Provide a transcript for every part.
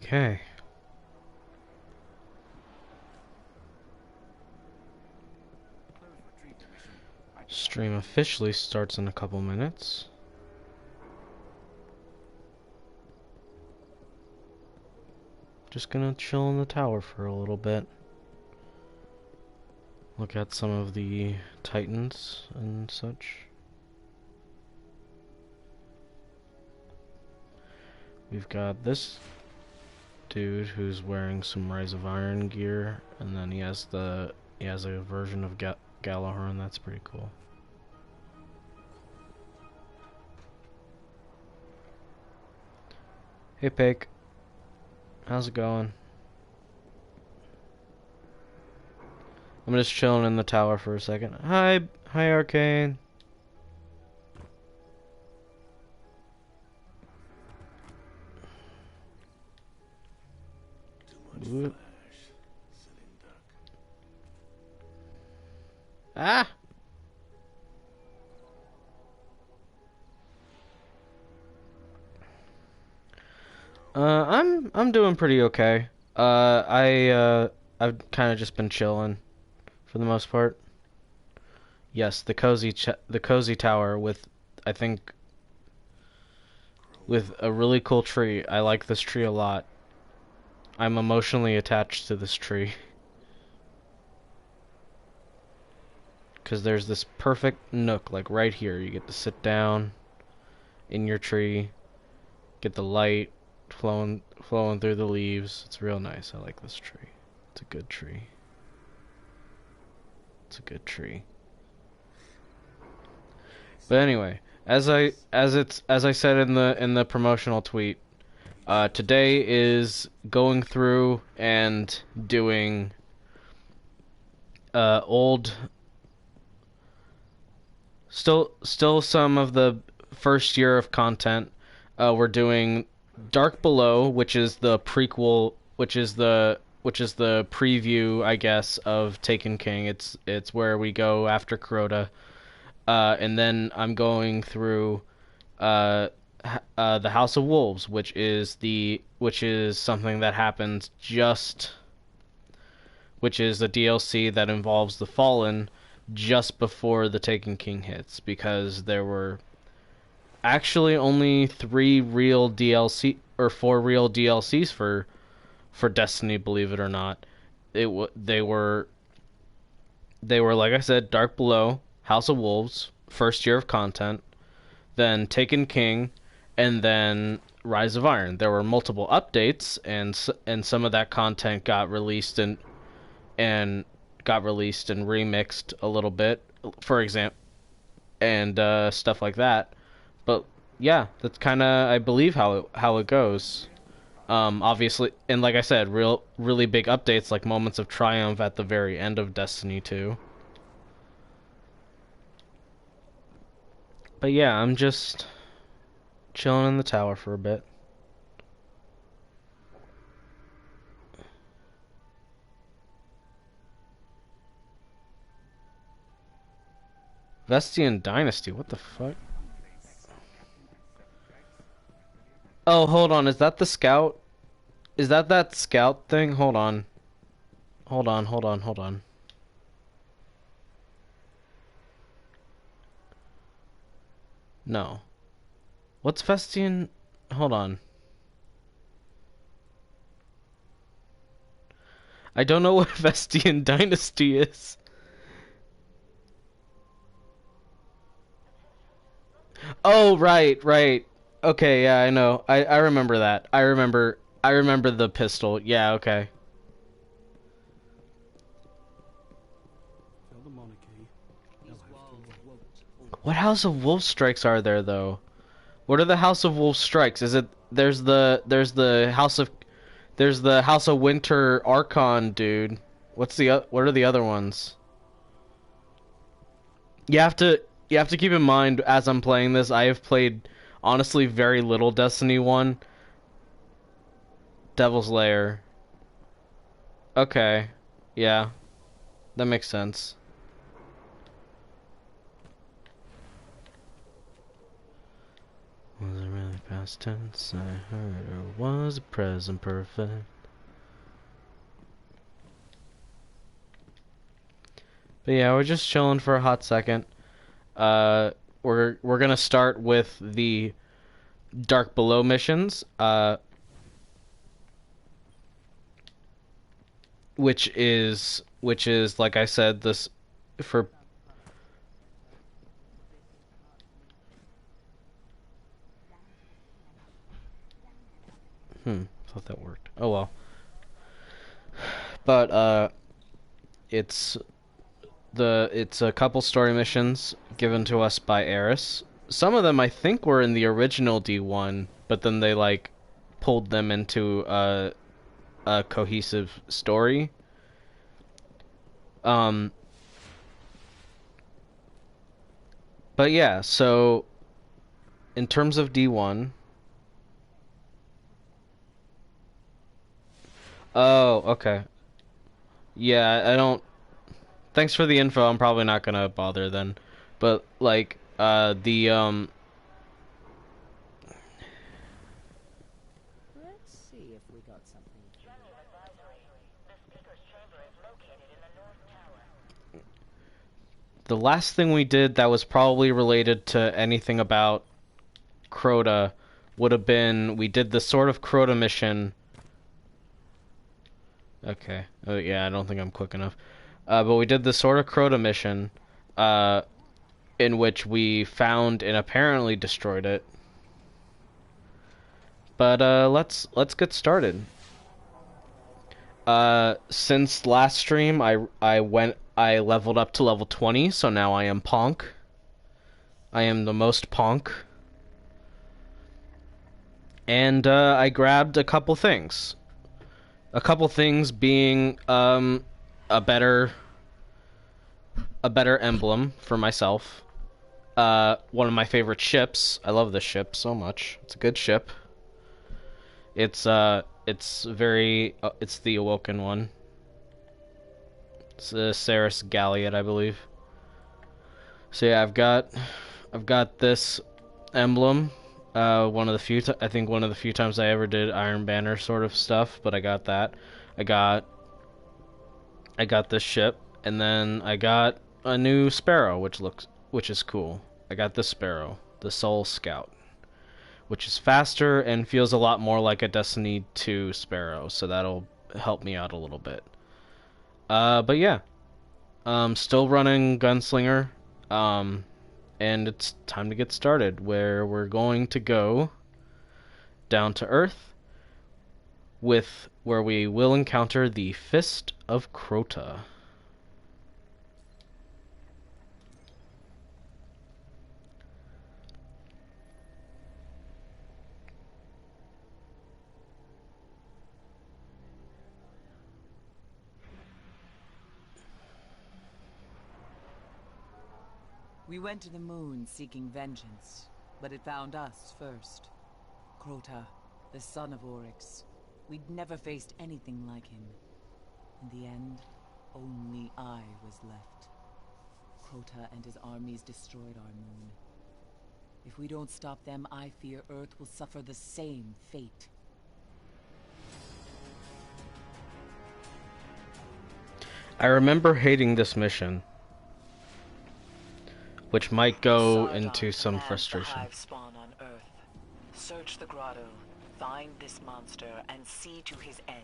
Okay. Stream officially starts in a couple minutes. Just gonna chill in the tower for a little bit. Look at some of the titans and such. We've got this dude who's wearing some Rise of Iron gear, and then he has a version of Galahorn. That's pretty cool. Hey Pake, how's it going? I'm just chilling in the tower for a second. Hi Arcane. Ah! I'm doing pretty okay. I've kind of just been chilling for the most part. Yes, the cozy tower with, I think, with a really cool tree. I like this tree a lot. I'm emotionally attached to this tree. Because there's this perfect nook, like right here. You get to sit down in your tree, get the light flowing through the leaves. It's real nice. I like this tree. It's a good tree. It's a good tree. But anyway, as I said in the promotional tweet, today is going through and doing still some of the first year of content. We're doing Dark Below, which is the prequel, which is the preview, I guess, of Taken King. It's where we go after Crota. And then I'm going through the House of Wolves, which is something that happens which is a DLC that involves the Fallen just before the Taken King hits, because there were actually only 3 real DLC or 4 real DLCs for Destiny, believe it or not. They were like I said, Dark Below, House of Wolves, first year of content, then Taken King, and then Rise of Iron. There were multiple updates, and some of that content got released and remixed a little bit, for example, and stuff like that. But yeah, that's kind of, I believe, how it goes. Obviously, and like I said, really big updates like Moments of Triumph at the very end of Destiny 2. But yeah, I'm just chilling in the tower for a bit. Vestian Dynasty, what the fuck? Oh, hold on, is that the scout? Is that scout thing? Hold on. Hold on. No. What's Vestian? Hold on. I don't know what Vestian Dynasty is. Oh, right. Okay, yeah, I know. I remember that. I remember the pistol. Yeah, okay. What House of Wolf strikes are there though? What are the House of Wolf strikes? Is it there's the House of Winter Archon dude. What are the other ones? You have to keep in mind as I'm playing this, I have played honestly very little Destiny 1. Devil's Lair. Okay. Yeah. That makes sense. Was it really bad? past tense. I heard her was present perfect. But yeah, we're just chilling for a hot second. We're gonna start with the Dark Below missions. Which is like I said, this for thought that worked. Oh well. But it's a couple story missions given to us by Eris. Some of them I think were in the original D1, but then they like pulled them into a cohesive story. But yeah, so in terms of D1. Oh, okay. Yeah, I don't. Thanks for the info. I'm probably not gonna bother then. But like, the Let's see if we got something. General advisory. The speaker's chamber is located in the North Tower. the last thing we did that was probably related to anything about Crota would have been we did the Sword of Crota mission. Okay. Oh yeah, I don't think I'm quick enough. But we did the Sword of Crota mission, in which we found and apparently destroyed it. But let's get started. Since last stream, I leveled up to level 20, so now I am Ponk. I am the most Ponk. And I grabbed a couple things. A couple things being a better emblem for myself. One of my favorite ships. I love this ship so much. It's a good ship. It's very it's the Awoken one. It's the Ceres Galliot, I believe. So yeah, I've got this emblem. One of the few I think one of the few times I ever did Iron Banner sort of stuff, but I got that. I got this ship, and then I got a new Sparrow, which is cool. I got this Sparrow, the Soul Scout, which is faster and feels a lot more like a Destiny 2 Sparrow, so that'll help me out a little bit. But yeah, still running Gunslinger, and it's time to get started, where we're going to go down to Earth, where we will encounter the Fist of Crota. We went to the moon seeking vengeance, but it found us first. Crota, the son of Oryx. We'd never faced anything like him. In the end, only I was left. Crota and his armies destroyed our moon. If we don't stop them, I fear Earth will suffer the same fate. I remember hating this mission, which might go into some frustration. The hive spawn on Earth. Search the grotto, find this monster, and see to his end.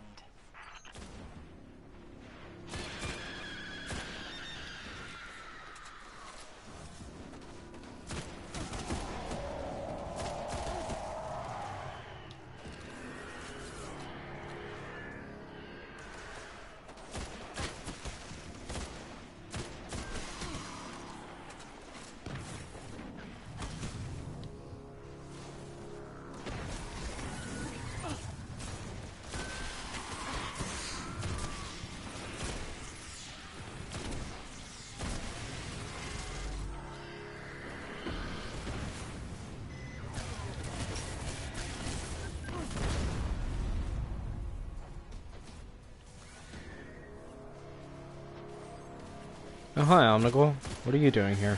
Oh, hi, Omnigul. What are you doing here?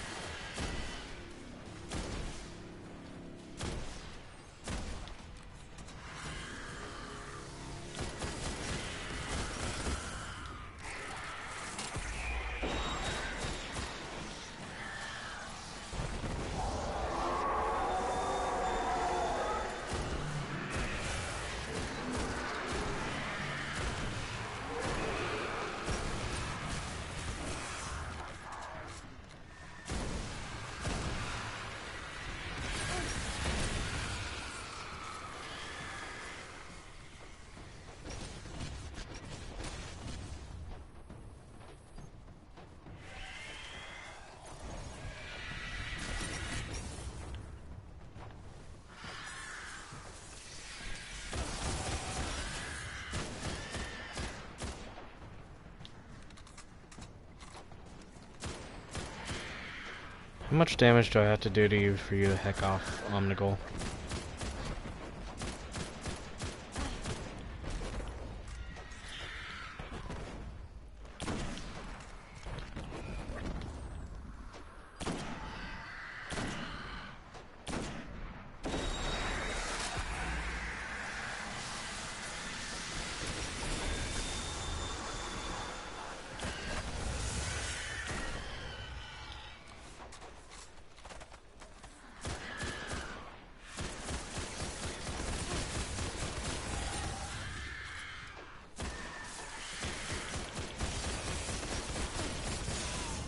How much damage do I have to do to you for you to heck off, Omnigul?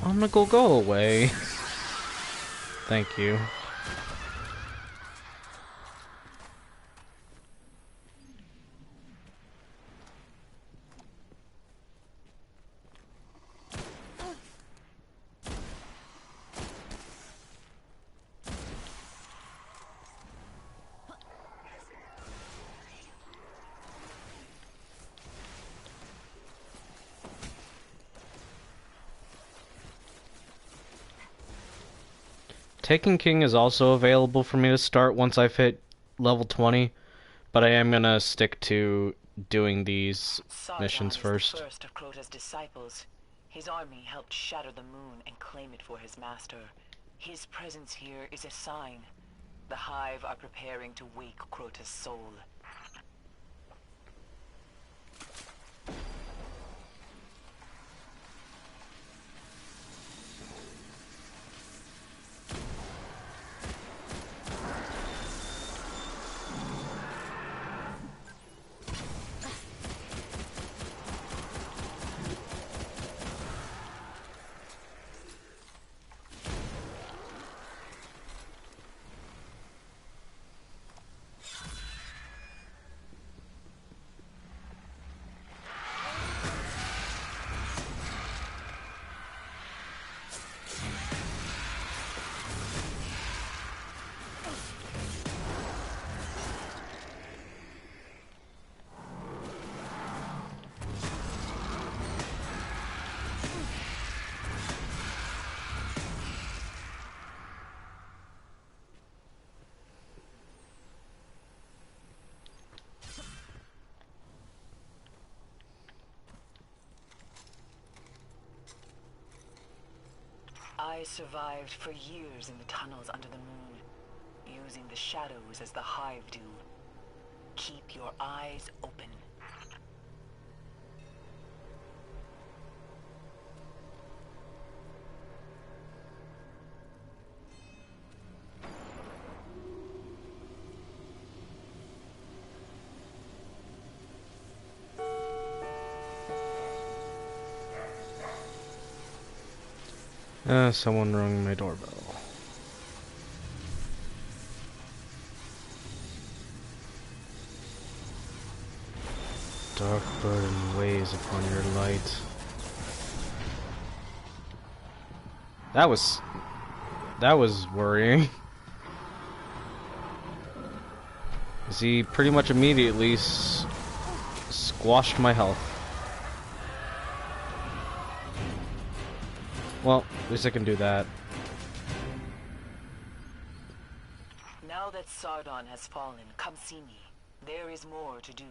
Omnigul, go away. Thank you. Taken King is also available for me to start once I've hit level 20, but I am gonna stick to doing these missions Sargon is the first. first of Crota's disciples. His army helped shatter the moon and claim it for his master. His presence here is a sign. The Hive are preparing to wake Crota's soul. I survived for years in the tunnels under the moon, using the shadows as the Hive do. Keep your eyes open. Someone rang my doorbell. Dark burden weighs upon your light. That was worrying. He pretty much immediately squashed my health. Well, at least I can do that. Now that Sargon has fallen, come see me. There is more to do.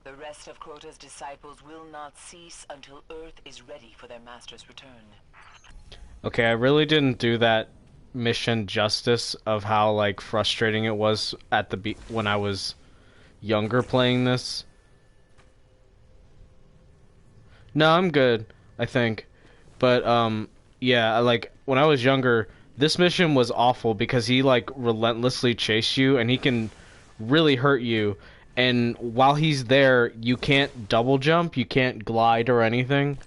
The rest of Crota's disciples will not cease until Earth is ready for their master's return. Okay, I really didn't do that mission justice of how like frustrating it was at the when I was younger playing this. No, I'm good, I think. But yeah, like when I was younger, this mission was awful because he like relentlessly chased you and he can really hurt you. And while he's there, you can't double jump, you can't glide or anything.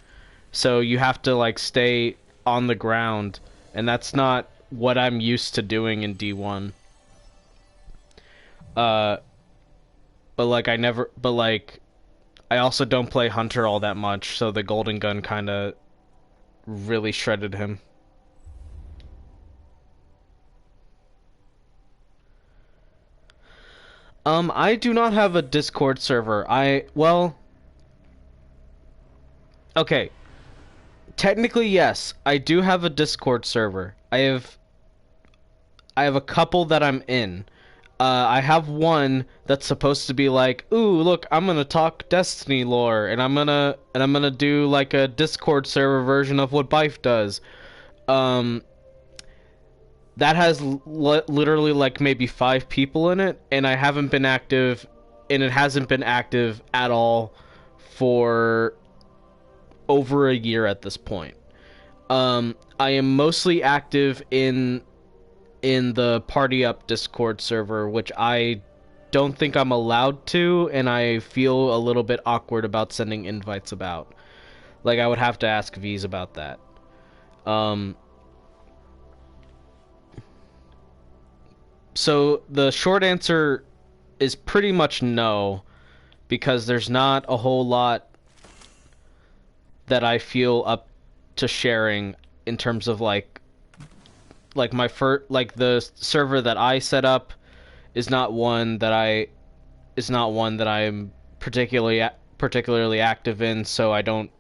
So you have to like stay on the ground, and that's not what I'm used to doing in D1. Uh but like I also don't play Hunter all that much, so the golden gun kind of really shredded him. I do not have a Discord server. Well, okay. Technically, yes, I do have a Discord server. I have I have a couple that I'm in. I have one that's supposed to be like, ooh, look, I'm gonna talk Destiny lore, and I'm gonna do like a Discord server version of what Bife does. Um, that has literally like maybe 5 people in it, and I haven't been active, and it hasn't been active at all for over a year at this point. I am mostly active in the Party Up Discord server, which I don't think I'm allowed to, and I feel a little bit awkward about sending invites about. Like, I would have to ask V's about that. So the short answer is pretty much no, because there's not a whole lot that I feel up to sharing in terms of like my like the server that I set up is not one that I'm particularly active in, so I don't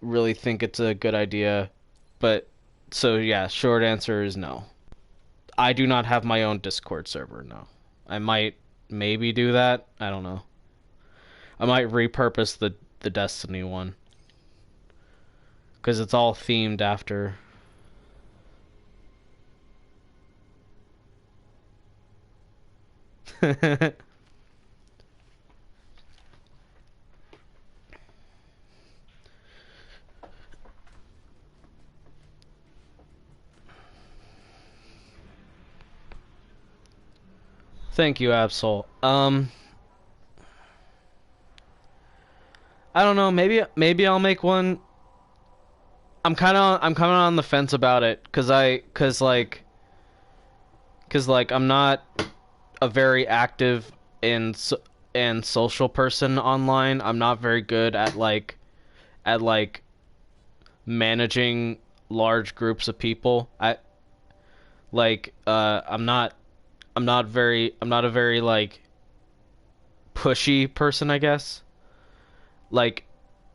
really think it's a good idea. But so yeah, short answer is no. I do not have my own Discord server, no. I might maybe do that. I don't know. I might repurpose the Destiny one, because it's all themed after. Thank you, Absol. I don't know. Maybe I'll make one. I'm kind of on the fence about it, cause I'm not a very active and social person online. I'm not very good at managing large groups of people. I'm not a very like pushy person, I guess. Like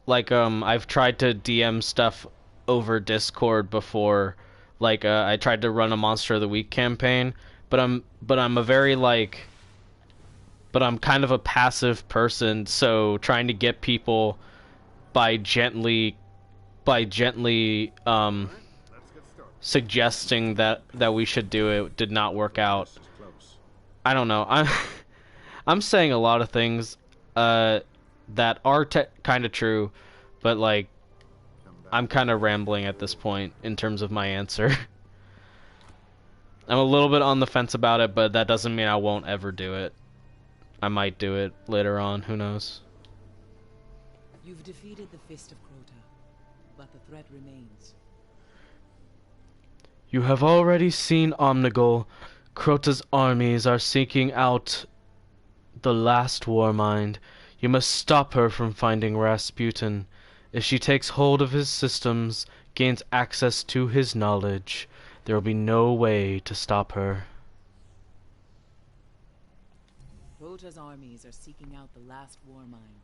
I've tried to DM stuff over Discord before. I tried to run a Monster of the Week campaign, but I'm a very but I'm kind of a passive person, so trying to get people by gently suggesting that we should do it did not work out. I don't know. I'm saying a lot of things that are kind of true, but I'm kind of rambling at this point in terms of my answer. I'm a little bit on the fence about it, but that doesn't mean I won't ever do it. I might do it later on, who knows. You've defeated the Fist of Crota, but the threat remains. You have already seen Omnigul. Crota's armies are seeking out the last Warmind. You must stop her from finding Rasputin. If she takes hold of his systems, gains access to his knowledge, there will be no way to stop her. Crota's armies are seeking out the last Warmind.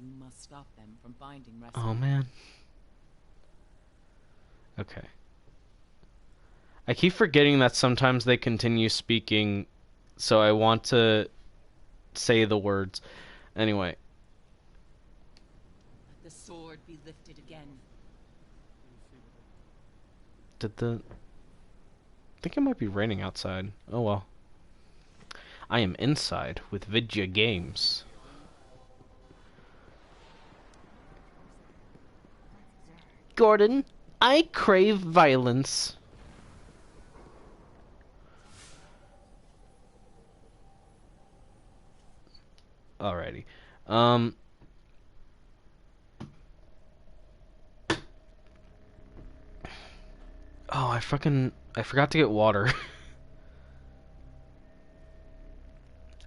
You must stop them from finding Rasputin. Oh man. Okay. I keep forgetting that sometimes they continue speaking, so I want to say the words. Anyway. Let the sword be lifted again. I think it might be raining outside. Oh well. I am inside with Vidya Games. Gordon, I crave violence. Alrighty. Oh, I forgot to get water.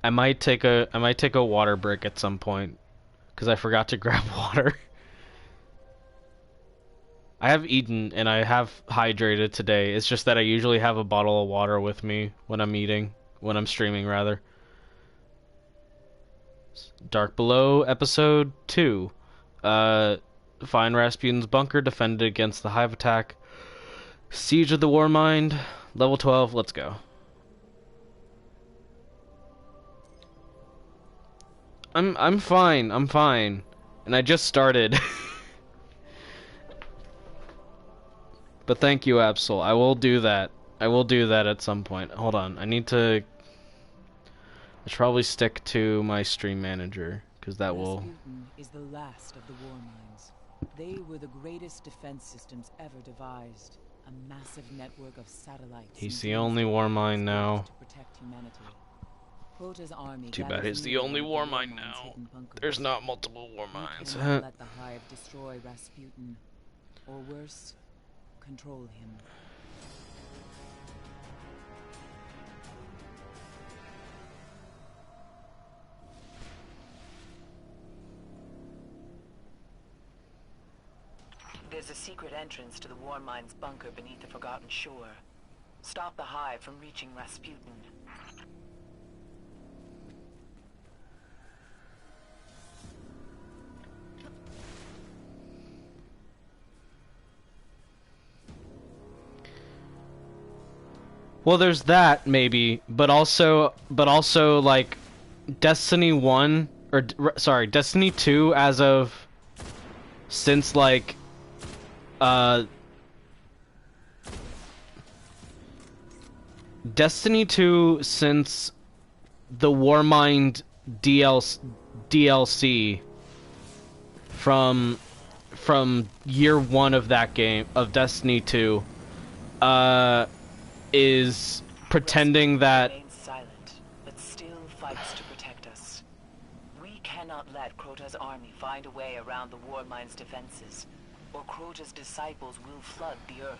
I might take a water break at some point because I forgot to grab water. I have eaten and I have hydrated today. It's just that I usually have a bottle of water with me when I'm streaming rather. Dark Below episode 2. Find Rasputin's bunker, defended against the hive attack. Siege of the Warmind, level 12. Let's go. I'm fine. I'm fine, and I just started. But thank you, Absol. I will do that. I will do that at some point. Hold on. I should probably stick to my stream manager, because that will... Rasputin is the last of the war mines. They were the greatest defense systems ever devised. A massive network of satellites. He's the only war mine now. To protect humanity. Crota's army Too bad he's the only war mine now. There's not multiple war mines. Let the Hive destroy Rasputin. Or worse, control him. There's a secret entrance to the war mine's bunker beneath the Forgotten Shore. Stop the Hive from reaching Rasputin. Well, there's that maybe, but also like Destiny 1 or sorry, Destiny 2 as of since like Destiny 2 since the Warmind DLC from year 1 of that game of Destiny 2 is pretending that Remains silent, but still fights to protect us. We cannot let Crota's army find a way around the war mine's defenses, or Crota's disciples will flood the earth.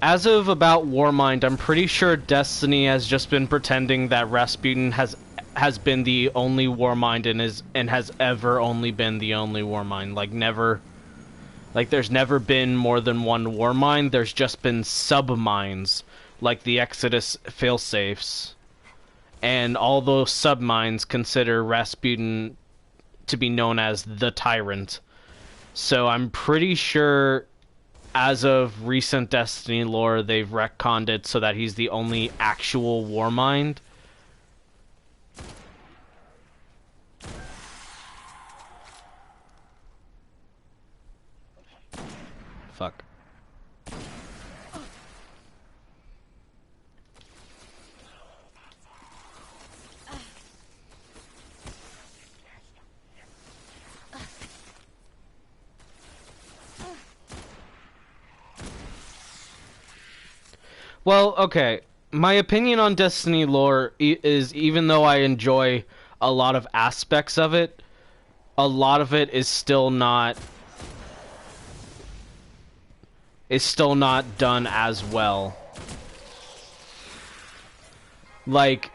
as of about Warmind, I'm pretty sure Destiny has just been pretending that Rasputin has been the only Warmind and has ever only been the only Warmind. Like never. Like, there's never been more than one war mine, there's just been sub-mines, like the Exodus failsafes. And all those sub-mines consider Rasputin to be known as the Tyrant. So I'm pretty sure, as of recent Destiny lore, they've retconned it so that he's the only actual war mine. Fuck. Well, okay. My opinion on Destiny lore is, even though I enjoy a lot of aspects of it, a lot of it is still not done as well. Like,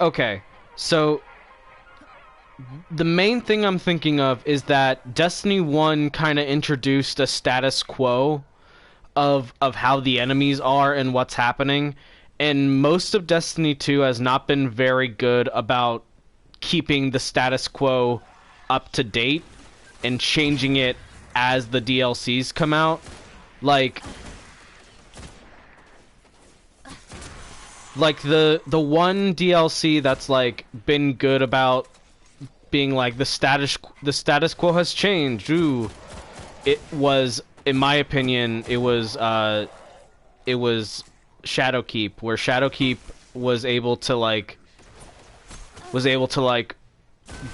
okay, so the main thing I'm thinking of is that Destiny 1 kind of introduced a status quo of how the enemies are and what's happening, and most of Destiny 2 has not been very good about keeping the status quo up to date and changing it as the DLCs come out. Like the one DLC that's like been good about being like the status quo has changed. Ooh, it was, in my opinion, it was Shadowkeep, where Shadowkeep was able to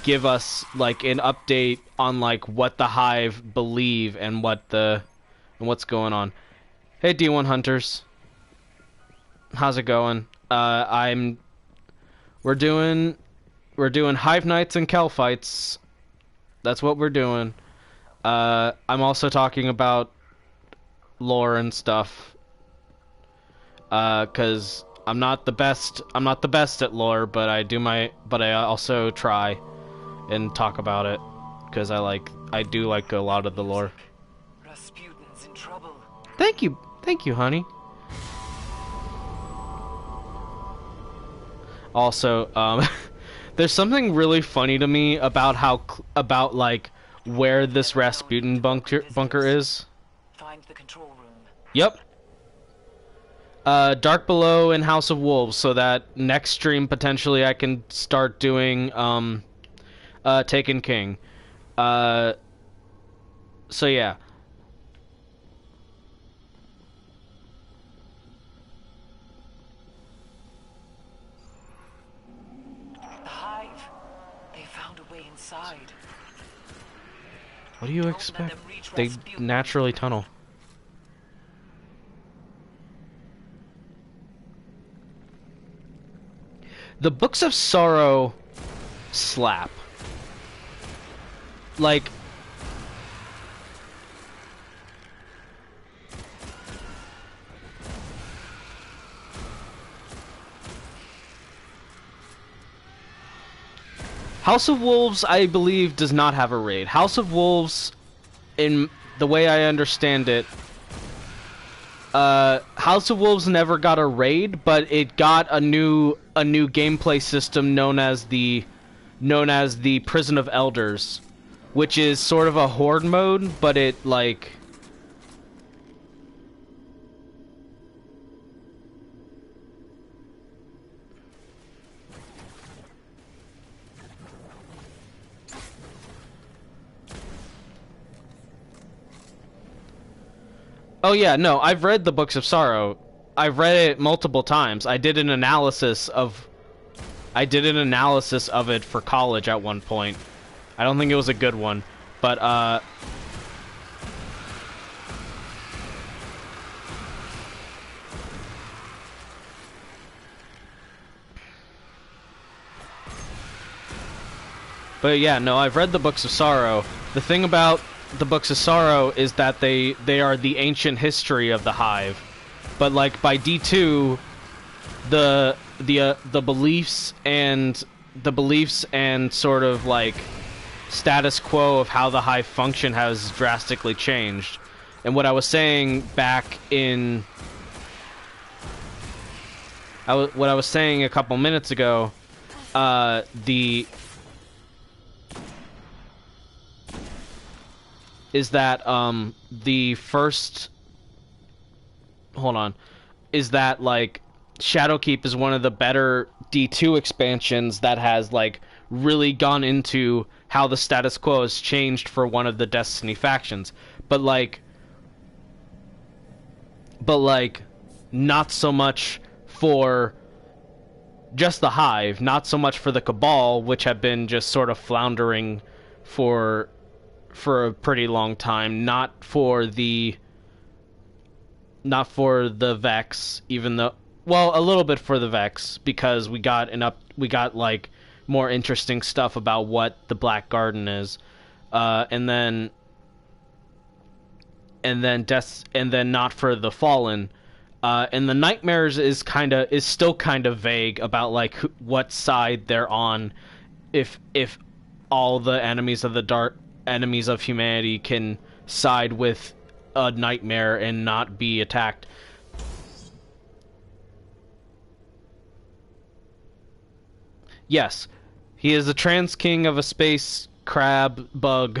give us like an update on like what the Hive believe and what's going on. Hey D1 Hunters, how's it going? We're doing Hive Nights and Kel Fights. That's what we're doing. I'm also talking about lore and stuff. 'Cause I'm not the best at lore, but I also try and talk about it, because I do like a lot of the lore. Rasputin's in trouble. Thank you, honey. Also, There's something really funny to me about about like where this Rasputin bunker is. Find the control room. Yep. Dark Below and House of Wolves, so that next stream potentially I can start doing Taken King. So yeah. The hive. They found a way inside. What do you Don't let expect? them reach They Rasputin. naturally tunnel. The Books of Sorrow slap. Like, House of Wolves, I believe, does not have a raid. House of Wolves, in the way I understand it, House of Wolves never got a raid, but it got a new gameplay system known as the Prison of Elders, which is sort of a horde mode, but it like Oh yeah, no, I've read the Books of Sorrow. I've read it multiple times. I did an analysis of it for college at one point. I don't think it was a good one, but yeah, no, I've read the Books of Sorrow. The thing about the Books of Sorrow is that they are the ancient history of the Hive. But like by D2, the beliefs and sort of like status quo of how the Hive function has drastically changed. And what I was saying back in what I was saying a couple minutes ago, is that the first is that like Shadowkeep is one of the better D2 expansions that has like really gone into how the status quo has changed for one of the Destiny factions, but like not so much for just the Hive, not so much for the Cabal, which have been just sort of floundering for a pretty long time, not for the Vex, even though, well, a little bit for the Vex, because we got like more interesting stuff about what the Black Garden is, and then not for the Fallen, and the Nightmares is still kind of vague about like what side they're on, if all the enemies of humanity can side with a Nightmare and not be attacked. Yes, he is the trans king of a space crab bug,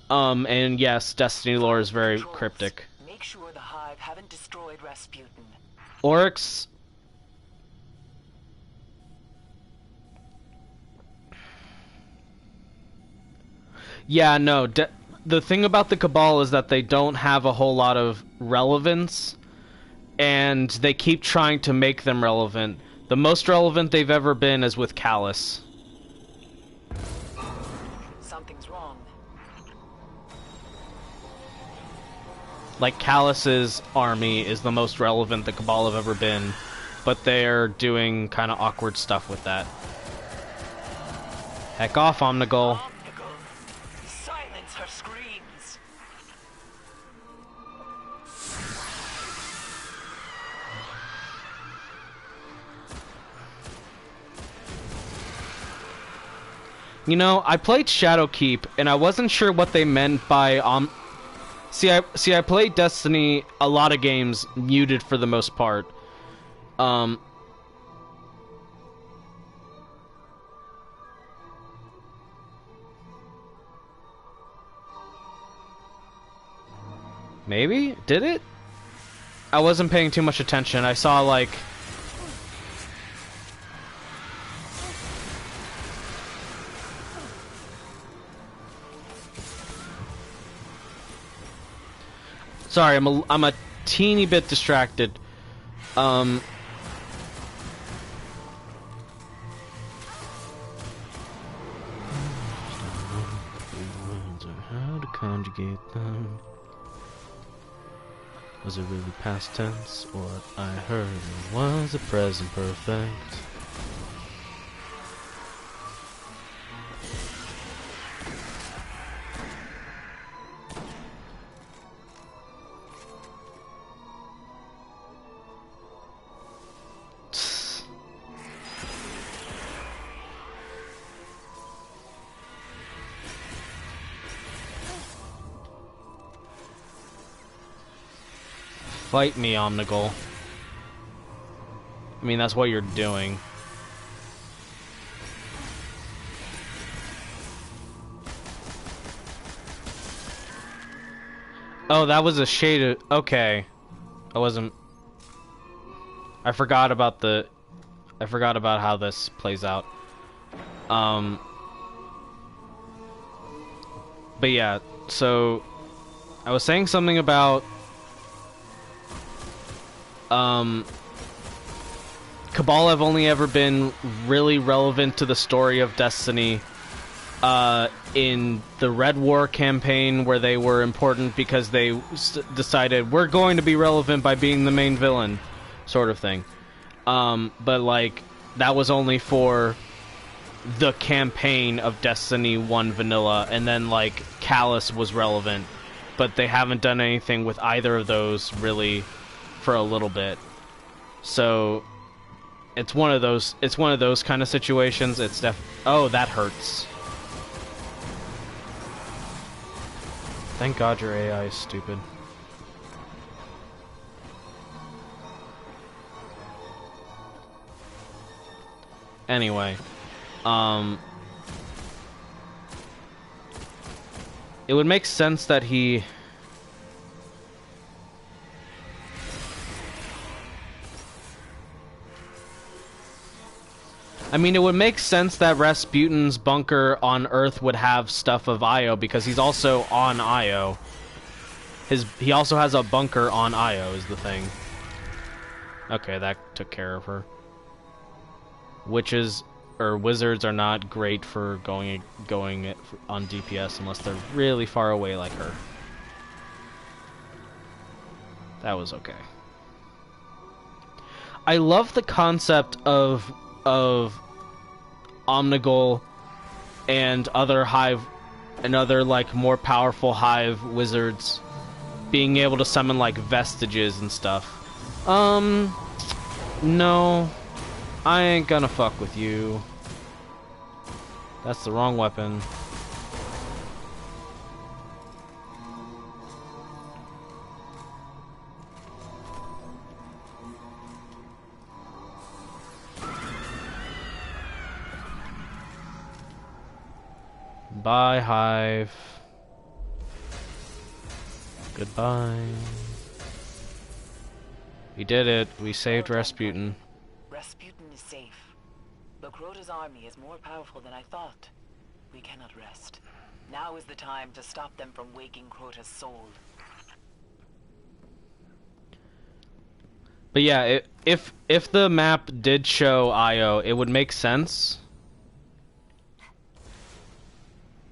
and yes, Destiny lore is very cryptic. Make sure the Hive haven't destroyed Rasputin. Oryx. Yeah, no, the thing about the Cabal is that they don't have a whole lot of relevance, and they keep trying to make them relevant. The most relevant they've ever been is with Callus. Something's wrong. Like, Callus's army is the most relevant the Cabal have ever been, but they're doing kind of awkward stuff with that. Heck off, Omnigul. Silence her screams. You know, I played Shadowkeep, and I wasn't sure what they meant by See, I played Destiny, a lot of games muted for the most part. Maybe? Did it? I wasn't paying too much attention. I saw, like... Sorry, I'm a teeny bit distracted. How to conjugate them? Was it really past tense? What I heard was a present perfect. Fight me, Omnigul. I mean, that's what you're doing. Oh, that was a shade of... Okay. I wasn't... I forgot about the... I forgot about how this plays out. But yeah, so... I was saying something about... Cabal have only ever been really relevant to the story of Destiny in the Red War campaign, where they were important because they decided we're going to be relevant by being the main villain, sort of thing. But like, that was only for the campaign of Destiny 1 Vanilla, and then like Callus was relevant, but they haven't done anything with either of those really for a little bit. So it's one of those kind of situations. It's oh, that hurts. Thank God your AI is stupid. Anyway, it would make sense that he... I mean, it would make sense that Rasputin's bunker on Earth would have stuff of Io, because he's also on Io. He also has a bunker on Io, is the thing. Okay, that took care of her. Witches or wizards are not great for going on DPS unless they're really far away like her. That was okay. I love the concept of Omnigul and other hive and other like more powerful hive wizards being able to summon like vestiges and stuff. No, I ain't gonna fuck with you. That's the wrong weapon. Bye, Hive. Goodbye. We did it. We saved Rasputin. Rasputin is safe. But Crota's army is more powerful than I thought. We cannot rest. Now is the time to stop them from waking Crota's soul. But yeah, if the map did show Io, it would make sense.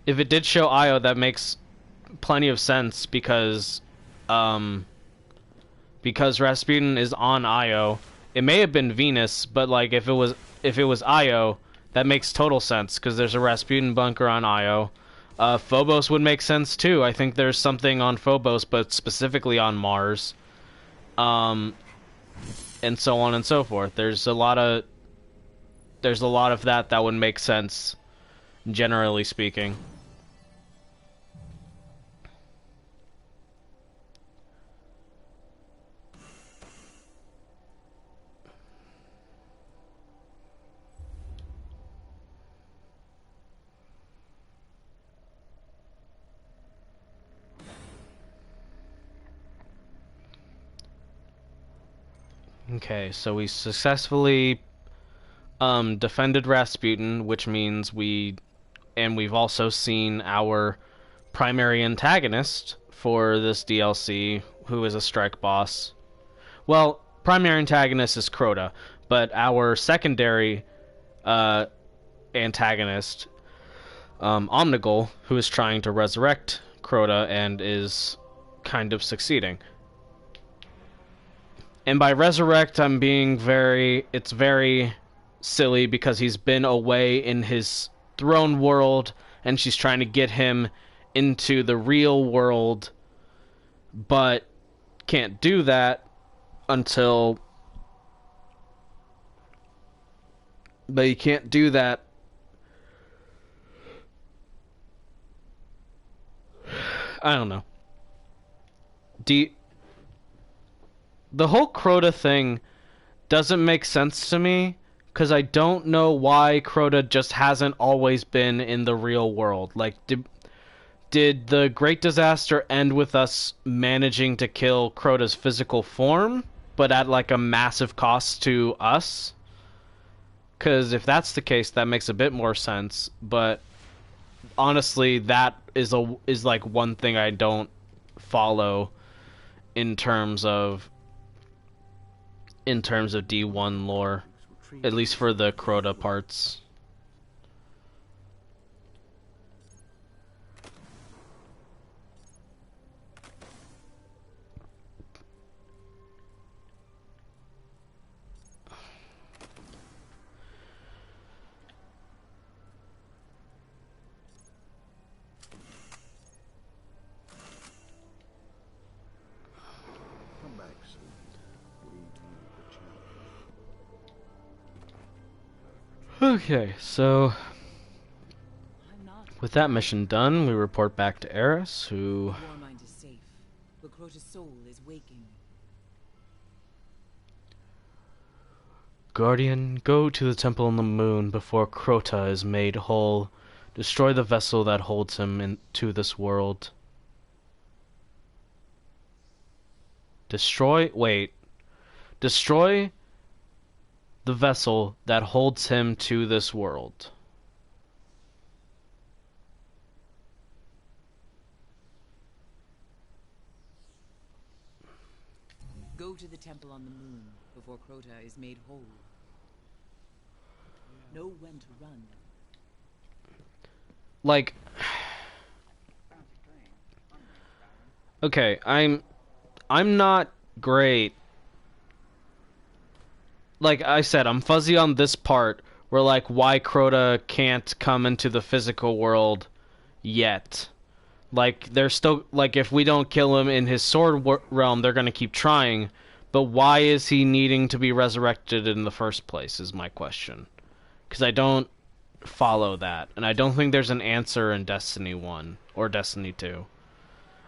If it did show Io, that makes plenty of sense because Rasputin is on Io. It may have been Venus, but like if it was Io, that makes total sense because there's a Rasputin bunker on Io. Phobos would make sense too. I think there's something on Phobos, but specifically on Mars. And so on and so forth. There's a lot of that would make sense, generally speaking. Okay, so we successfully defended Rasputin, which means we've also seen our primary antagonist for this DLC, who is a strike boss. Well, primary antagonist is Crota, but our secondary antagonist, Omnigul, who is trying to resurrect Crota and is kind of succeeding. And by resurrect, I'm being it's very silly because he's been away in his throne world and she's trying to get him into the real world, but can't do that until. But you can't do that. I don't know. The whole Crota thing doesn't make sense to me because I don't know why Crota just hasn't always been in the real world. Like, did the Great Disaster end with us managing to kill Crota's physical form, but at like a massive cost to us? Because if that's the case, that makes a bit more sense. But honestly, that is like one thing I don't follow in terms of D1 lore, at least for the Crota parts. Okay, so with that mission done, we report back to Eris, who... Your mind is safe, but Crota's soul is waking. Guardian, go to the Temple on the Moon before Crota is made whole. Destroy the vessel that holds him into this world. Destroy the vessel that holds him to this world. Go to the Temple on the Moon before Crota is made whole. Know when to run. Like... Okay, I'm not great. Like I said, I'm fuzzy on this part where like why Crota can't come into the physical world yet. Like they're still like if we don't kill him in his sword realm, they're going to keep trying. But why is he needing to be resurrected in the first place is my question. Cuz I don't follow that, and I don't think there's an answer in Destiny 1 or Destiny 2.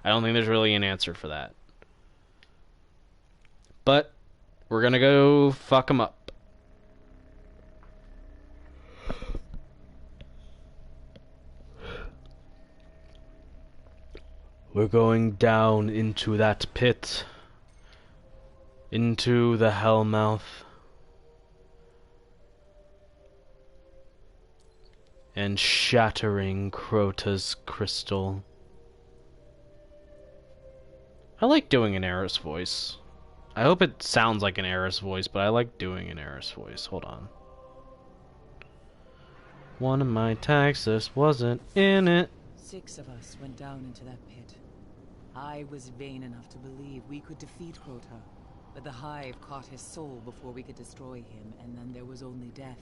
I don't think there's really an answer for that. But we're gonna go fuck him up. We're going down into that pit. Into the Hellmouth. And shattering Crota's crystal. I like doing an Eris voice. I hope it sounds like an Eris voice, but I like doing an Eris voice. Hold on. One of my taxes wasn't in it. 6 of us went down into that pit. I was vain enough to believe we could defeat Crota, but the Hive caught his soul before we could destroy him, and then there was only death.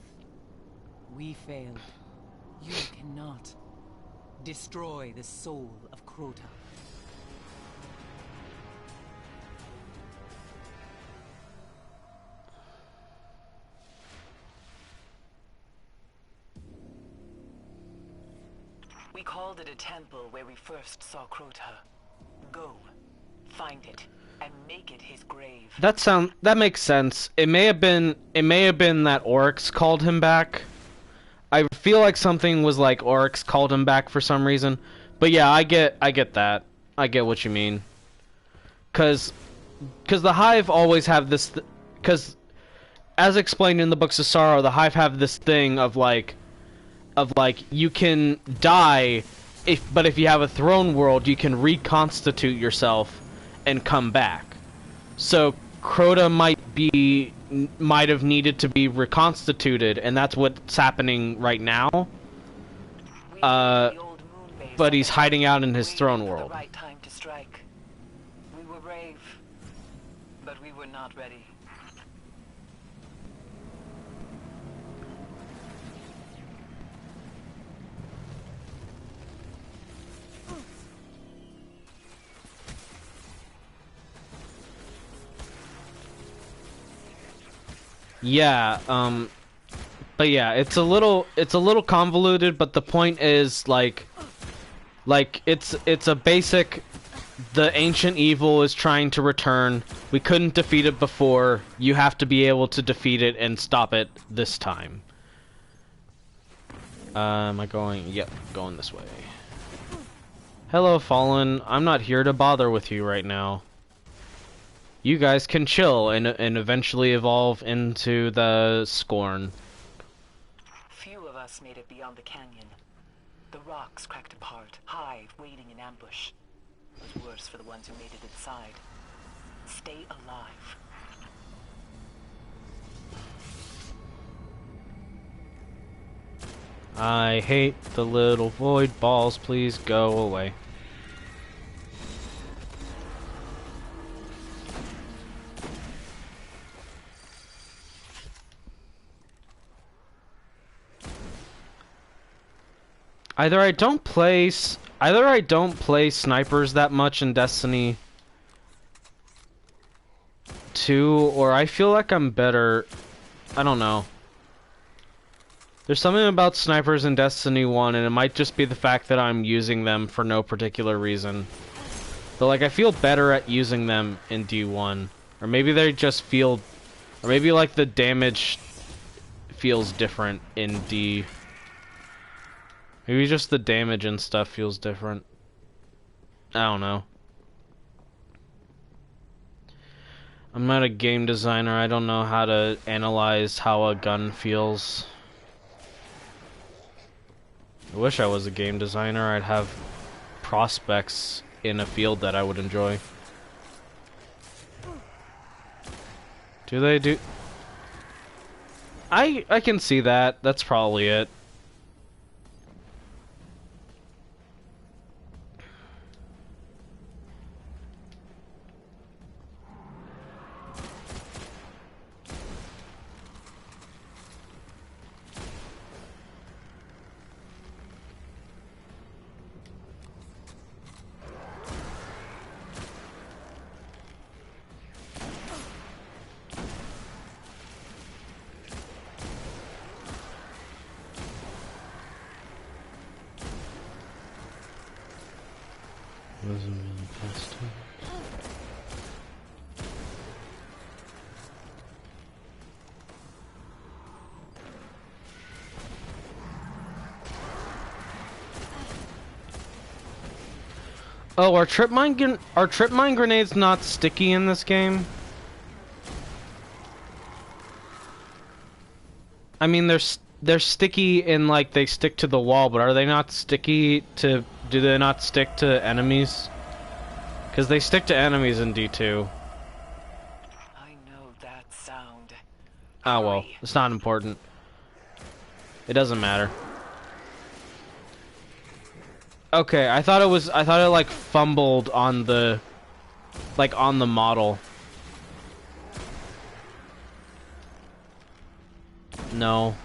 We failed. You cannot destroy the soul of Crota. We called it a temple where we first saw Crota. Go, find it, and make it his grave. That makes sense. It may have been that Oryx called him back. I feel like something was like Oryx called him back for some reason. But yeah, I get that. I get what you mean. Cause the Hive always have this because as explained in the Books of Sorrow, the Hive have this thing of like you can die, but if you have a throne world, you can reconstitute yourself and come back. So Crota might have needed to be reconstituted, and that's what's happening right now. But he's hiding out in his throne world. Right time to strike. We were brave, but we were not ready. Yeah, but yeah, it's a little convoluted, but the point is like it's a basic, the ancient evil is trying to return. We couldn't defeat it before. You have to be able to defeat it and stop it this time. Am I going? Yep, going this way. Hello, Fallen. I'm not here to bother with you right now. You guys can chill and eventually evolve into the Scorn. Few of us made it beyond the canyon. The rocks cracked apart, Hive waiting in ambush. It was worse for the ones who made it inside. Stay alive. I hate the little void balls. Please go away. Either I don't play snipers that much in Destiny 2, or I feel like I'm better. I don't know. There's something about snipers in Destiny 1, and it might just be the fact that I'm using them for no particular reason. But like I feel better at using them in D1. Or maybe they just feel, or maybe like the damage feels different in D. Maybe just the damage and stuff feels different. I don't know. I'm not a game designer. I don't know how to analyze how a gun feels. I wish I was a game designer. I'd have prospects in a field that I would enjoy. Do they do... I can see that. That's probably it. Wasn't really past time. Oh, are trip mine grenades not sticky in this game? I mean, they're sticky in like they stick to the wall, but are they not sticky to? Do they not stick to enemies? Because they stick to enemies in D2. I know that sound. Oh well, Hurry. it's not important. It doesn't matter. Okay, I thought it like fumbled on the model. No.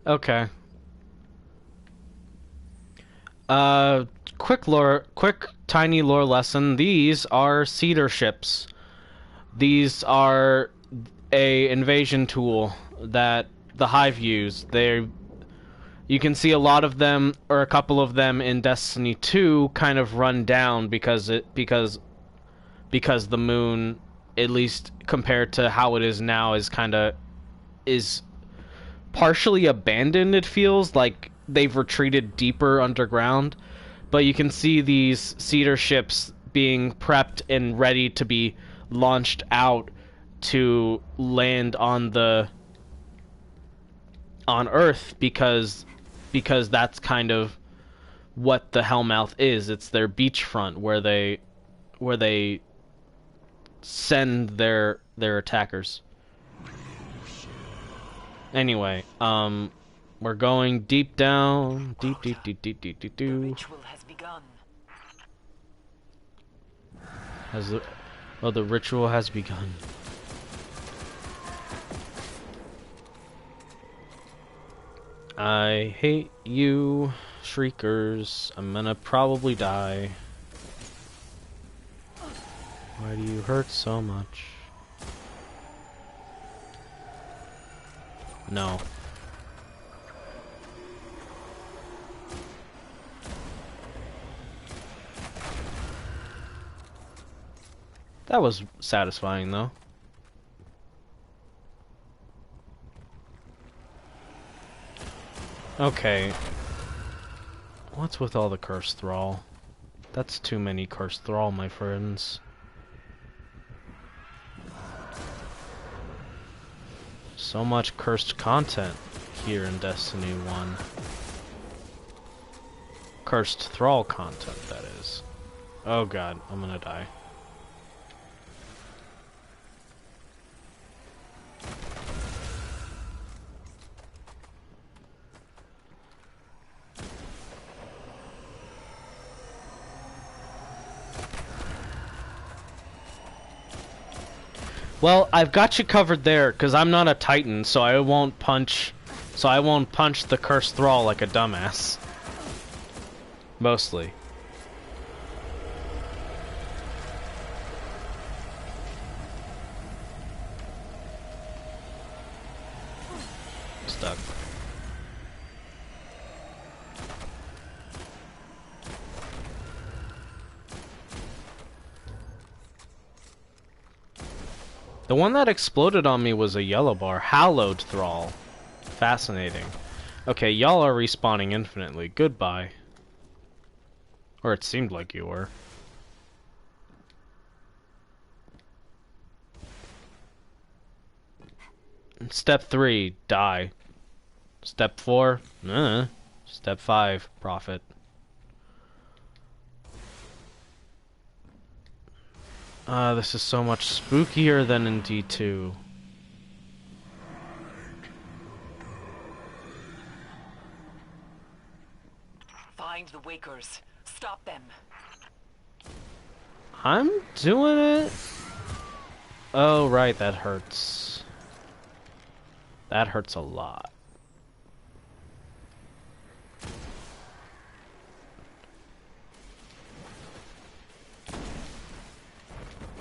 Okay. Uh, quick tiny lore lesson. These are cedar ships. These are a invasion tool that the Hive use. You can see a lot of them, or a couple of them in Destiny 2, kind of run down because the moon, at least compared to how it is now, is partially abandoned. It feels like they've retreated deeper underground, but you can see these cedar ships being prepped and ready to be launched out to land on Earth because that's kind of what the Hellmouth is. It's their beachfront where they send their attackers. Anyway, we're going deep down, deep. The ritual has begun. The ritual has begun. I hate you, Shriekers. I'm gonna probably die. Why do you hurt so much? No. That was satisfying, though. Okay. What's with all the cursed thrall? That's too many cursed thrall, my friends. So much cursed content here in Destiny 1. Cursed thrall content, that is. Oh god, I'm gonna die. Well, I've got you covered there, because I'm not a Titan, so I won't punch the cursed thrall like a dumbass. Mostly. Stuck. The one that exploded on me was a yellow bar. Hallowed Thrall. Fascinating. Okay, y'all are respawning infinitely. Goodbye. Or it seemed like you were. Step 3, die. Step 4, Step 5, profit. This is so much spookier than in D2. Find the Wakers. Stop them. I'm doing it. Oh, right, that hurts. That hurts a lot.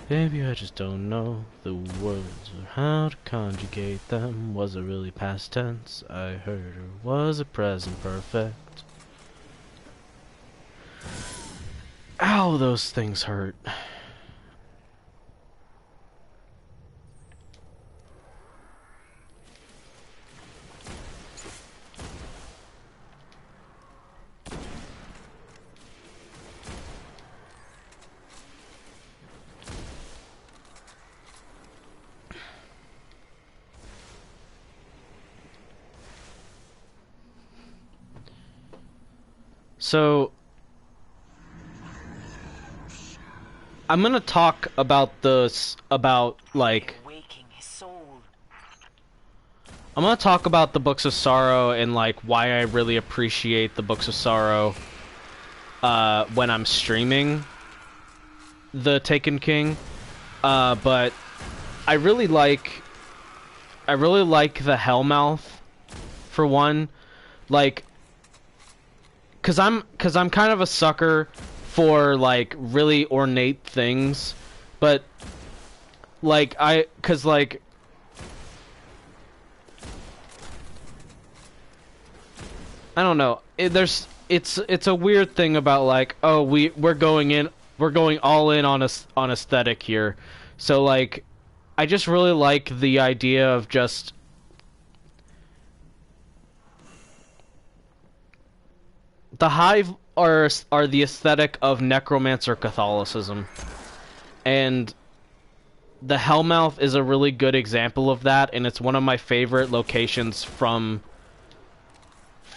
Baby, I just don't know the words or how to conjugate them. Was it really past tense? I heard, or was it present perfect? Ow, those things hurt. So, I'm gonna talk about Waking his soul. I'm gonna talk about the Books of Sorrow and, like, why I really appreciate the Books of Sorrow, when I'm streaming the Taken King, but I really like the Hellmouth for one. Like, cause I'm kind of a sucker for like really ornate things, but like cause like I don't know. It's a weird thing about like, oh, we're going all in on aesthetic here. So like I just really like the idea of just the Hive are the aesthetic of necromancer Catholicism. And the Hellmouth is a really good example of that, and it's one of my favorite locations from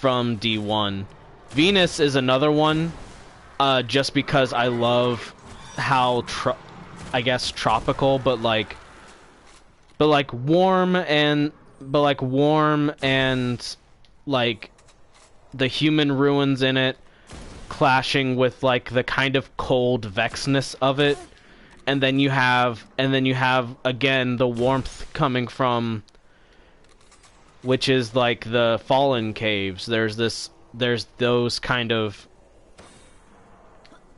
D1. Venus is another one, just because I love how I guess tropical, but like warm and like the human ruins in it clashing with like the kind of cold vexness of it, and then you have again the warmth coming from, which is like the Fallen Caves. There's those kind of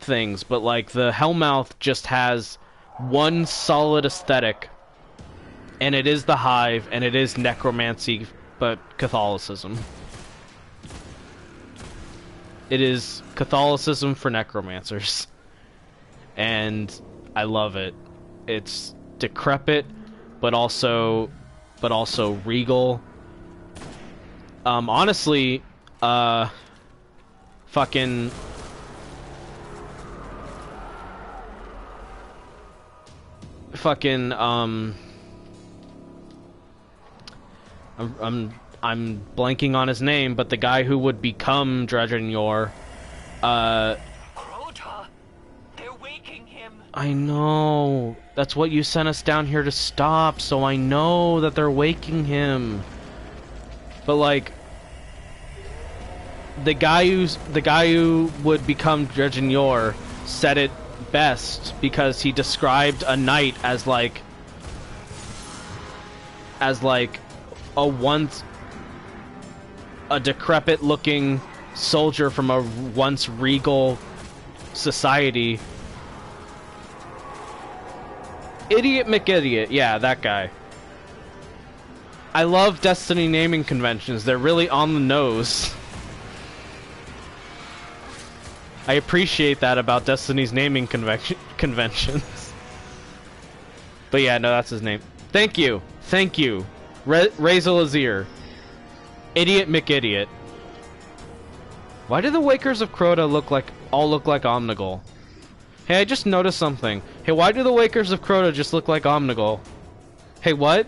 things, but like the Hellmouth just has one solid aesthetic, and it is the Hive, and it is necromancy, but Catholicism. It is Catholicism for necromancers, and I love it. It's decrepit, but also regal. Honestly, fucking I'm blanking on his name, but the guy who would become Dredgenyor, Crota! They're waking him! I know. That's what you sent us down here to stop, so I know that they're waking him. But like the guy who would become Dredgenyor said it best, because he described a knight as like a decrepit looking soldier from a once regal society. Idiot McIdiot, yeah, that guy. I love Destiny naming conventions. They're really on the nose. I appreciate that about Destiny's naming conventions. But yeah, no, that's his name. Thank you. Razel Azir. Idiot McIdiot. Why do the Wakers of Crota all look like Omnigul? Hey, I just noticed something. Hey, why do the Wakers of Crota just look like Omnigul? Hey, what?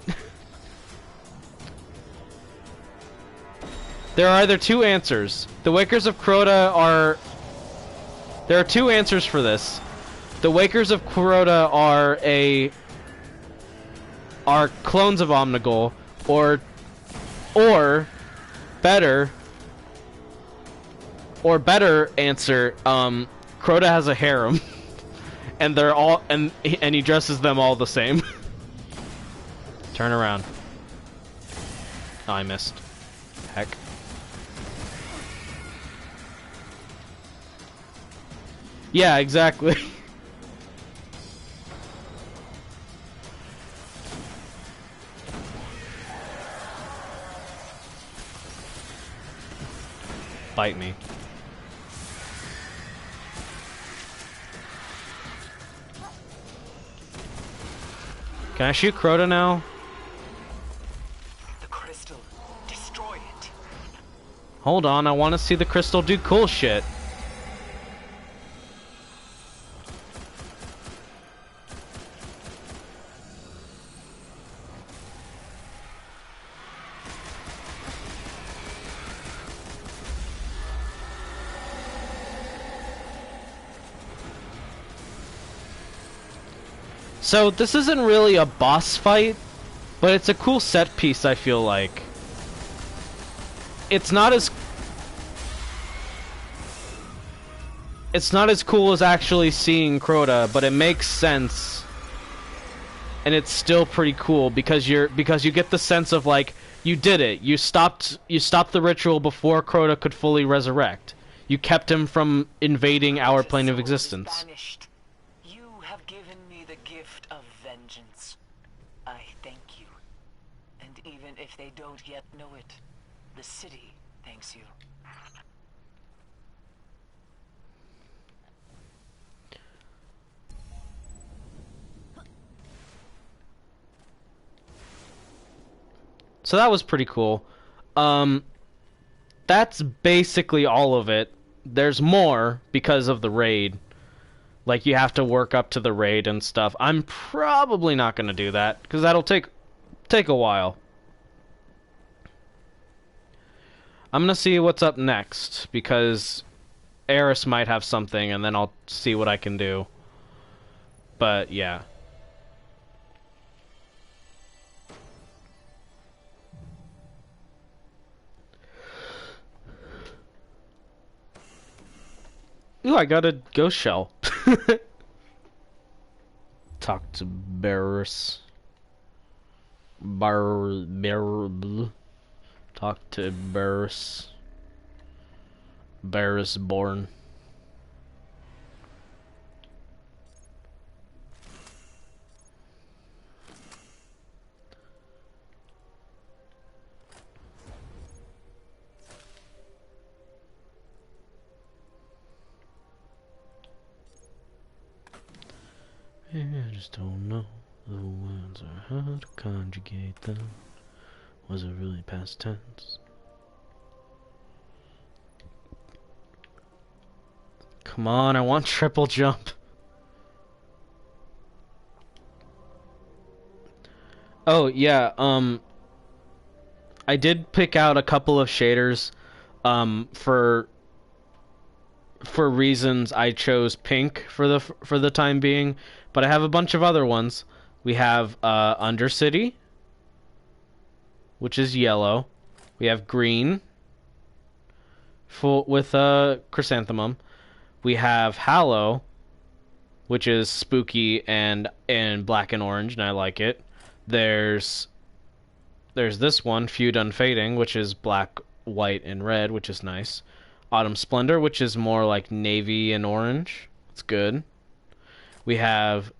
There are either two answers. The Wakers of Crota are... There are two answers for this. The Wakers of Crota are clones of Omnigul, or better answer, Crota has a harem, and they're all and he dresses them all the same. Turn around. Oh, I missed. Heck. Yeah, exactly. Bite me. Can I shoot Crota now? The crystal. Destroy it. Hold on, I want to see the crystal do cool shit. So this isn't really a boss fight, but it's a cool set piece, I feel like. It's not as cool as actually seeing Crota, but it makes sense. And it's still pretty cool because you get the sense of like You did it. You stopped the ritual before Crota could fully resurrect. You kept him from invading our Crota's plane of soul is existence. banished. You have given me the gift of vengeance. I thank you. And even if they don't yet know it, the city thanks you. So that was pretty cool. Um, that's basically all of it. There's more because of the raid. Like, you have to work up to the raid and stuff. I'm probably not going to do that, because that'll take a while. I'm going to see what's up next, because Eris might have something, and then I'll see what I can do. But, yeah. Ooh, I got a ghost shell. Talk to Barris. Talk to Barris. Barris born. I just don't know the words or how to conjugate them. Was it really past tense? Come on, I want triple jump. Oh, yeah, I did pick out a couple of shaders, for reasons I chose pink for the time being, but I have a bunch of other ones. We have Undercity, which is yellow. We have green with chrysanthemum. We have Hallow, which is spooky and black and orange, and I like it. There's this one, Feud Unfading, which is black, white, and red, which is nice. Autumn Splendor, which is more like navy and orange. It's good. We have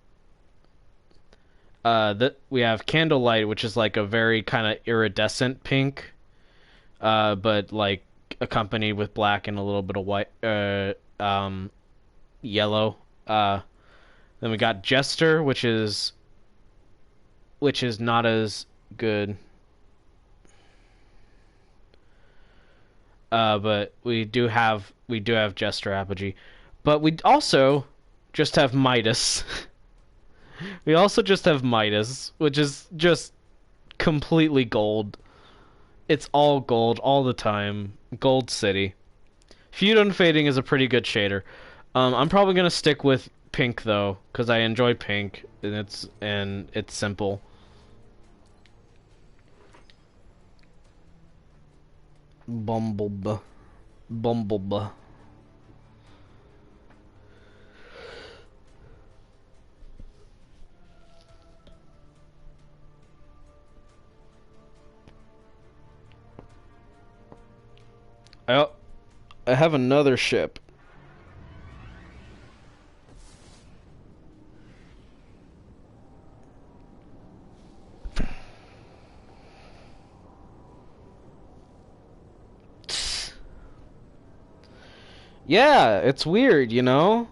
we have Candlelight, which is like a very kind of iridescent pink, but like accompanied with black and a little bit of white, yellow. Then we got Jester, which is not as good. But we do have Jester Apogee. But we also just have Midas. We also just have Midas, which is just completely gold. It's all gold all the time. Gold City. Feud Unfading is a pretty good shader. I'm probably gonna stick with pink though, because I enjoy pink and it's simple. Bumblebee. Bumblebee. I have another ship. Yeah, it's weird, you know?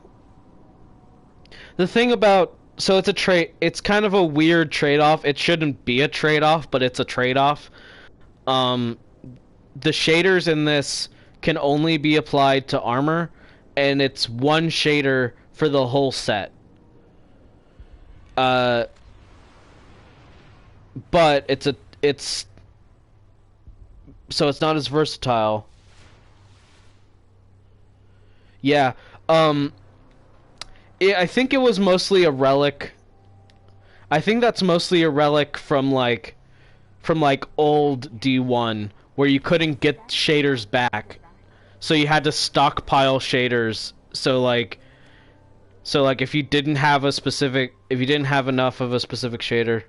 The thing about so it's a trade it's kind of a weird trade-off. It shouldn't be a trade-off, but it's a trade-off. Um the shaders in this can only be applied to armor, and it's one shader for the whole set. Uh but it's so it's not as versatile. Yeah. I think it was mostly a relic. I think that's mostly a relic from old D1 where you couldn't get shaders back. So you had to stockpile shaders. So if you didn't have enough of a specific shader.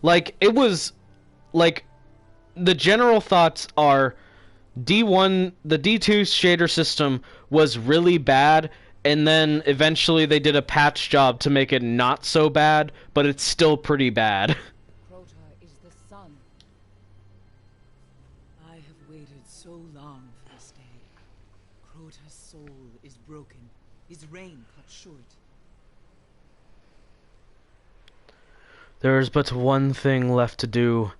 Like, it was, like, the general thoughts are D1, the D2 shader system was really bad, and then eventually they did a patch job to make it not so bad, but it's still pretty bad. Crota is the sun. I have waited so long for this day. Crota's soul is broken, his reign cut short. There is but one thing left to do.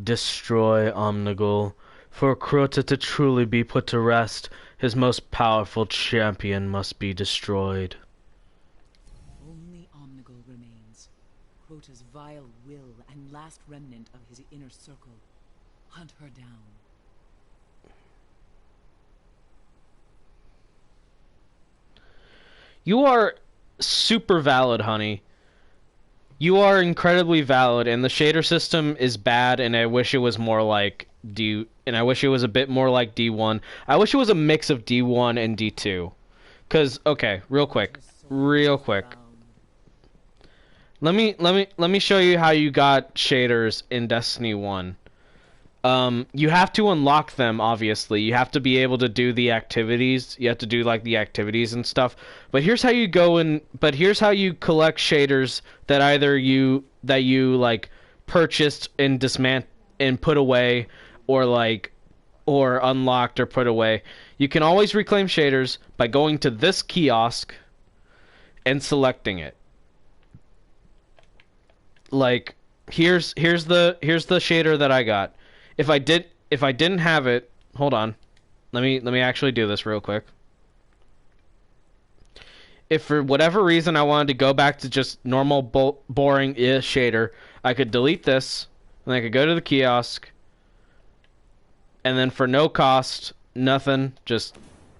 Destroy Omnigul. For Crota to truly be put to rest, his most powerful champion must be destroyed. Only Omnigul remains. Crota's vile will and last remnant of his inner circle. Hunt her down. You are super valid, honey. You are incredibly valid, and the shader system is bad, and I wish it was more like I wish it was a bit more like D1. I wish it was a mix of D1 and D2. Cause, okay, real quick. Let me show you how you got shaders in Destiny 1. You have to unlock them, obviously. You have to be able to do the activities. You have to do, like, the activities and stuff. But here's how you here's how you collect shaders that you, like, purchased and and put away, or unlocked or put away. You can always reclaim shaders by going to this kiosk and selecting it. Like, here's the shader that I got. If I didn't have it, hold on. Let me actually do this real quick. If for whatever reason I wanted to go back to just normal boring shader, I could delete this, and I could go to the kiosk, and then for no cost, nothing, just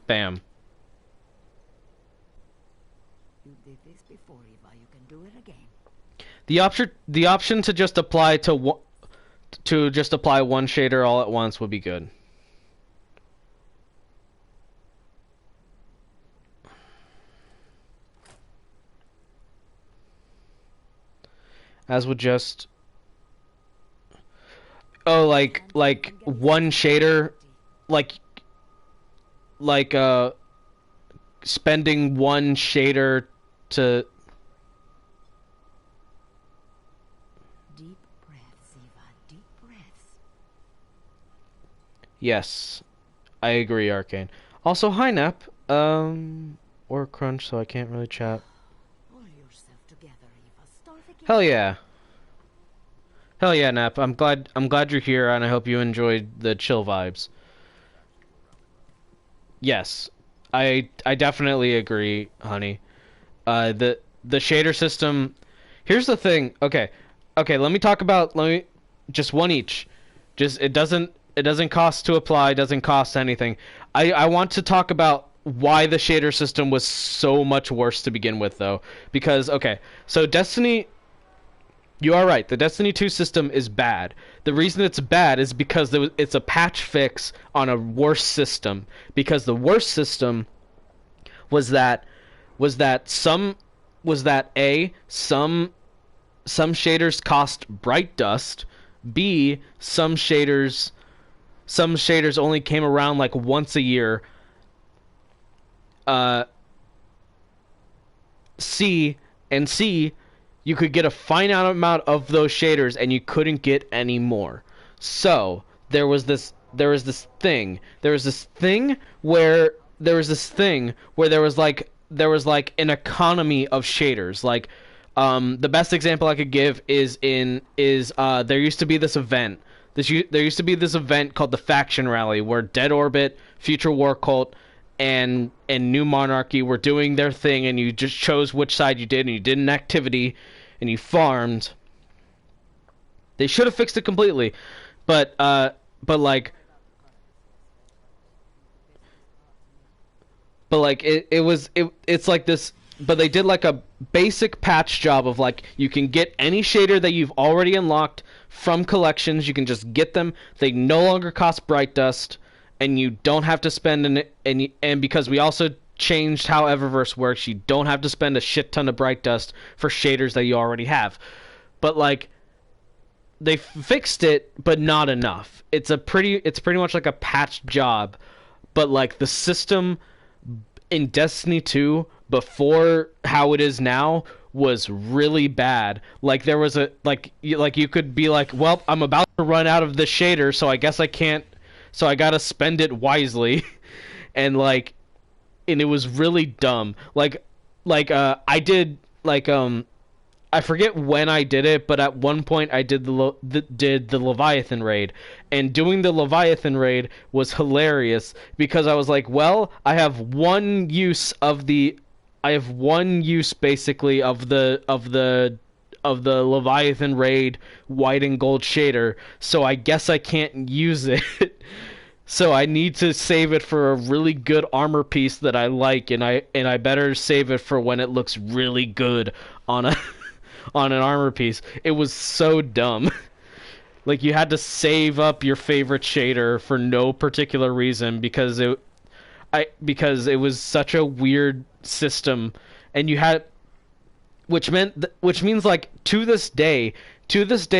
bam. You did this before, Eva. You can do it again. The option to just apply to just apply one shader all at once would be good. As would just like one shader, like spending one shader to Deep breaths, Eva. Deep breaths. Yes, I agree, Arcane. Also, hi Nap, or Crunch, so I can't really chat. Pull yourself together, Eva. Start again. Hell yeah. Hell yeah, Nap. I'm glad you're here, and I hope you enjoyed the chill vibes. Yes, I definitely agree, honey. The shader system. Here's the thing. Okay, let me just one each. Just it doesn't cost to apply. Doesn't cost anything. I want to talk about why the shader system was so much worse to begin with, though, because okay, so Destiny. You are right. The Destiny 2 system is bad. The reason it's bad is because it's a patch fix on a worse system. Because the worst system was that some shaders cost bright dust. B, some shaders only came around like once a year. C, you could get a finite amount of those shaders and you couldn't get any more. So there was this thing where there was like an economy of shaders. Like the best example I could give is there used to be this event. There used to be this event called the Faction Rally, where Dead Orbit, Future War Cult, and New Monarchy were doing their thing, and you just chose which side you did, and you did an activity, and you farmed. They should have fixed it completely, but it's like this. But they did like a basic patch job of like you can get any shader that you've already unlocked from collections. You can just get them. They no longer cost bright dust, and you don't have to spend and because we also changed how Eververse works, you don't have to spend a shit ton of bright dust for shaders that you already have. But like they fixed it, but not enough. It's pretty much like a patched job, but like the system in Destiny 2 before how it is now was really bad. Like there was a like you could be like, well, I'm about to run out of the shader, so I guess I can't. So I gotta spend it wisely, and like, and it was really dumb. I did I forget when I did it, but at one point I did did the Leviathan raid, and doing the Leviathan raid was hilarious because I was like, well, I have one use basically of the Leviathan raid white and gold shader, so I guess I can't use it. So I need to save it for a really good armor piece that I like, and I better save it for when it looks really good on a on an armor piece. It was so dumb. Like you had to save up your favorite shader for no particular reason because it was such a weird system, and you had which means like to this day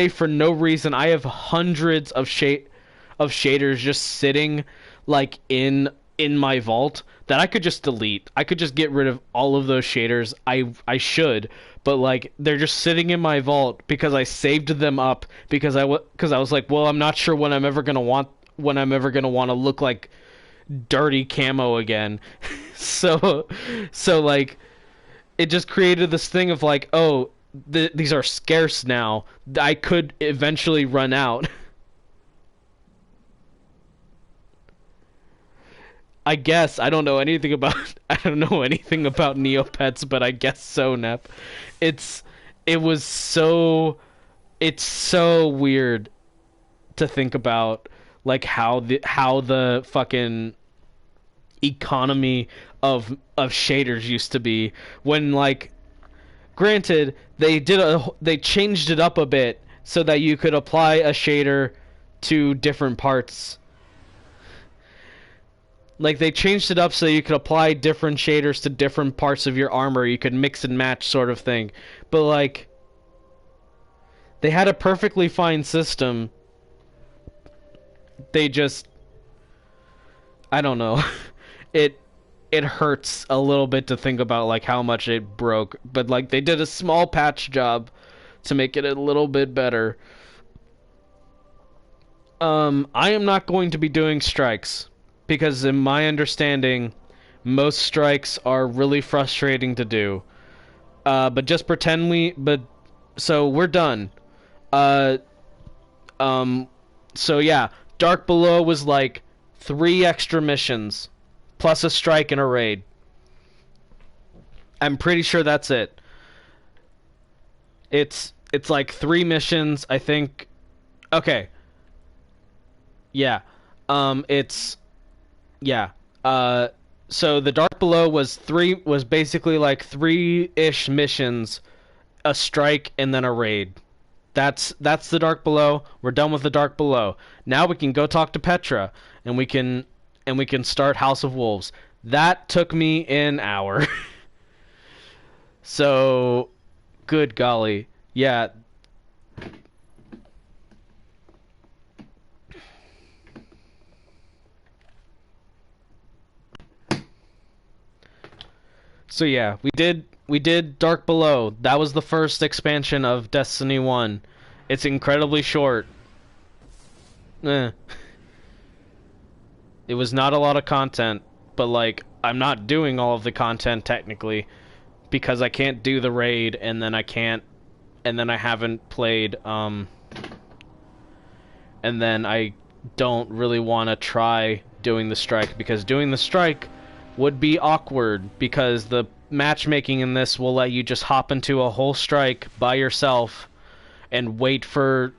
for no reason I have hundreds of shaders just sitting like in my vault that I could just delete. I could just get rid of all of those shaders. I should, but like they're just sitting in my vault because I saved them up because I was like, well, I'm not sure when I'm ever going to want to look like dirty camo again. so like it just created this thing of like, oh, these are scarce now. I could eventually run out. I guess I don't know anything about Neopets, but I guess so, Nep. It's it was so it's so weird to think about like how the fucking economy of shaders used to be when like granted they changed it up a bit so that you could apply a shader to different parts. Like they changed it up so you could apply different shaders to different parts of your armor. You could mix and match sort of thing. But like they had a perfectly fine system. They just I don't know. It hurts a little bit to think about like how much it broke, but like they did a small patch job to make it a little bit better. I am not going to be doing strikes because in my understanding most strikes are really frustrating to do. But just pretend so we're done. Uh so yeah, Dark Below was like 3 extra missions plus a strike and a raid. I'm pretty sure that's it. It's like 3 missions, I think. Okay. Yeah. It's yeah. So the Dark Below was basically like 3-ish missions, a strike and then a raid. That's the Dark Below. We're done with the Dark Below. Now we can go talk to Petra and we can start House of Wolves. That took me an hour. So good golly. Yeah. So yeah, we did Dark Below. That was the first expansion of Destiny 1. It's incredibly short. Eh. It was not a lot of content, but like I'm not doing all of the content technically because I can't do the raid and then I haven't played and then I don't really want to try doing the strike because doing the strike would be awkward because the matchmaking in this will let you just hop into a whole strike by yourself and wait for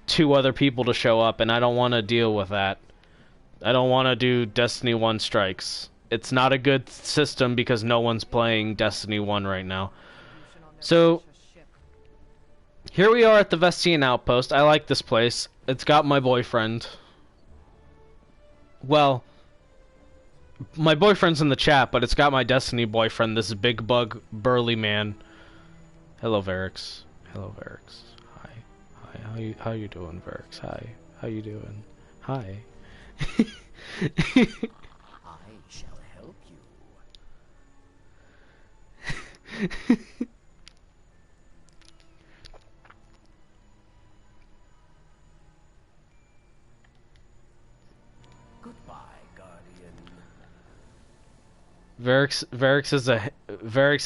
2 other people to show up, and I don't want to deal with that. I don't want to do Destiny 1 strikes. It's not a good system because no one's playing Destiny 1 right now. So here we are at the Vestian Outpost. I like this place. It's got my boyfriend. Well, my boyfriend's in the chat, but it's got my Destiny boyfriend, this big bug burly man. Hello, Varix. Hello, Varix. Hi. Hi, how you doing, Verx? Hi. How you doing? Hi. I shall help you. Goodbye, Guardian. Verix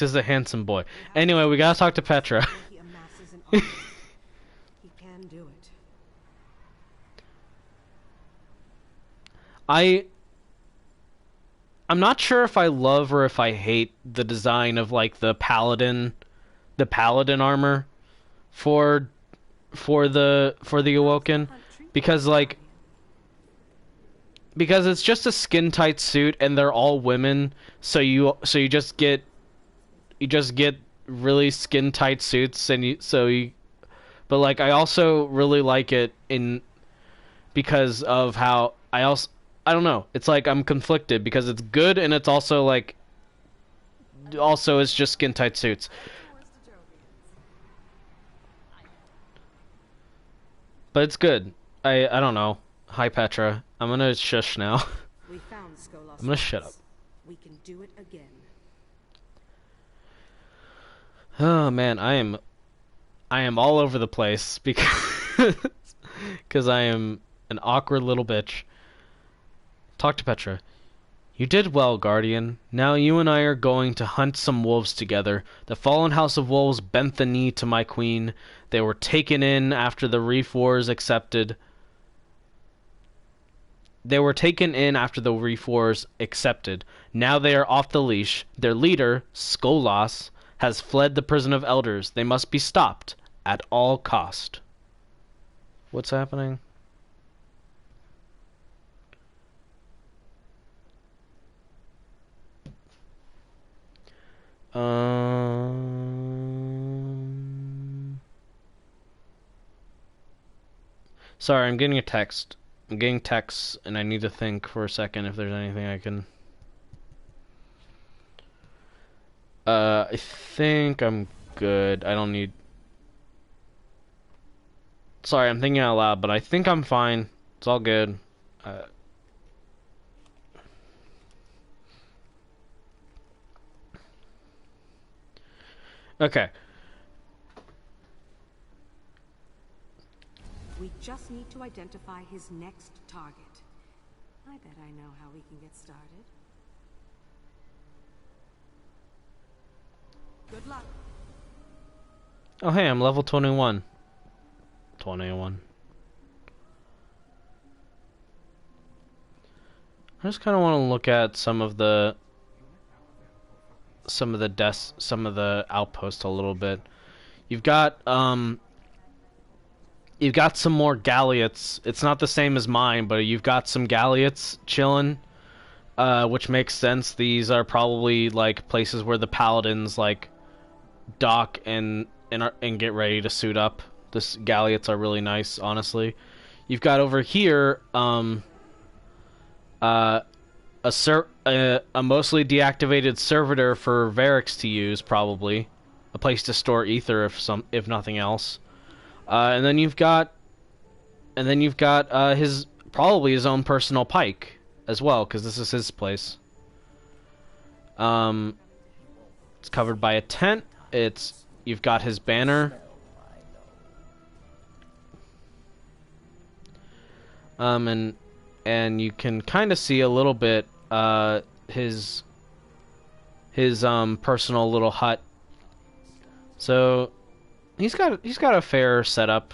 is a handsome boy. Anyway, we gotta talk to Petra. He amasses an army. He can do it. I'm not sure if I love or if I hate the design of like the paladin armor for the Awoken, because it's just a skin tight suit and they're all women, so you just get really skin tight suits, and but like I also really like it in because of how I don't know, it's like I'm conflicted because it's good and it's also like it's just skin tight suits. But it's good. I don't know. Hi Petra. I'm gonna shush now. We found Skolas. I'm gonna shut up. We can do it again. Oh man, I am all over the place because I am an awkward little bitch. Talk to Petra. You did well, Guardian. Now you and I are going to hunt some wolves together. The fallen House of Wolves bent the knee to my queen. They were taken in after the Reef Wars accepted. Now they are off the leash. Their leader, Skolas, has fled the prison of elders. They must be stopped at all cost. What's happening? Sorry, I'm getting a text. I'm getting texts, and I need to think for a second if there's anything I can... I think I'm good. I don't need... Sorry, I'm thinking out loud, but I think I'm fine. It's all good. Okay. We just need to identify his next target. I bet I know how we can get started. Good luck. Oh, hey, I'm level 21. 21. I just kind of want to look at some of the outposts a little bit. You've got some more Galliots. It's not the same as mine, but you've got some Galliots chilling, which makes sense. These are probably like places where the paladins like dock and get ready to suit up. This Galliots are really nice, honestly. You've got over here a mostly deactivated servitor for Verix to use, probably a place to store ether if nothing else. And then you've got his own personal pike as well, because this is his place. It's covered by a tent. You've got his banner. And you can kind of see a little bit his personal little hut. So he's got a fair setup,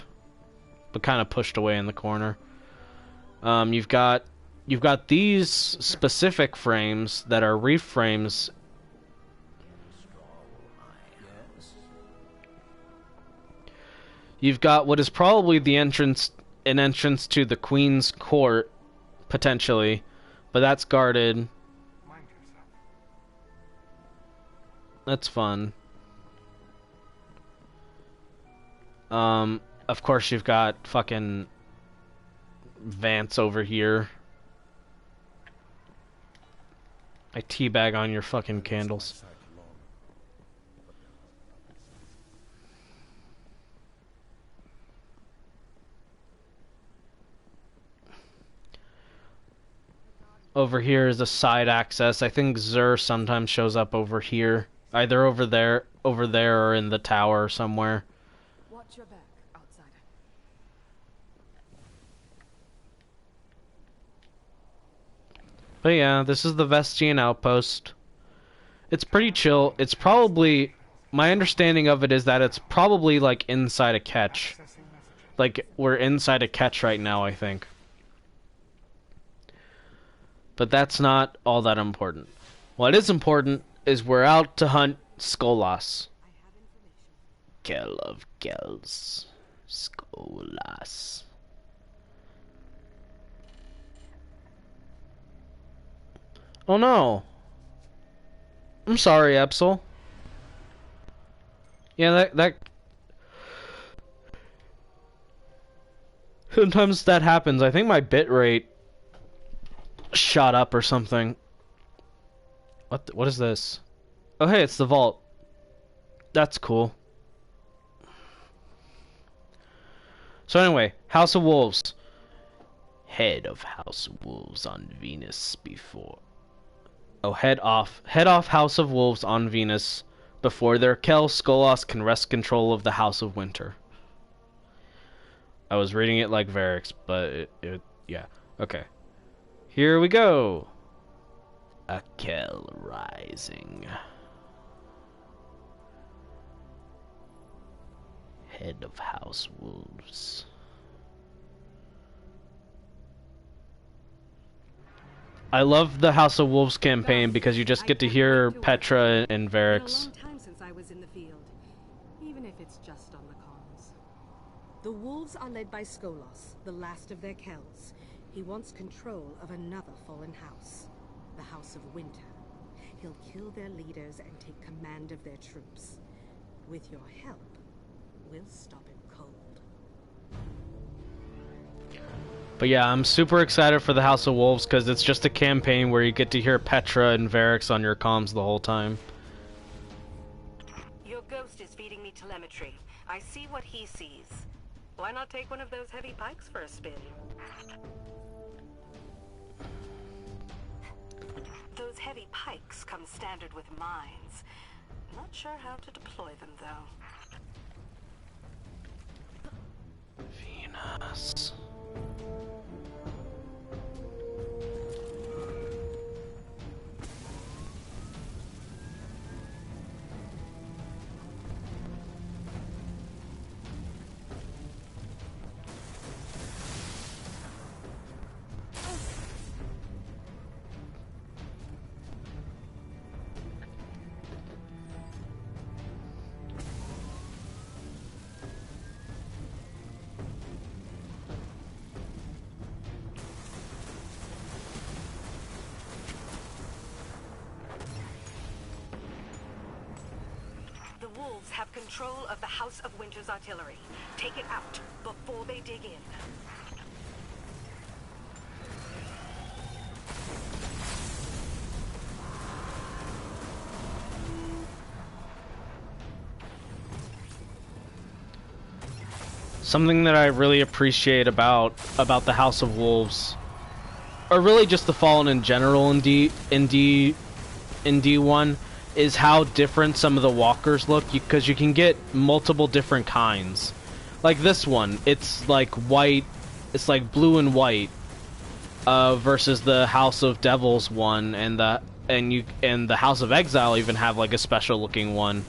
but kind of pushed away in the corner. You've got these specific frames that are reef frames. You've got what is probably an entrance to the Queen's Court, potentially, but that's guarded. That's fun. Of course you've got fucking Vance over here. I teabag on your fucking candles. Over here is a side access. I think Zur sometimes shows up over here. Either over there, or in the tower somewhere. Watch your back, outsider. But yeah, this is the Vestian outpost. It's pretty chill. It's probably... My understanding of it is that it's probably, like, inside a catch. Like, we're inside a catch right now, I think. But that's not all that important. What is important is we're out to hunt Skolas. Kell of Kells. Skolas. Oh no. I'm sorry, Epsil. Yeah, that sometimes that happens. I think my bitrate shot up or something. What is this? Oh hey, it's the vault. That's cool. So anyway, House of Wolves. Head of House of Wolves on Venus before. Oh, head off House of Wolves on Venus before their Kel Skolas can wrest control of the House of Winter. I was reading it like Varix, but yeah. Okay. Here we go. A Kel Rising. Head of House Wolves. I love the House of Wolves campaign because you just get to hear Petra and Varix. It's been a long time since I was in the field, even if it's just on the comms. The wolves are led by Skolas, the last of their Kells. He wants control of another fallen house, the House of Winter. He'll kill their leaders and take command of their troops. With your help, we'll stop him cold. But yeah, I'm super excited for the House of Wolves because it's just a campaign where you get to hear Petra and Varix on your comms the whole time. Your ghost is feeding me telemetry. I see what he sees. Why not take one of those heavy pikes for a spin? Those heavy pikes come standard with mines. Not sure how to deploy them, though. Venus. The wolves have control of the House of Winter's artillery. Take it out before they dig in. Something that I really appreciate about the House of Wolves, or really just the Fallen in general in D1, is how different some of the walkers look, because you can get multiple different kinds. Like this one, it's like white, it's like blue and white, versus the House of Devils one, and the House of Exile even have like a special looking one,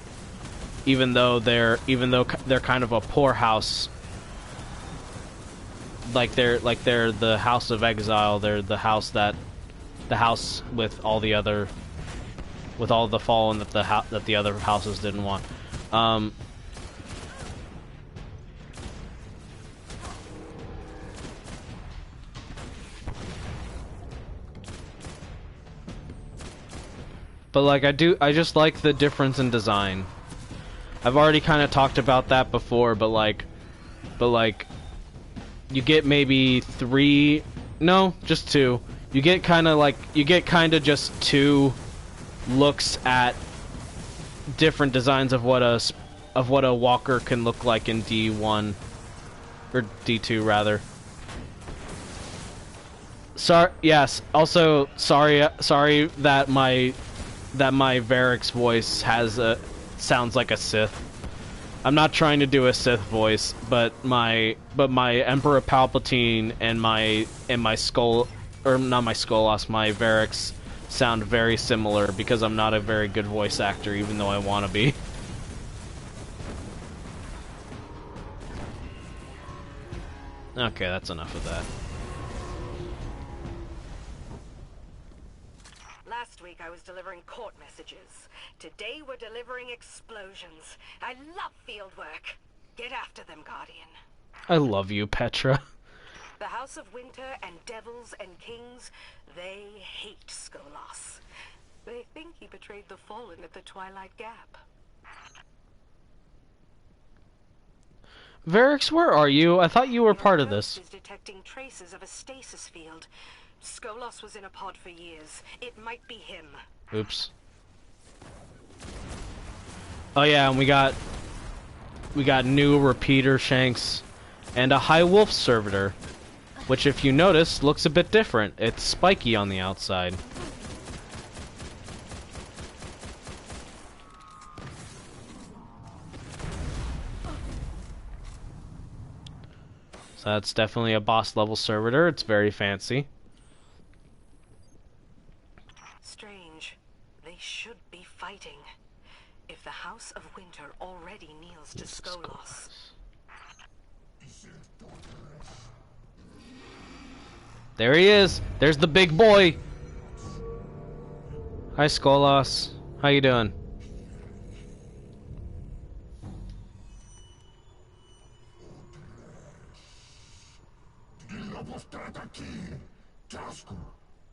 even though they're kind of a poor house. Like they're the House of Exile. They're the house with all the other, with all the fallen that the other houses didn't want. But like I just like the difference in design. I've already kind of talked about that before, but like you get maybe just two. You get kind of just two looks at different designs of what a walker can look like in D1 or D2 rather. Sorry. Yes. Also, sorry that my Varric's voice sounds like a Sith. I'm not trying to do a Sith voice, but my Emperor Palpatine and my skull, or not my Skolas, my Varric's sound very similar because I'm not a very good voice actor, even though I want to be. Okay, that's enough of that. Last week I was delivering court messages. Today we're delivering explosions. I love field work. Get after them, Guardian. I love you, Petra. The House of Winter and Devils and Kings, they hate Skolas. They think he betrayed the Fallen at the Twilight Gap. Varrix, where are you? I thought you were part of this. Your ghost is detecting traces of a stasis field. Skolas was in a pod for years. It might be him. Oops. Oh yeah, and we got new repeater shanks and a high wolf servitor, which if you notice looks a bit different. It's spiky on the outside. So that's definitely a boss level servitor. It's very fancy. Strange. They should be fighting. If the House of Winter already kneels to Skolas. There he is. There's the big boy. Hi, Skolas. How you doing?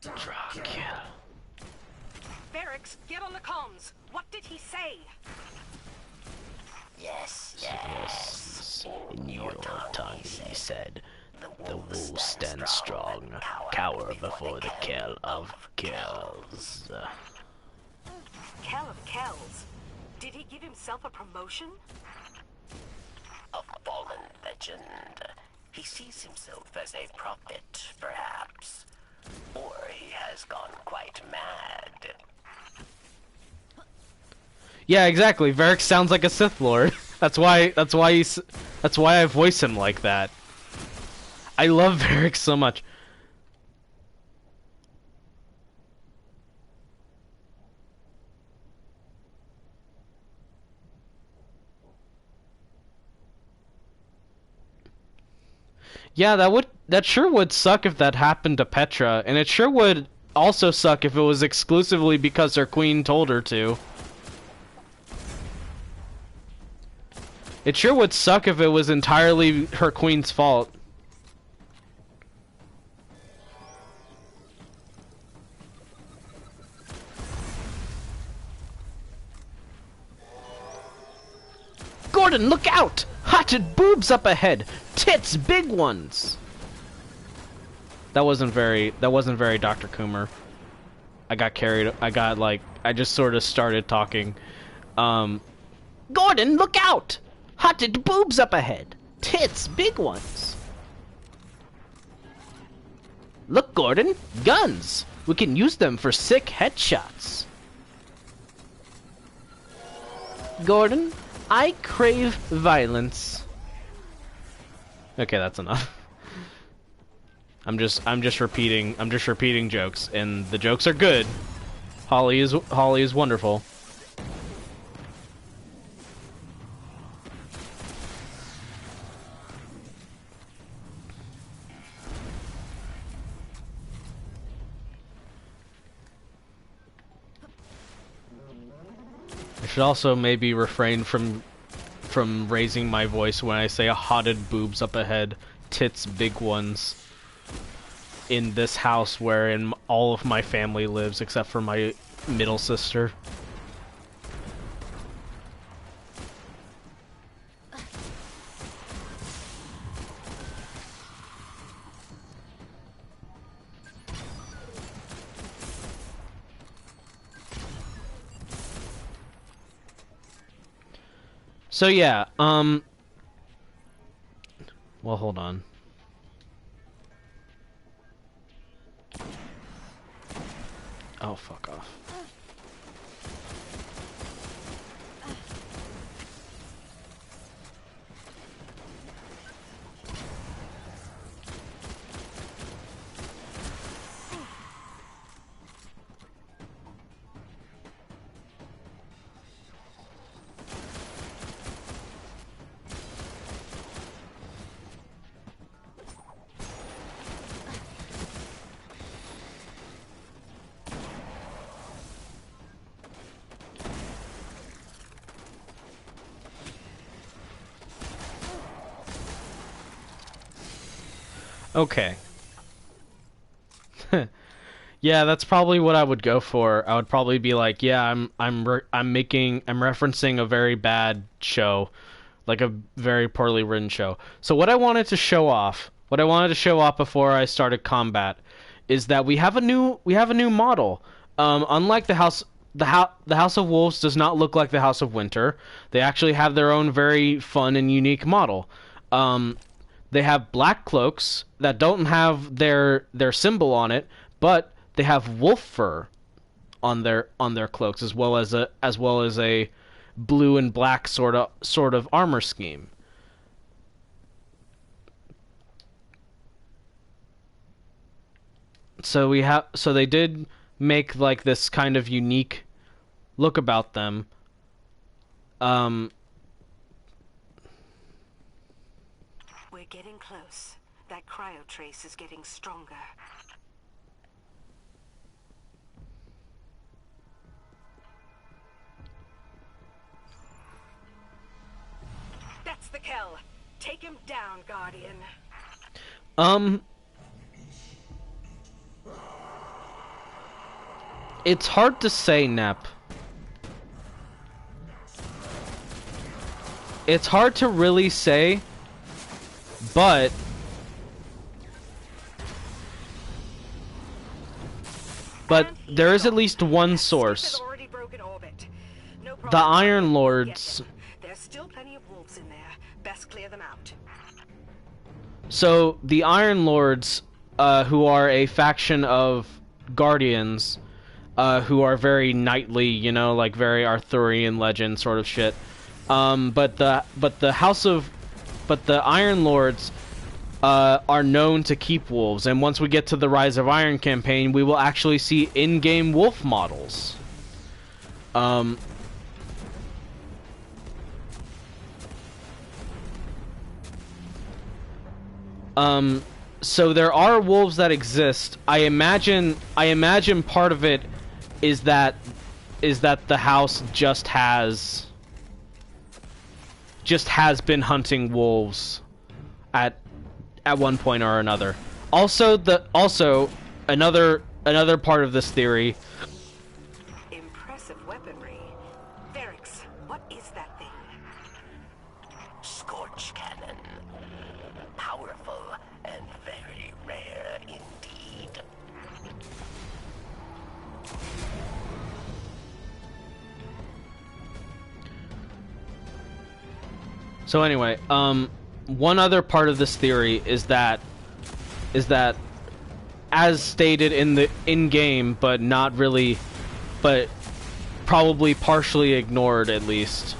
Dracula. Varrix, get on the comms. What did he say? Yes. In your tongue, he said, the wolves stand strong, cower before the Kell of Kells. Kell of Kells. Did he give himself a promotion? A fallen legend. He sees himself as a prophet, perhaps. Or he has gone quite mad. Yeah, exactly. Varrix sounds like a Sith Lord. That's why I voice him like that. I love Varrix so much. Yeah, that sure would suck if that happened to Petra, and it sure would also suck if it was exclusively because her queen told her to. It sure would suck if it was entirely her queen's fault. Gordon, look out! Hotted boobs up ahead! Tits, big ones! That wasn't very Dr. Coomer. I just sort of started talking. Gordon, look out! Hotted boobs up ahead! Tits, big ones! Look, Gordon, guns! We can use them for sick headshots. Gordon, I crave violence. Okay, that's enough. I'm just repeating jokes, and the jokes are good. Holly is wonderful. I should also maybe refrain from raising my voice when I say hotted boobs up ahead, tits big ones, in this house wherein all of my family lives except for my middle sister. So yeah, well, hold on. Oh, fuck off. Okay. Yeah, that's probably what I would go for. I would probably be like, yeah, I'm referencing a very bad show, like a very poorly written show. So what I wanted to show off before I started combat, is that we have a new model. Unlike the House of Wolves does not look like the House of Winter. They actually have their own very fun and unique model. They have black cloaks that don't have their symbol on it, but they have wolf fur on their cloaks, as well as a blue and black sort of armor scheme. So they did make like this kind of unique look about them. We're getting close. That cryo trace is getting stronger. That's the Kell. Take him down, Guardian. It's hard to say, Nep. It's hard to really say, but there is at least one source. The Iron Lords. There's still plenty of wolves in there. Best clear them out. So the Iron Lords, who are a faction of Guardians, who are very knightly, you know, like very Arthurian legend sort of shit. But the Iron Lords are known to keep wolves, and once we get to the Rise of Iron campaign, we will actually see in-game wolf models. So there are wolves that exist. I imagine part of it is that the house just has been hunting wolves at one point or another. Also another part of this theory. Impressive weaponry. Varix, what is that thing? Scorch cannon. Powerful and very rare indeed. So anyway, one other part of this theory is that as stated in game, but not really, but probably partially ignored at least,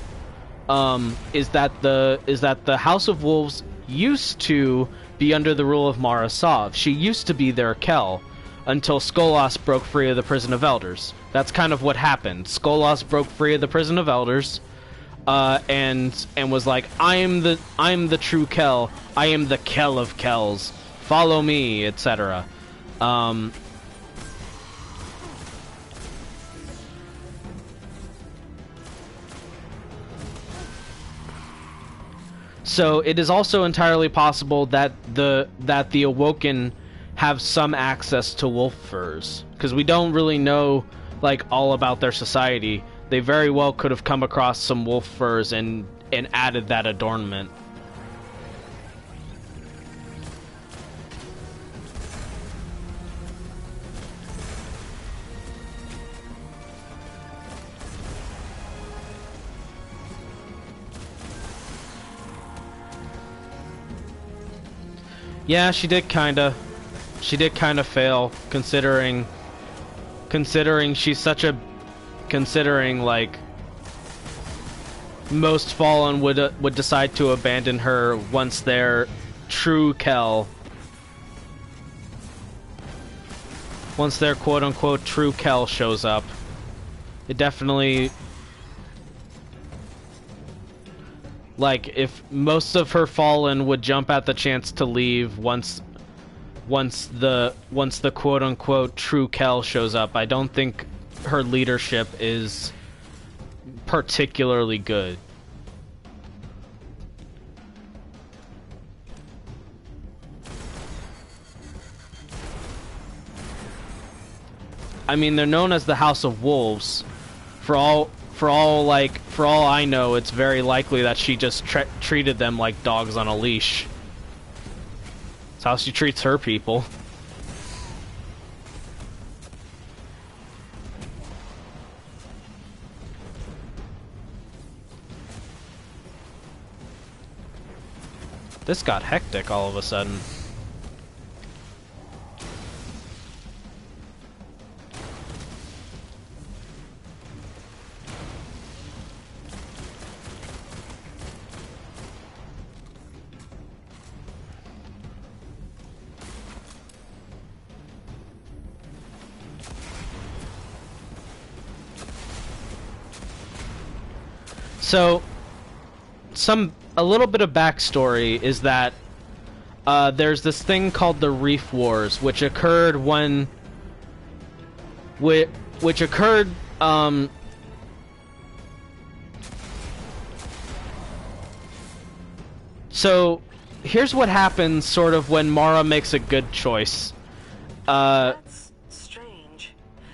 is that the House of Wolves used to be under the rule of Mara Sov. She used to be their Kell until Skolas broke free of the Prison of Elders. That's kind of what happened. Skolas broke free of the Prison of Elders, and was like, I am the true Kell. I am the Kell of Kells. Follow me, etc. So it is also entirely possible that the Awoken have some access to wolf furs, because we don't really know like all about their society. They very well could have come across some wolf furs and added that adornment. Yeah, she did kinda fail, considering considering she's such a considering like most Fallen would decide to abandon her once their true Kel, once their quote-unquote true Kel shows up. It definitely, like, if most of her Fallen would jump at the chance to leave once the quote-unquote true Kel shows up, I don't think her leadership is particularly good. I mean, they're known as the House of Wolves. For all I know, it's very likely that she just treated them like dogs on a leash. That's how she treats her people. This got hectic all of a sudden. So, a little bit of backstory is that there's this thing called the Reef Wars, which occurred when, which occurred so here's what happens sort of when Mara makes a good choice. That's strange.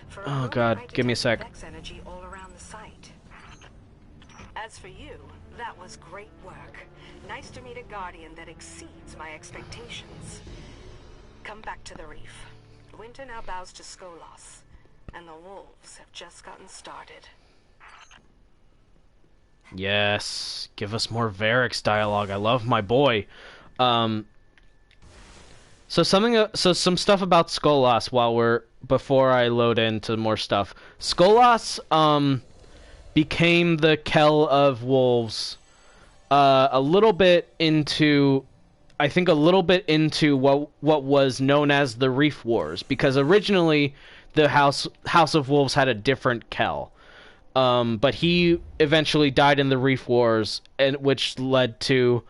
For Oh god, give me a sec. energy all around the site. As for you, that was great work. Nice to meet a guardian that exceeds my expectations. Come back to the reef. Winter now bows to Skolas, and the wolves have just gotten started. Yes, give us more Varix dialogue. I love my boy. So some stuff about Skolas before I load into more stuff. Skolas became the Kel of wolves a little bit into what was known as the Reef Wars, because originally the House of Wolves had a different Kel. But he eventually died in the Reef Wars, and which led to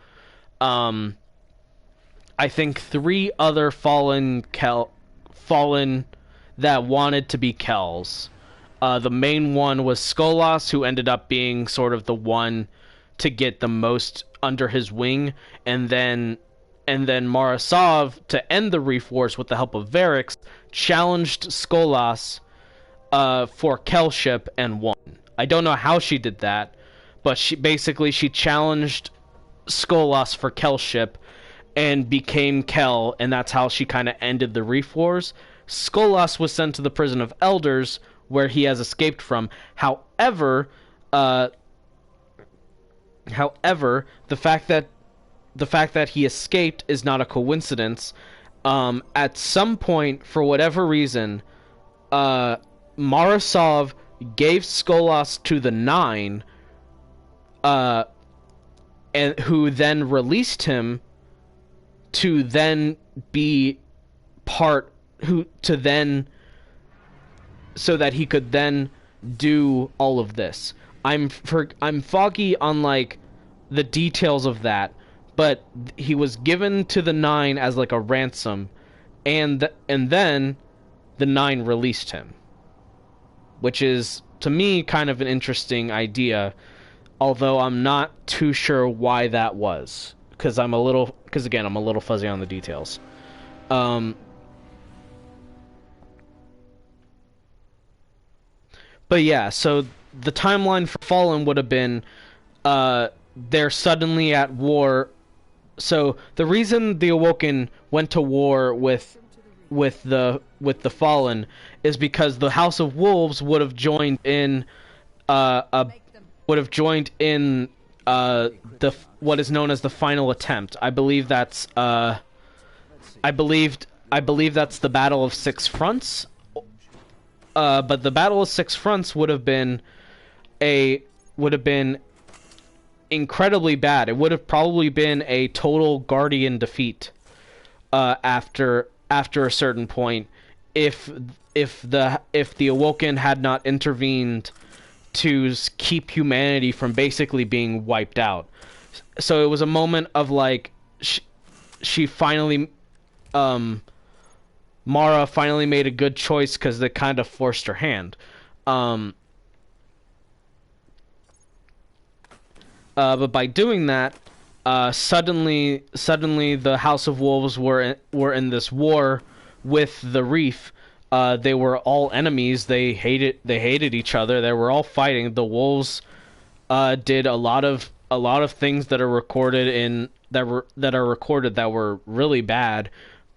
I think 3 other fallen that wanted to be Kels. The main one was Skolas, who ended up being sort of the one to get the most under his wing, and then Marasov, to end the Reef Wars with the help of Varix, challenged Skolas for Kelship and won. I don't know how she did that, but she challenged Skolas for Kelship and became Kel, and that's how she kind of ended the Reef Wars. Skolas was sent to the Prison of Elders, where he has escaped from. However, the fact that he escaped is not a coincidence. At some point, for whatever reason, Marasov gave Skolas to the Nine, and who then released him to then be so that he could then do all of this. I'm foggy on like the details of that, but he was given to the Nine as like a ransom, and then the Nine released him, which is to me kind of an interesting idea, although I'm not too sure why that was, because I'm a little fuzzy on the details. But yeah, so the timeline for Fallen would have been they're suddenly at war. So the reason the Awoken went to war with the Fallen is because the House of Wolves would have joined in the what is known as the final attempt. I believe that's I believe that's the Battle of Six Fronts. but the Battle of Six Fronts would have been incredibly bad. It would have probably been a total Guardian defeat after a certain point if the Awoken had not intervened to keep humanity from basically being wiped out. So it was a moment of like she finally Mara finally made a good choice because they kind of forced her hand. But by doing that, suddenly the House of Wolves were in this war with the Reef. They were all enemies. They hated each other. They were all fighting. The wolves did a lot of things that are recorded that were really bad,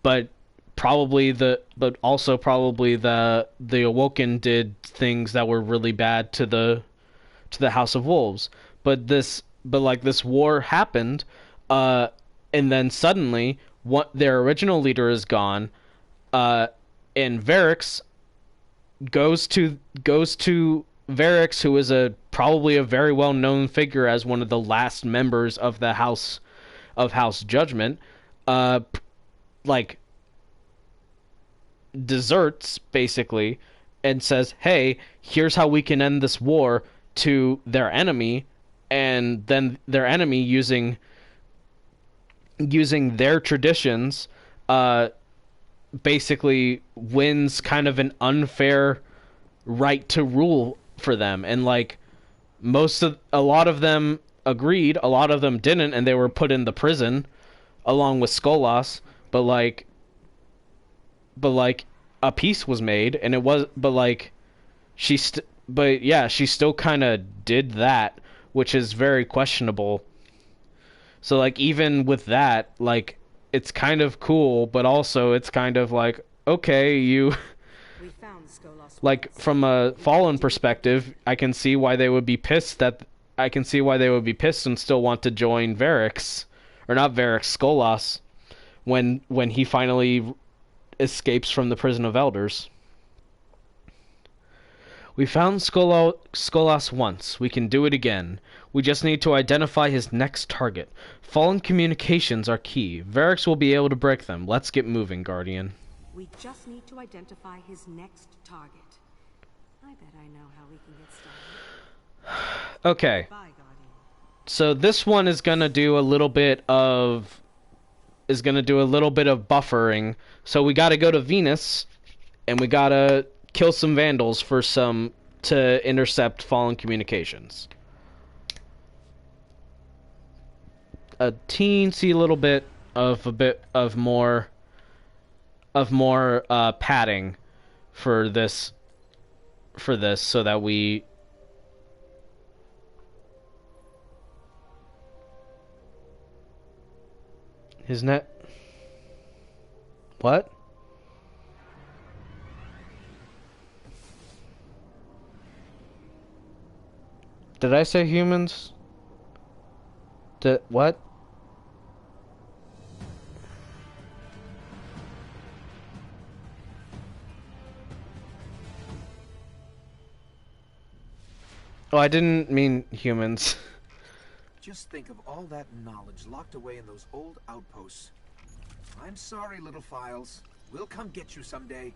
but also probably the Awoken did things that were really bad to the House of Wolves. But this war happened, and then suddenly their original leader is gone, and Varix goes to Varix, who is probably a very well known figure as one of the last members of the House Judgment, like deserts basically, and says, "Hey, here's how we can end this war," to their enemy, and then their enemy using their traditions, basically wins kind of an unfair right to rule for them. And like a lot of them agreed, a lot of them didn't, and they were put in the prison along with Skolas. But a peace was made, and it was, she still kind of did that, which is very questionable. So like even with that, like it's kind of cool, but also it's kind of like, okay, you We found Skolas. like from a Fallen perspective, I can see why they would be pissed and still want to join Varix, or not Varix, Skolas, when he finally escapes from the prison of elders. We found Skolas once. We can do it again. We just need to identify his next target. Fallen communications are key. Varix will be able to break them. Let's get moving, Guardian. We just need to identify his next target. I bet I know how we can get started. Okay. Bye, Guardian. So this one is gonna do a little bit of buffering. So we gotta go to Venus, and we gotta kill some Vandals to intercept Fallen communications. A teensy little bit more padding for this so that we his net what? Did I say humans? What? Oh, I didn't mean humans. Just think of all that knowledge locked away in those old outposts. I'm sorry, little files. We'll come get you someday.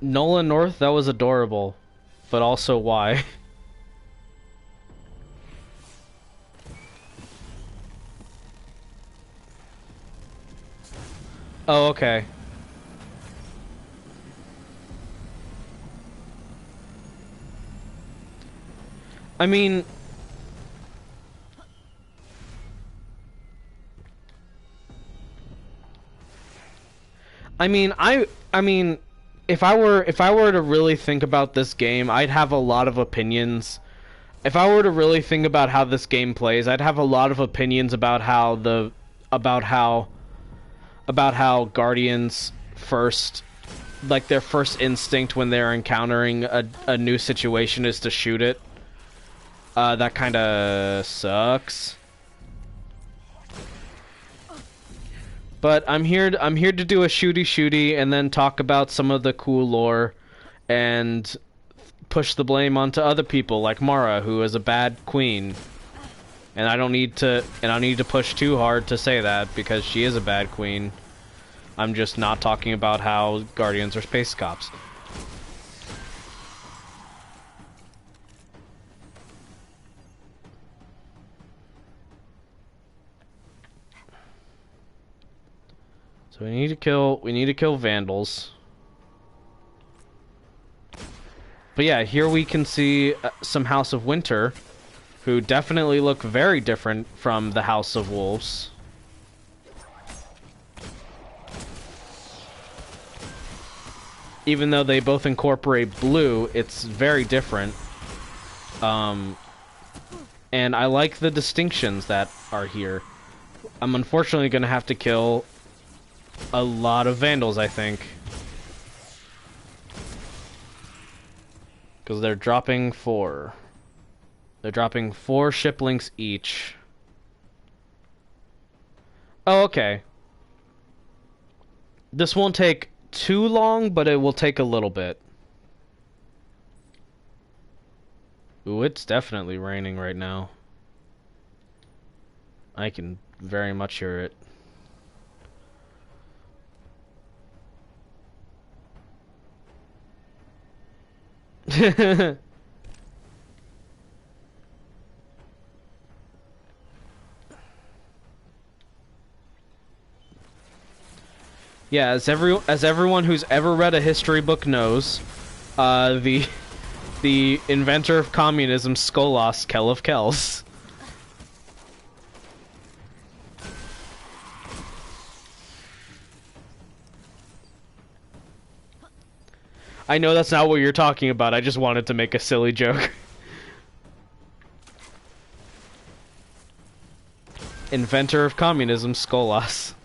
Nolan North, that was adorable. But also why? Oh, okay. I mean, if I were to really think about this game, I'd have a lot of opinions. If I were to really think about how this game plays, I'd have a lot of opinions about how Guardians first, like their first instinct when they're encountering a new situation is to shoot it. That kind of sucks. But I'm here to do a shooty and then talk about some of the cool lore and push the blame onto other people like Mara, who is a bad queen. And I don't need to push too hard to say that because she is a bad queen. I'm just not talking about how Guardians are space cops. So we need to kill Vandals. But yeah, here we can see some House of Winter, who definitely look very different from the House of Wolves. Even though they both incorporate blue, it's very different. And I like the distinctions that are here. I'm unfortunately going to have to kill a lot of Vandals, I think. Because they're dropping 4. They're dropping 4 ship links each. Oh, okay. This won't take too long, but it will take a little bit. Ooh, it's definitely raining right now. I can very much hear it. Yeah, as everyone who's ever read a history book knows, the inventor of communism, Skolas, Kell of Kells. I know that's not what you're talking about. I just wanted to make a silly joke. Inventor of communism, Skolas.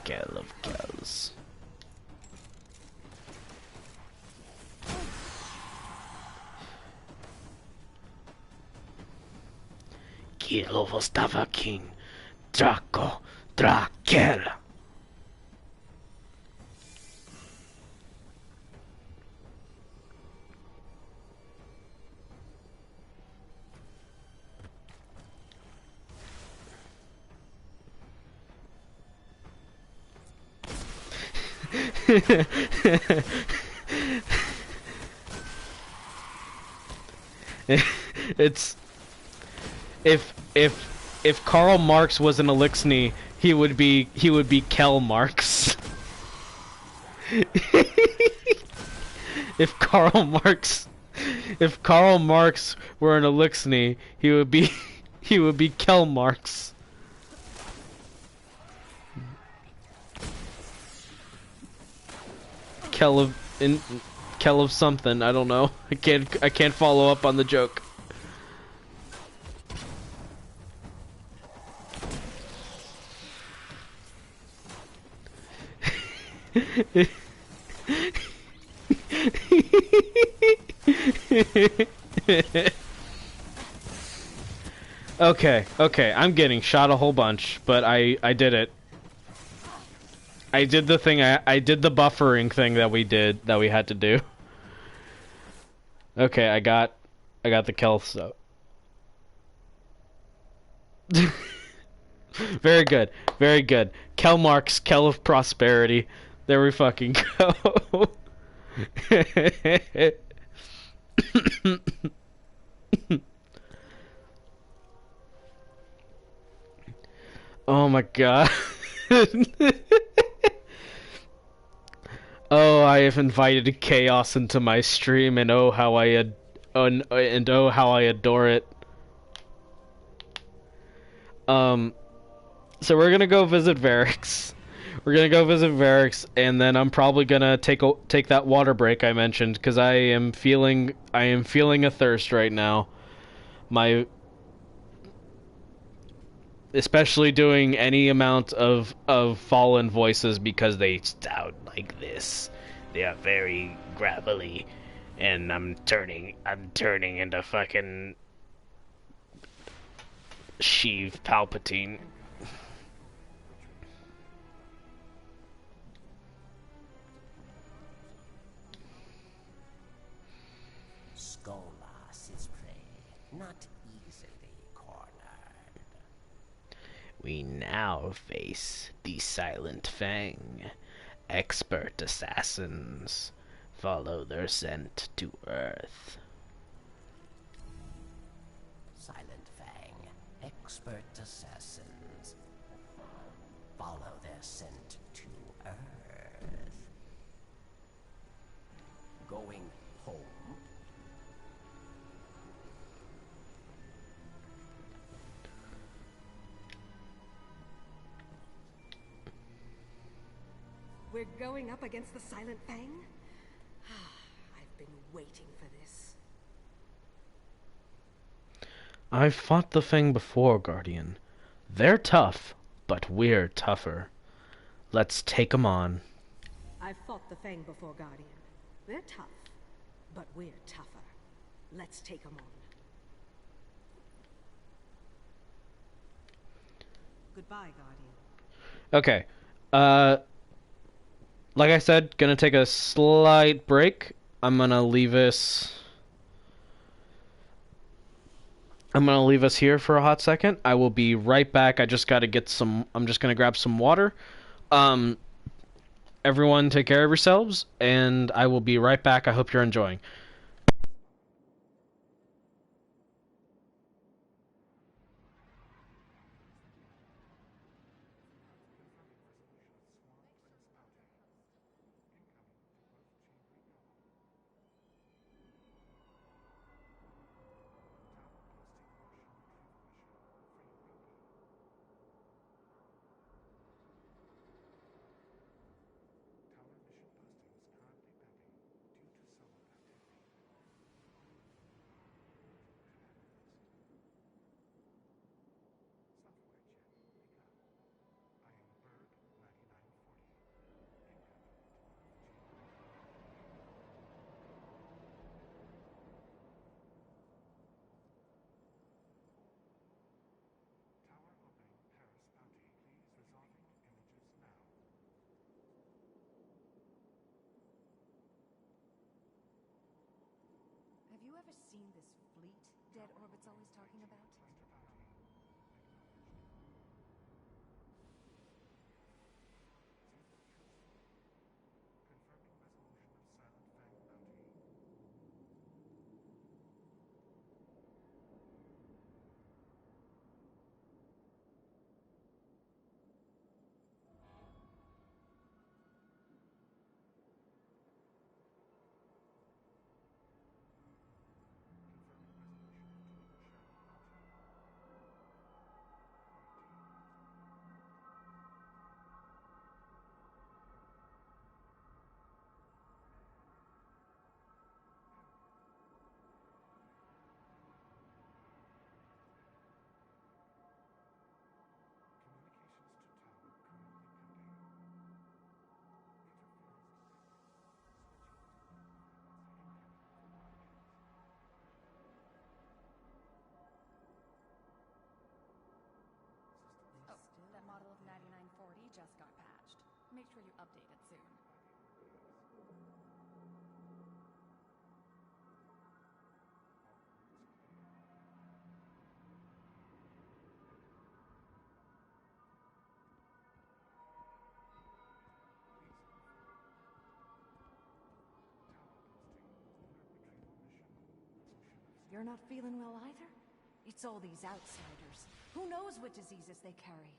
Kell of Kells. Kill Vostava King, Draco, Drakel. It's if Karl Marx was an Elixni, he would be Kel Marx. if Karl Marx if Karl Marx were an Elixni, he would be Kel Marx. Kel of something, I don't know. I can't follow up on the joke. Okay, I'm getting shot a whole bunch, but I did it. I did the thing, I did the buffering thing that we had to do. Okay, I got the Kel stuff. Very good, very good. Kel Marx, Kel of Prosperity. There we fucking go. Oh my god. Oh, I have invited chaos into my stream, and oh how I oh how I adore it. So we're gonna go visit Varix. We're gonna go visit Varix, and then I'm probably gonna take that water break I mentioned, because I am feeling a thirst right now. Especially doing any amount of fallen voices, because they sound like this. They are very gravelly, and I'm turning into fucking Sheev Palpatine. not easily cornered. We now face the Silent Fang, expert assassins. Follow their scent to Earth. Silent Fang, expert assassins. Follow their scent to Earth. Going home? We're going up against the Silent Fang? I've been waiting for this. I've fought the Fang before, Guardian. They're tough, but we're tougher. Let's take 'em on. I've fought the Fang before, Guardian. They're tough, but we're tougher. Let's take 'em on. Goodbye, Guardian. Okay. Like I said, gonna take a slight break. I'm gonna leave us here for a hot second. I will be right back. I'm just gonna grab some water. Everyone take care of yourselves, and I will be right back. I hope you're enjoying. Have you ever seen this fleet Dead Orbit's always talking about? Oh, that model of 9940 just got patched. Make sure you update it soon. You're not feeling well either? It's all these outsiders. Who knows what diseases they carry?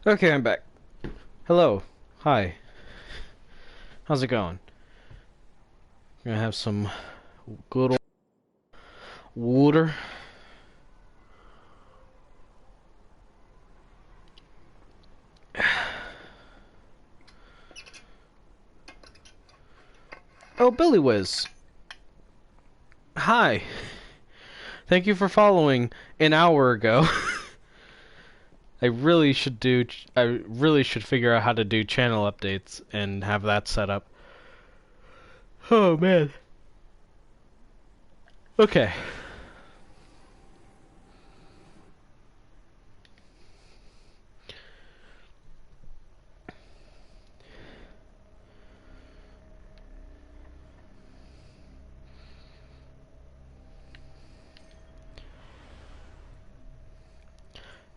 Okay, I'm back. Hello. Hi. How's it going? Gonna have some good old Water. Oh, Billy Whiz. Hi. Thank you for following an hour ago. I really should figure out how to do channel updates and have that set up. Oh man. Okay.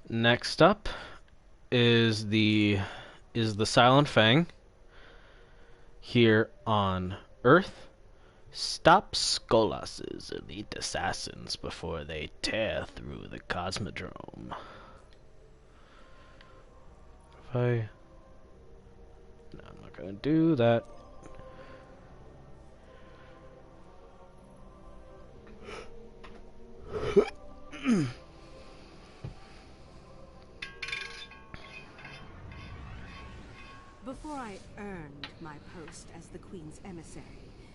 Next up is the Silent Fang here on Earth. Stop Skolas' elite assassins before they tear through the Cosmodrome. No, I'm not gonna do that. Before I earned my post as the Queen's emissary,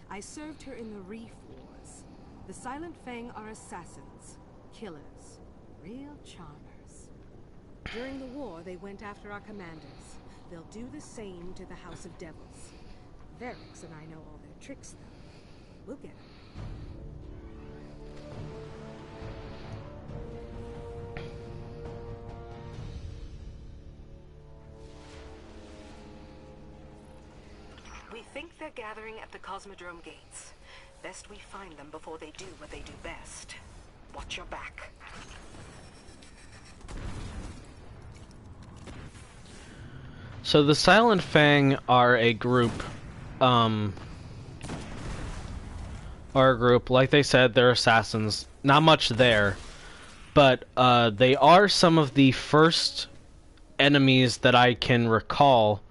I served her in the Reef Wars. The Silent Fang are assassins, killers, real charmers. During the war, they went after our commanders. They'll do the same to the House of Devils. Varix and I know all their tricks, though. We'll get 'em. We think they're gathering at the Cosmodrome gates. Best we find them before they do what they do best. Watch your back. So the Silent Fang are a group, like they said, they're assassins. Not much there, but they are some of the first enemies that I can recall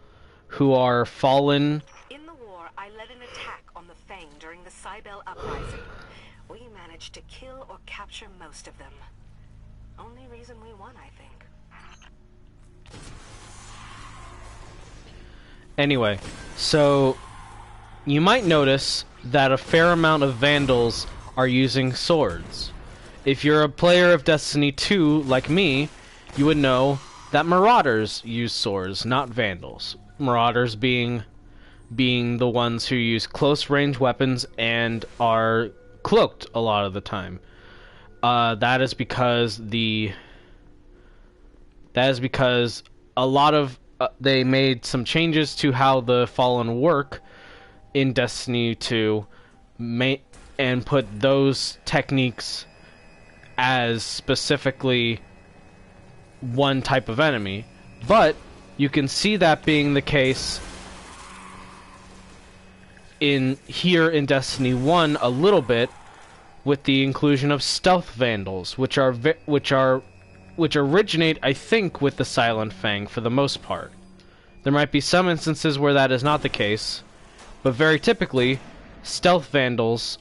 who are fallen. In the war, I led an attack on the Fang during the Cybele Uprising. We managed to kill or capture most of them. Only reason we won, I think. Anyway, so you might notice that a fair amount of Vandals are using swords. If you're a player of Destiny 2, like me, you would know that Marauders use swords, not Vandals. Marauders being the ones who use close-range weapons and are cloaked a lot of the time. That is because a lot of they made some changes to how the Fallen work in Destiny 2, and put those techniques as specifically one type of enemy. But you can see that being the case here in Destiny 1 a little bit, with the inclusion of stealth Vandals, which originate, I think, with the Silent Fang for the most part. There might be some instances where that is not the case, but very typically, stealth Vandals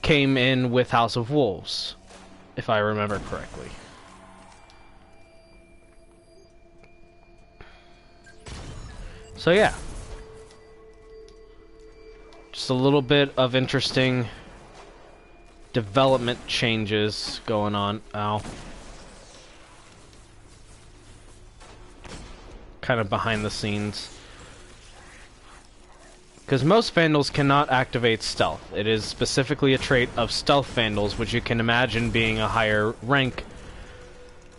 came in with House of Wolves, if I remember correctly. So yeah. Just a little bit of interesting development changes going on. Ow. Kind of behind the scenes. Because most Vandals cannot activate stealth. It is specifically a trait of stealth Vandals, which you can imagine being a higher rank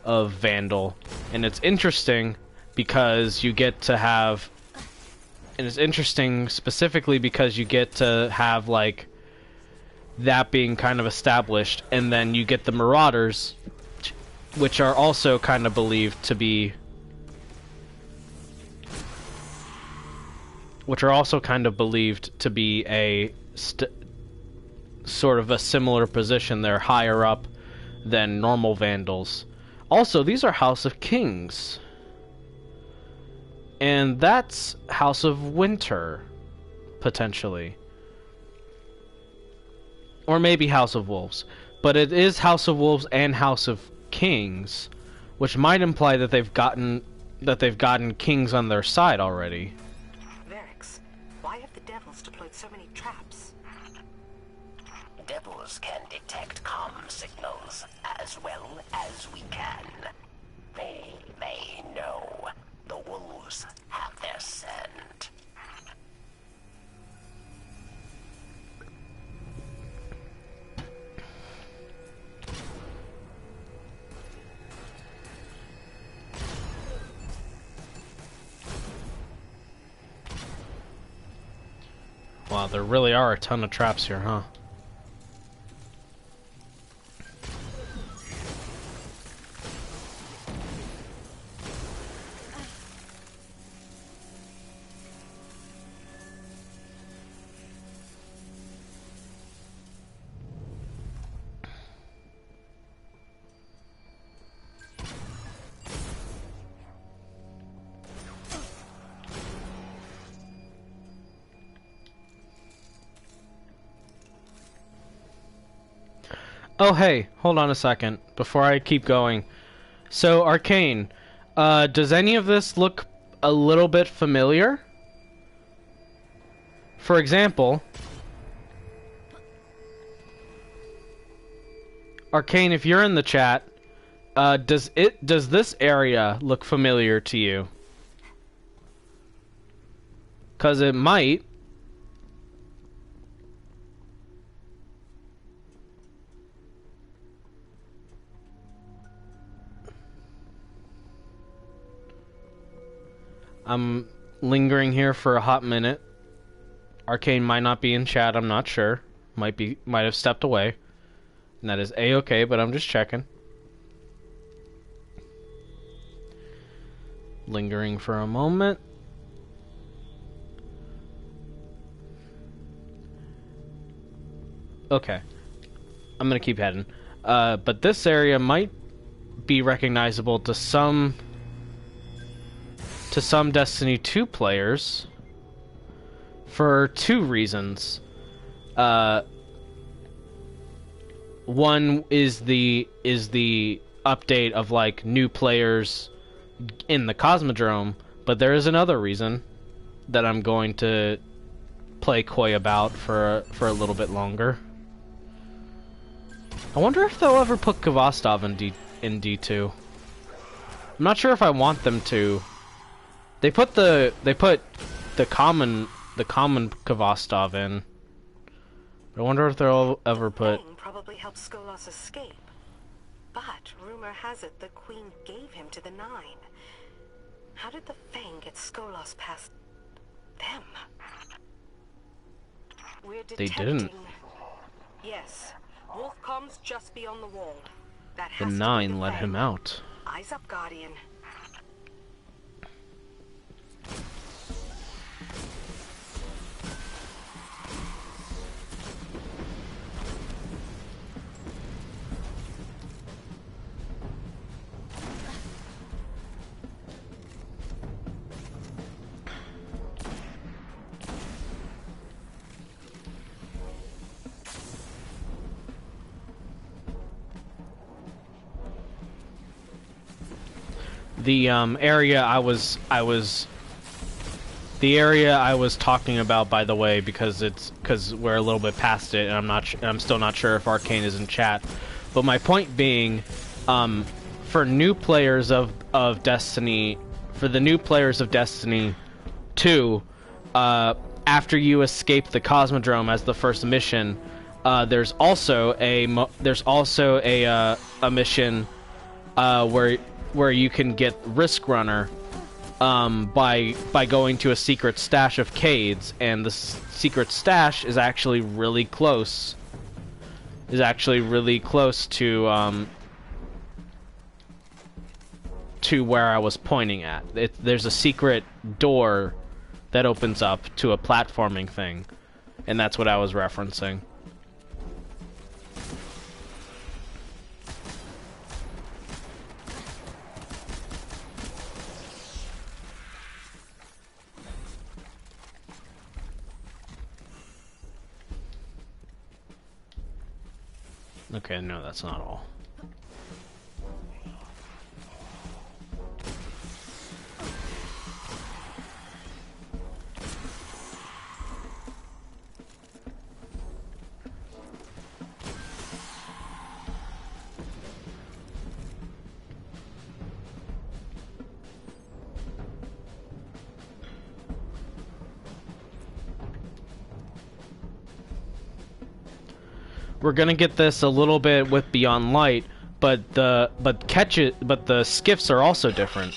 of Vandal. And it's interesting because you get to have... And it's interesting specifically because you get to have, like, that being kind of established, and then you get the Marauders, which are also kind of believed to be... a sort of a similar position. They're higher up than normal Vandals. Also, these are House of Kings. And that's House of Winter, potentially. or maybe House of Wolves, but it is House of Wolves and House of Kings, which might imply that they've gotten kings on their side already. Verix, why have the devils deployed so many traps? Devils can detect comm signals as well as we can. They know the wolves have their scent. Wow, there really are a ton of traps here, huh? Oh, hey, hold on a second before I keep going. So, Arcane, does any of this look a little bit familiar? For example, Arcane, if you're in the chat, does this area look familiar to you? 'Cause it might. I'm lingering here for a hot minute. Arcane might not be in chat, I'm not sure. Might have stepped away. And that is A-okay, but I'm just checking. Lingering for a moment. Okay. I'm gonna keep heading. But this area might be recognizable to some Destiny 2 players for two reasons. One is the update of like new players in the Cosmodrome, but there is another reason that I'm going to play coy about for a little bit longer. I wonder if they'll ever put Kvostov in D2. I'm not sure if I want them to. They put the common Kvostov in. I wonder if they'll ever put. Fang probably helped Skolas escape, but rumor has it the Queen gave him to the Nine. How did the Fang get Skolas past them? We're They didn't. Yes, Wolfcom's just beyond the wall. That The has to be Nine let Fang. him out. Eyes up, Guardian. The area I was talking about, by the way, because we're a little bit past it, and I'm still not sure if Arcane is in chat. But my point being, for new players of Destiny, for the new players of Destiny 2, after you escape the Cosmodrome as the first mission, there's also a mission where you can get Risk Runner by going to a secret stash of Cades, and the secret stash is actually really close. To where I was pointing at. There's a secret door that opens up to a platforming thing, and that's what I was referencing. Okay, no, that's not all. We're gonna get this a little bit with Beyond Light, but the skiffs are also different.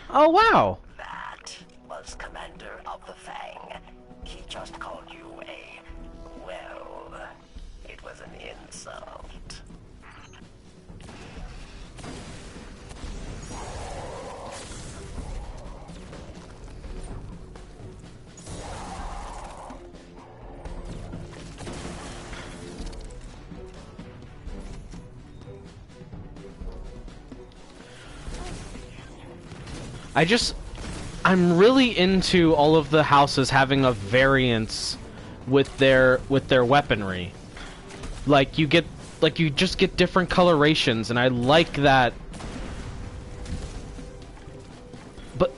Oh wow! That was Commander of the Fang. He just called you a... well... it was an insult. I'm really into all of the houses having a variance with their weaponry. Like you just get different colorations, and I like that.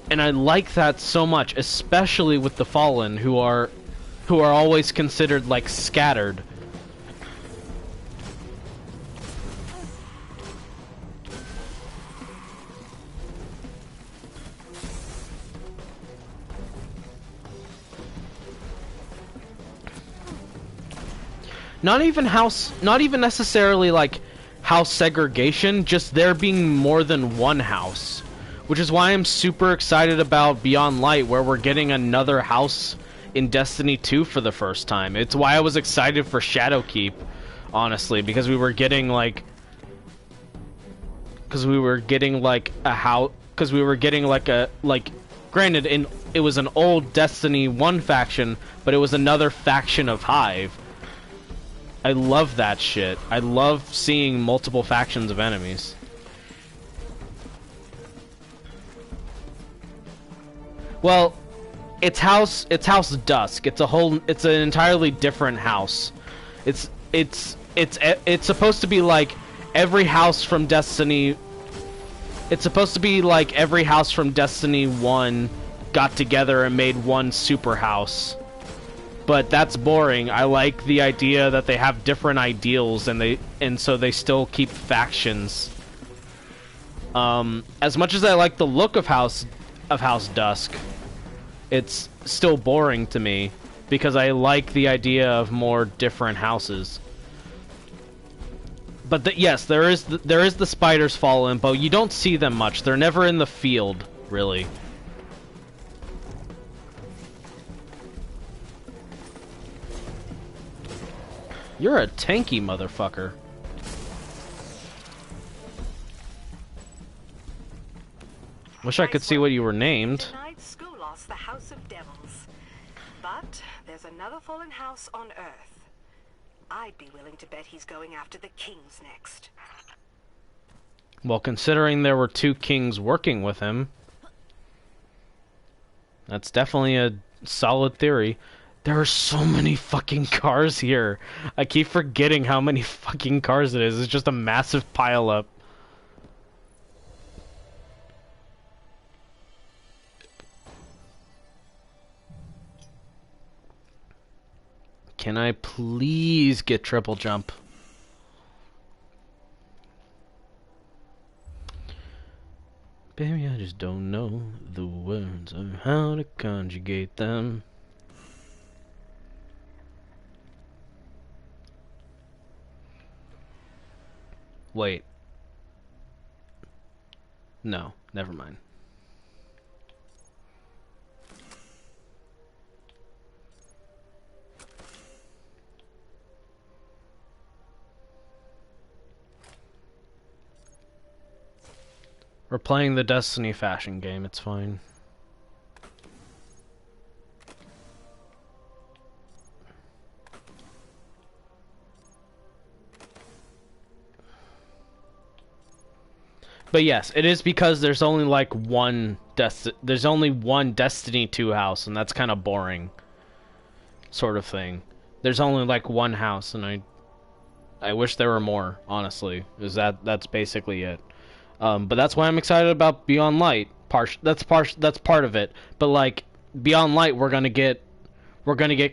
And I like that so much, especially with the Fallen, who are always considered like scattered. Not even necessarily like house segregation, just there being more than one house. Which is why I'm super excited about Beyond Light, where we're getting another house in Destiny 2 for the first time. It's why I was excited for Shadowkeep, honestly, because we were getting like a house, granted, it was an old Destiny 1 faction, but it was another faction of Hive. I love that shit. I love seeing multiple factions of enemies. Well, it's House Dusk. It's an entirely different house. It's supposed to be like every house from Destiny. It's supposed to be like every house from Destiny 1 got together and made one super house. But that's boring. I like the idea that they have different ideals and so they still keep factions. As much as I like the look of House Dusk, it's still boring to me because I like the idea of more different houses. But yes, there is the Spiders Fallen, but you don't see them much. They're never in the field, really. You're a tanky motherfucker. Wish I could see what you were named. Denied Skolos the House of Devils. But there's another fallen house on Earth. I'd be willing to bet he's going after the kings next. Well, considering there were 2 kings working with him, that's definitely a solid theory. There are so many fucking cars here. I keep forgetting how many fucking cars it is. It's just a massive pileup. Can I please get triple jump? Baby, I just don't know the words or how to conjugate them. Wait. No, never mind. We're playing the Destiny fashion game, it's fine. But yes, it is because there's only like one Destiny 2 house, and that's kind of boring, sort of thing. There's only like one house, and I wish there were more. Honestly, that's basically it. But that's why I'm excited about Beyond Light. That's part of it. But like Beyond Light, we're gonna get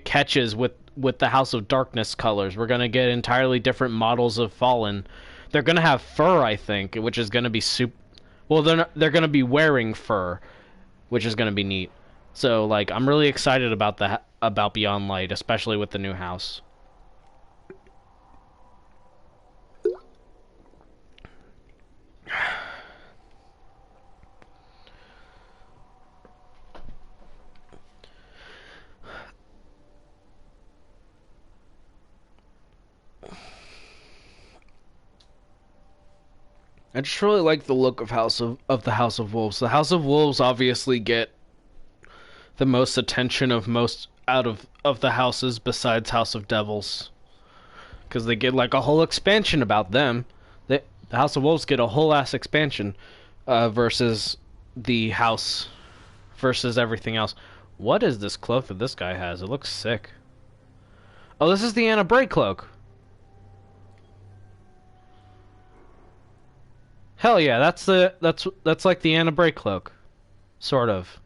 catches with the House of Darkness colors. We're gonna get entirely different models of Fallen. They're gonna have fur, I think, which is gonna be super. Well, they're gonna be wearing fur, which is gonna be neat. So like, I'm really excited about about Beyond Light, especially with the new house. I just really like the look of the House of Wolves. The House of Wolves obviously get the most attention of most out of the houses besides House of Devils, because they get like a whole expansion about them. The House of Wolves get a whole ass expansion versus the house versus everything else. What is this cloak that this guy has? It looks sick. Oh, this is the Anna Bray cloak. Hell yeah, that's like the Anna Bray cloak, sort of.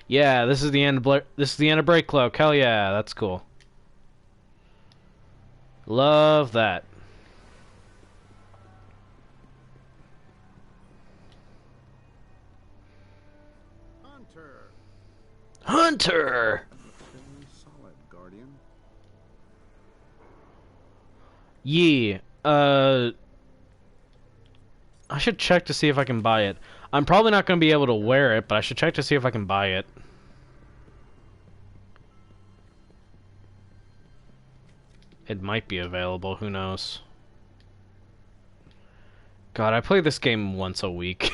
Yeah, this is the Anna Bray cloak. Hell yeah, that's cool. Love that. Hunter. Solid, Guardian. Yeah. I should check to see if I can buy it. I'm probably not going to be able to wear it, but I should check to see if I can buy it. It might be available, who knows. God, I play this game once a week.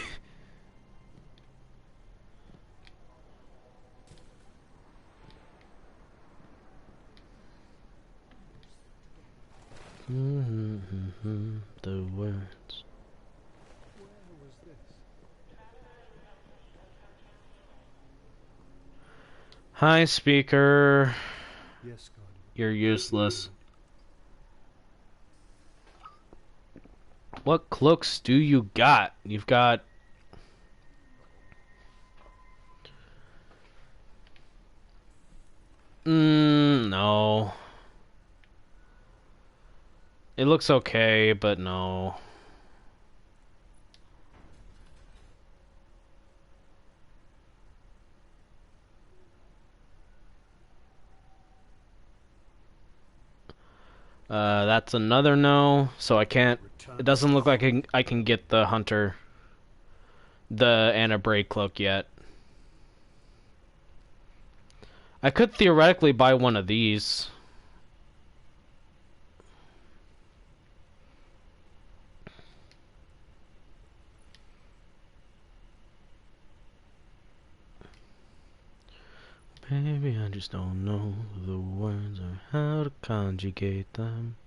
The words. Hi, speaker. Yes, Guardian. You're useless. What cloaks do you got? You've got... no. It looks okay, but no. That's another no, so I can't... It doesn't look like I can get the Hunter... the Anna Bray cloak yet. I could theoretically buy one of these. Baby, I just don't know the words or how to conjugate them.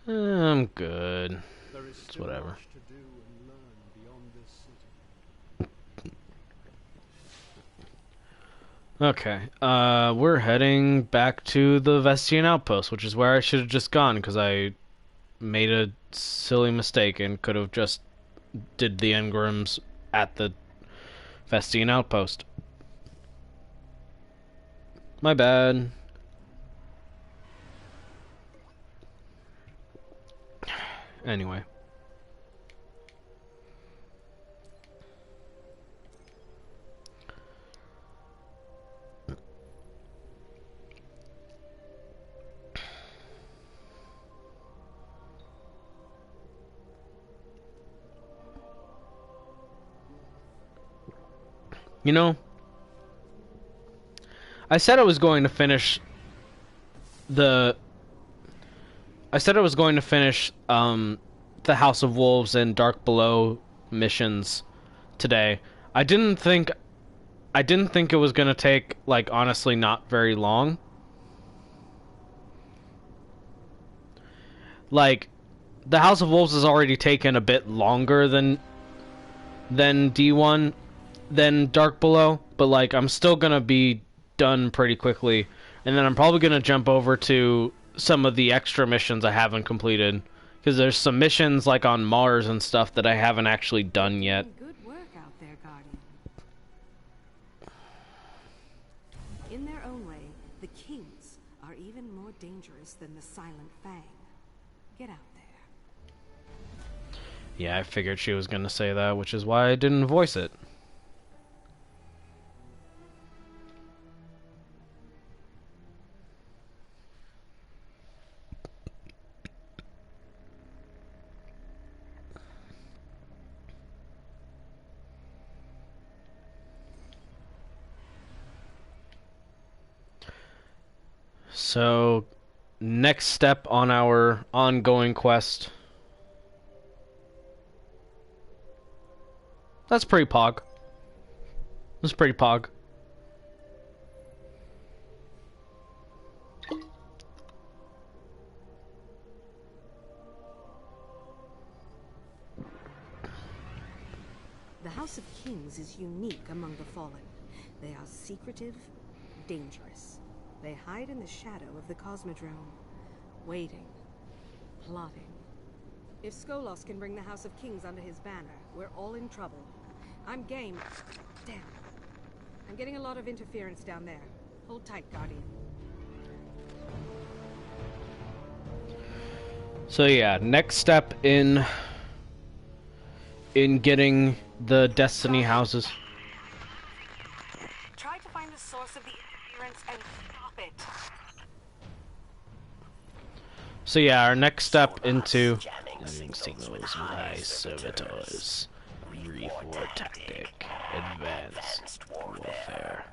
I'm good. It's whatever. Okay, we're heading back to the Vestian Outpost, which is where I should have just gone, because I made a silly mistake and could have just did the engrams at the Vestian Outpost. My bad. Anyway. You know, I said I was going to finish the House of Wolves and Dark Below missions today. I didn't think it was going to take, like, honestly not very long. Like, the House of Wolves has already taken a bit longer than D1. than Dark Below, but like I'm still gonna be done pretty quickly, and then I'm probably gonna jump over to some of the extra missions I haven't completed, because there's some missions like on Mars and stuff that I haven't actually done yet. Good work out there, Guardian. In their own way, the Kings are even more dangerous than the Silent Fang. Get out there. Yeah, I figured she was gonna say that, which is why I didn't voice it. So, next step on our ongoing quest. That's pretty pog. That's pretty pog. The House of Kings is unique among the Fallen. They are secretive, dangerous. They hide in the shadow of the Cosmodrome, waiting, plotting. If Skolos can bring the House of Kings under his banner, we're all in trouble. I'm game. Damn. I'm getting a lot of interference down there. Hold tight, Guardian. So yeah, next step in getting the Destiny houses. Try to find the source of the interference and stop it. So yeah, our next step into signals with high servitors, reef war tactic, advanced warfare.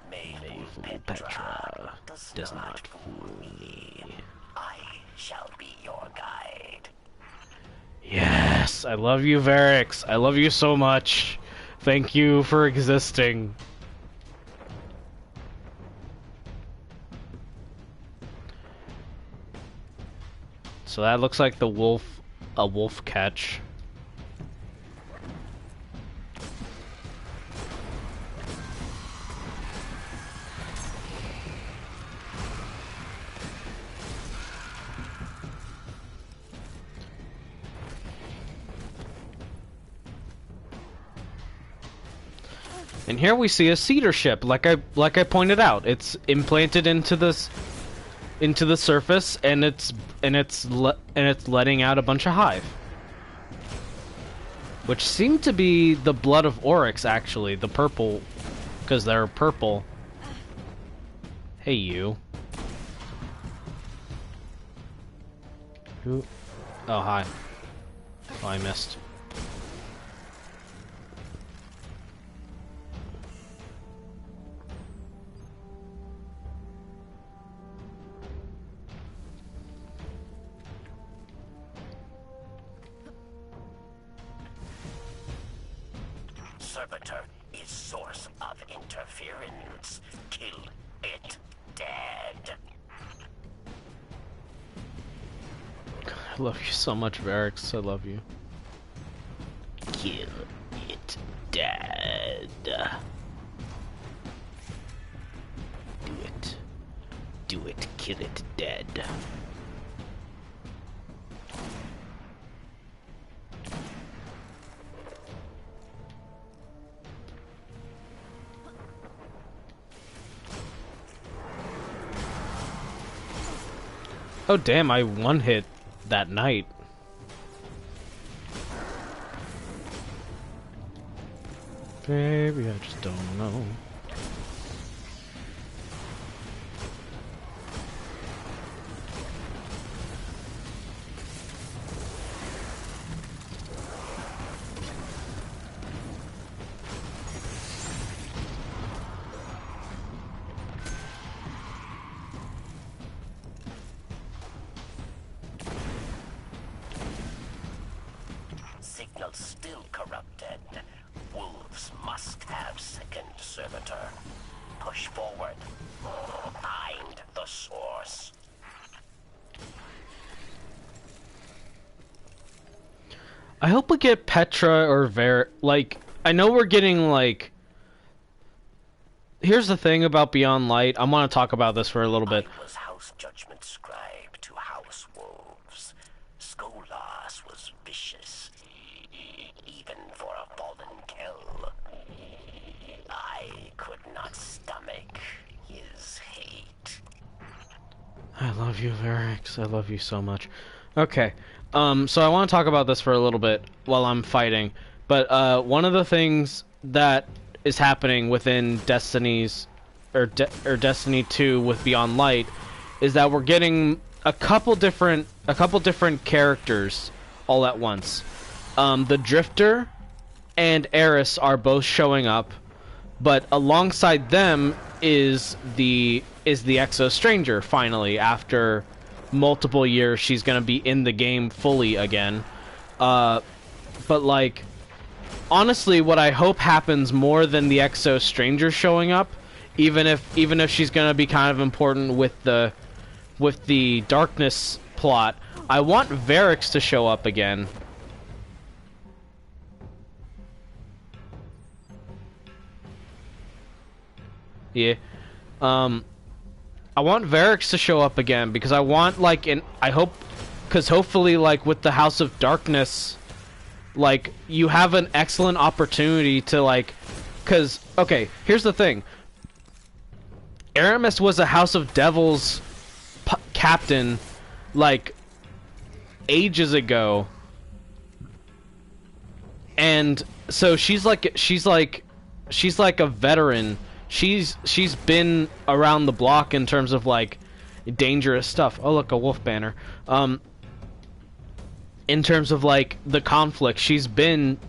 May fool Petra does not fool me. I shall be your guide. Yes, I love you, Varix. I love you so much. Thank you for existing. So that looks like a wolf catch. And here we see a cedar ship, like I pointed out. It's implanted into the surface, and it's letting out a bunch of hive, which seem to be the blood of Oryx, actually, the purple, because they're purple. Hey, you. Who? Oh, hi. Oh, I missed. Servitor is source of interference. Kill it dead. I love you so much, Varix. I love you. Kill it dead. Do it. Do it. Kill it dead. Oh damn, I one-hit that knight. Baby, I just don't know. Signal still corrupted. Wolves must have second servitor. Push forward. Find the source. I hope we get Petra or like, I know we're getting, like, here's the thing about Beyond Light. I want to talk about this for a little bit. I was House Judgment Scribe to House Wolves. Skolas was vicious, even for a fallen Kell. I could not stomach his hate. I love you, Varix. I love you so much. Okay. So I want to talk about this for a little bit while I'm fighting. But one of the things that is happening within Destinies or Destiny 2 with Beyond Light is that we're getting a couple different characters all at once. The Drifter and Eris are both showing up, but alongside them is the Exo Stranger. Finally, after multiple years, she's gonna be in the game fully again. But like, honestly, what I hope happens more than the Exo Stranger showing up, even if she's gonna be kind of important with the Darkness plot, I want Varix to show up again. Yeah. I want Varix to show up again because I want, like, because hopefully, like, with the House of Darkness, like, you have an excellent opportunity to, like, because, okay, here's the thing. Aramis was a House of Devils captain, like, ages ago. And so she's like a veteran. She's been around the block in terms of, like, dangerous stuff. Oh, look, a wolf banner. In terms of, like, the conflict, she's been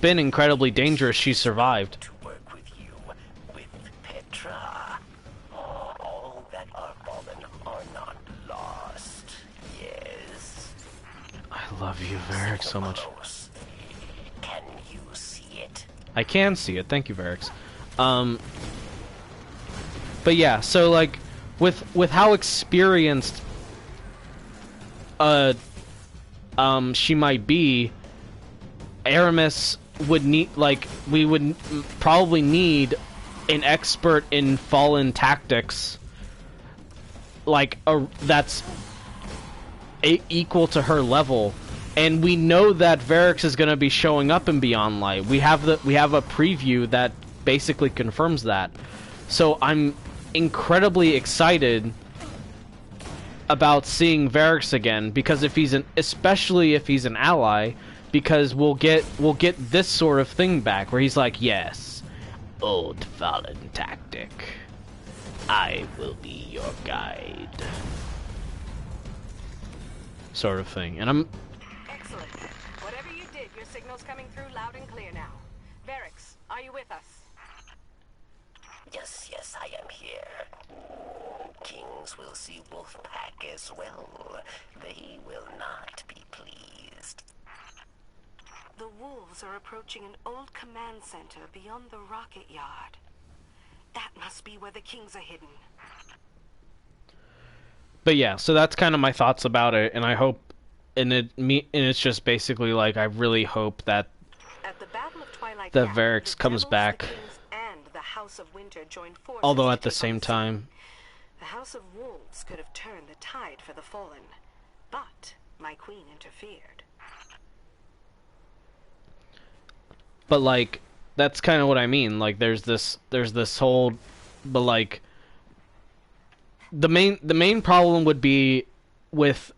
incredibly dangerous. She's survived. To work with you, with Petra. All that are fallen are not lost. Yes. I love you, Varix, so much. Can you see it? I can see it. Thank you, Varix. But yeah, so, like, with how experienced she might be, Aramis would need, like, we would probably need an expert in Fallen tactics, like, that's equal to her level. And we know that Varix is going to be showing up in Beyond Light. We have a preview that basically confirms that. So I'm incredibly excited about seeing Varix again, because especially if he's an ally, because we'll get this sort of thing back where he's like, yes, old Fallen tactic, I will be your guide, sort of thing. And I'm Excellent. Whatever you did, your signal's coming through loud and clear now. Varix, are you with us? Yes, I am here. Kings will see Wolfpack as well. They will not be pleased. The wolves are approaching an old command center beyond the rocket yard. That must be where the kings are hidden. But yeah, so that's kind of my thoughts about it, and I hope, and it's just basically like, I really hope that At the Battle of Twilight that Gap, Varix the comes Devils, back. the Kings, and the House of Winter joined forces. Although to at the take same on time, the House of Wolves could have turned the tide for the Fallen, but my queen interfered. but like, that's kind of what I mean. Like, there's this whole, but like, the main problem would be with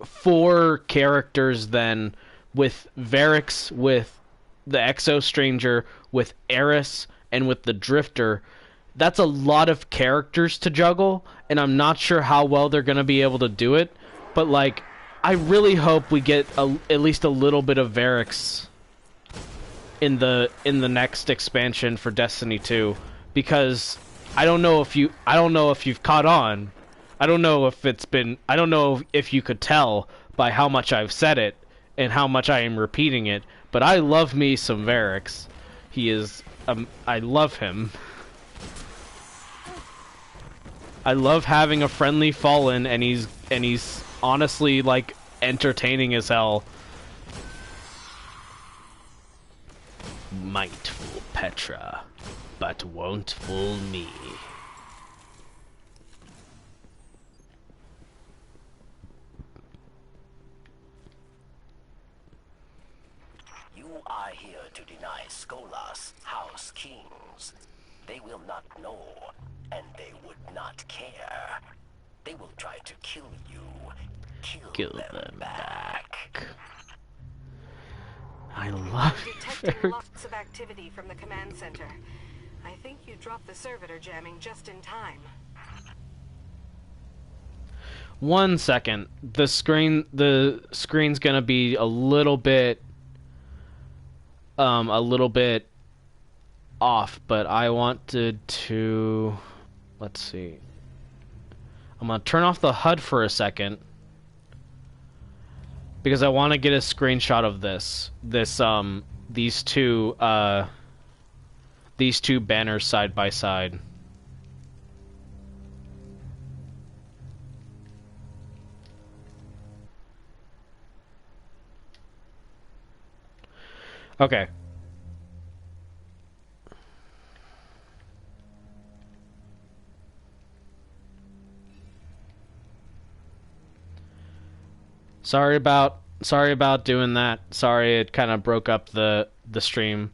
4 characters then, with Varix, with the Exo Stranger, with Eris, and with the Drifter. That's a lot of characters to juggle, and I'm not sure how well they're going to be able to do it, but like, I really hope we get at least a little bit of Varix in the next expansion for Destiny 2, because I don't know if you've caught on. I don't know if you could tell by how much I've said it and how much I am repeating it, but I love me some Varix. He is I love him. I love having a friendly Fallen, and he's honestly, like, entertaining as hell. Mightful Petra. but won't fool me. You are here to deny Skolas House Kings. They will not know, and they would not care. They will try to kill you. Kill them back. I love Detecting lots of activity from the command center. I think you dropped the servitor jamming just in time. 1 second. The screen's gonna be a little bit off, but I wanted to, let's see. I'm gonna turn off the HUD for a second because I want to get a screenshot of these two banners side by side. Okay. Sorry about doing that. Sorry it kind of broke up the stream.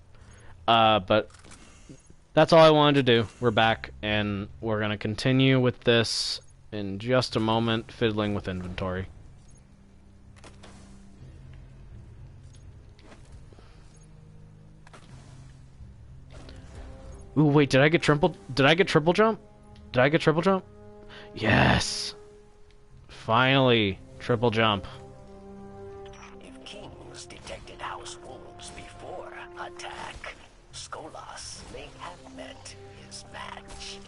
But that's all I wanted to do. We're back and we're going to continue with this in just a moment, fiddling with inventory. Ooh, wait, did I get triple jump? Did I get triple jump? Yes. Finally, triple jump. If Kings detected house wolves before attack, Skolas may have met his match.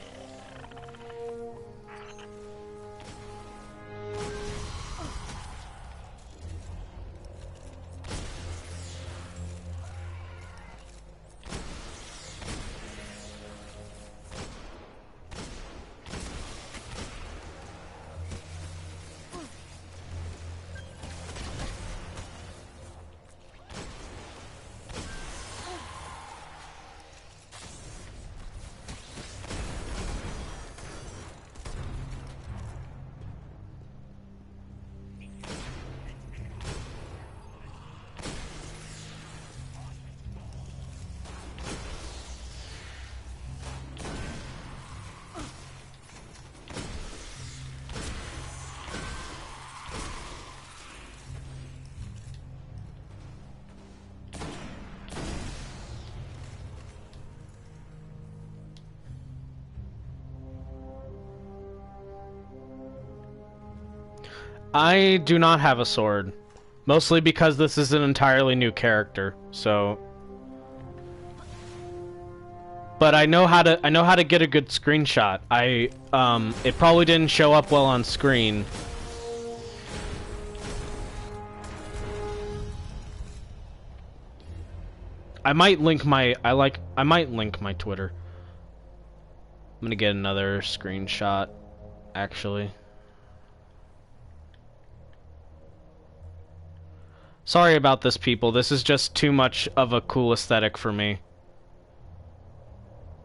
I do not have a sword. Mostly because this is an entirely new character, so... But I know how to get a good screenshot. It probably didn't show up well on screen. I might link my Twitter. I'm gonna get another screenshot, actually. Sorry about this, people. This is just too much of a cool aesthetic for me.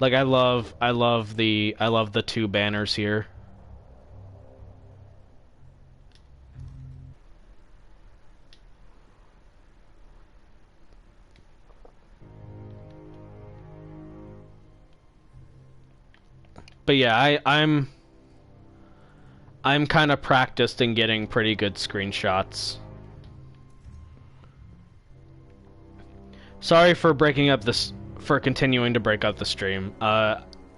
Like I love the two banners here. But yeah, I'm kind of practiced in getting pretty good screenshots. Sorry for continuing to break up the stream.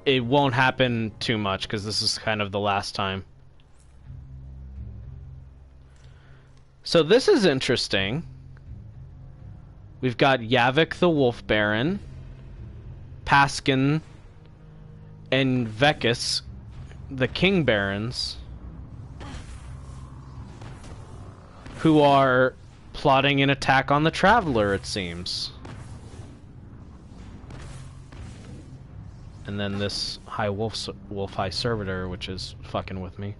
It won't happen too much because this is kind of the last time. So this is interesting. We've got Yavik the Wolf Baron, Paskin, and Vekus, the King Barons, who are plotting an attack on the Traveler, it seems. And then this High Wolf High Servitor, which is fucking with me.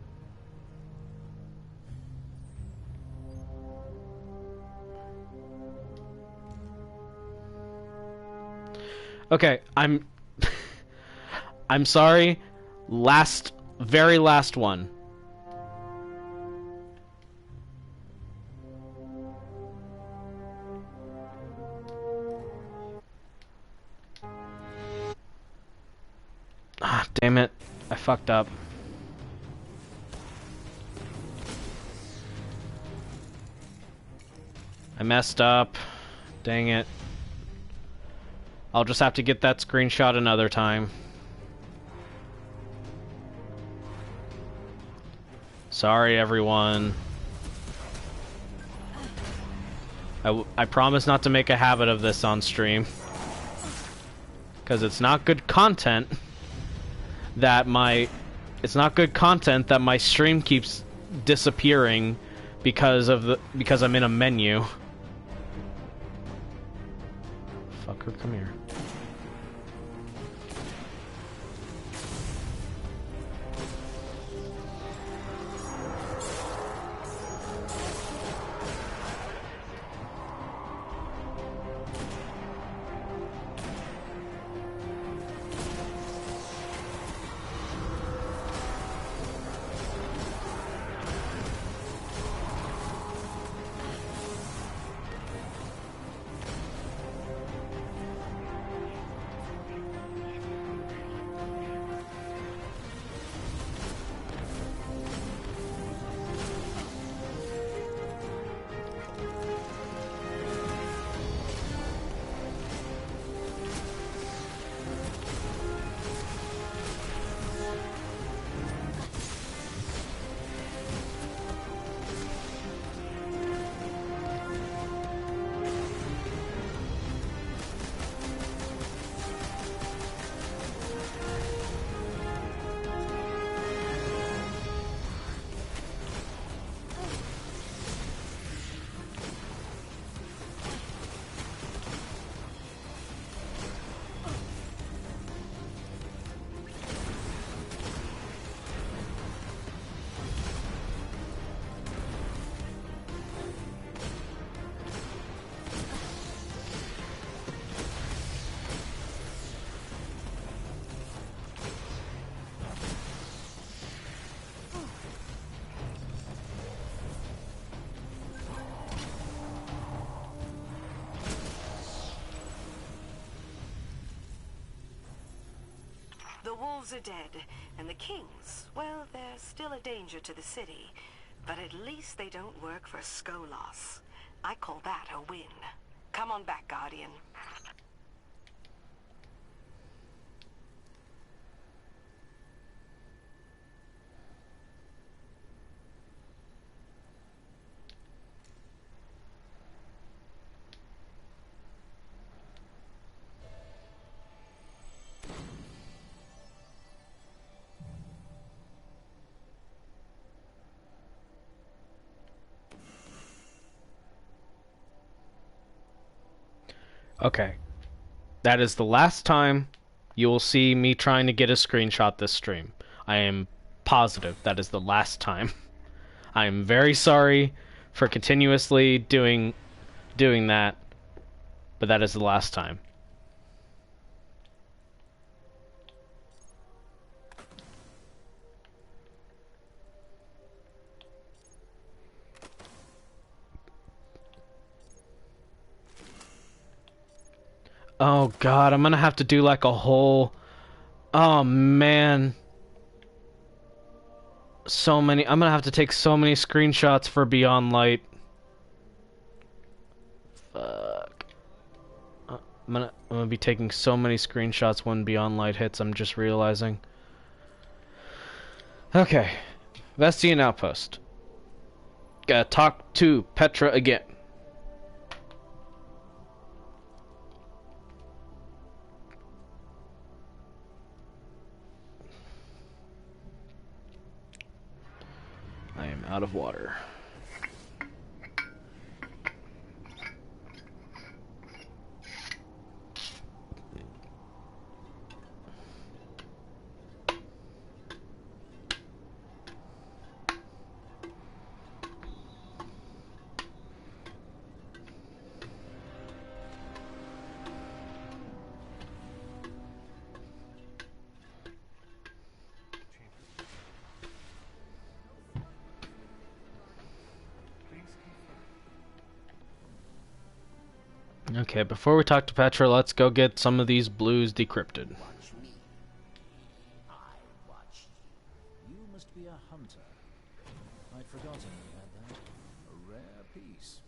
Okay, I'm I'm sorry. Very last one. Ah, damn it. I fucked up. I messed up. Dang it. I'll just have to get that screenshot another time. Sorry, everyone. I promise not to make a habit of this on stream. Because it's not good content that my stream keeps disappearing because I'm in a menu. Fucker, come here. The wolves are dead, and the kings, well, they're still a danger to the city. But at least they don't work for Skolas. I call that a win. Come on back, Guardian. Okay. That is the last time you will see me trying to get a screenshot this stream. I am positive that is the last time. I am very sorry for continuously doing that, but that is the last time. Oh god, I'm gonna have to do like a whole... Oh man. I'm gonna have to take so many screenshots for Beyond Light. Fuck. I'm gonna be taking so many screenshots when Beyond Light hits, I'm just realizing. Okay. Vestian Outpost. Gotta talk to Petra again. I am out of water. Okay, before we talk to Petra, let's go get some of these blues decrypted. Watch me. I watch you. You must be a hunter. I'd forgotten you had that. A rare piece.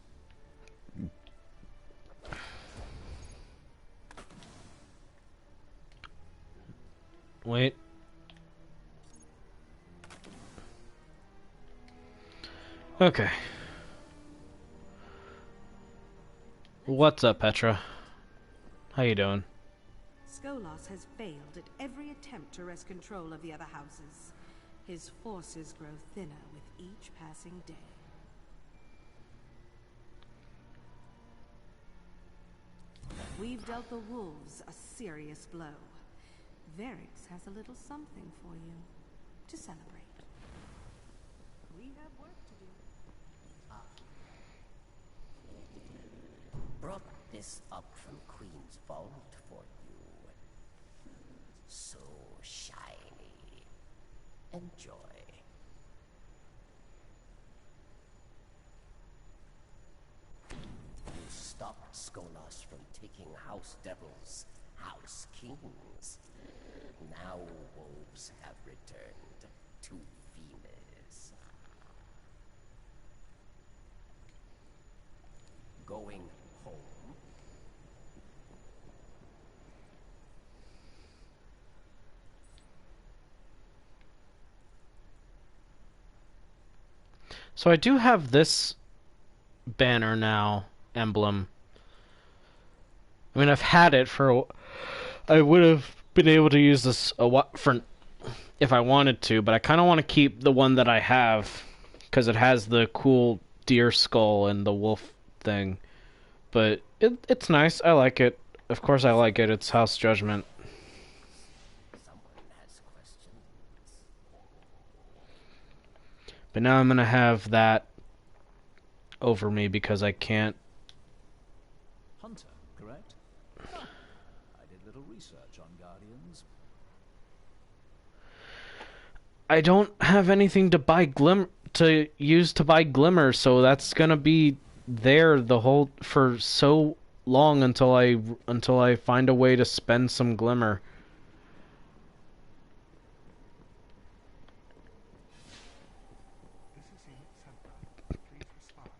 Wait. Okay. What's up, Petra? How you doing? Skolas has failed at every attempt to wrest control of the other houses. His forces grow thinner with each passing day. We've dealt the wolves a serious blow. Varix has a little something for you to celebrate. We have work to do. Brought this up from Queen's Vault for you. So shiny. Enjoy. You stopped Skolas from taking House Devils, House Kings. Now wolves have returned to Venus. Going home. So I do have this banner now, emblem. I mean, I've had it for. I would have been able to use this for if I wanted to, but I kind of want to keep the one that I have because it has the cool deer skull and the wolf thing. But it's nice. I like it. Of course, I like it. It's House Judgment. Someone has questions. But now I'm gonna have that over me because I can't. Hunter, correct? Ah, I did little research on Guardians. I don't have anything to buy to buy Glimmer, so that's gonna be there the whole for so long until I find a way to spend some Glimmer. This is Unit Center. Please respond.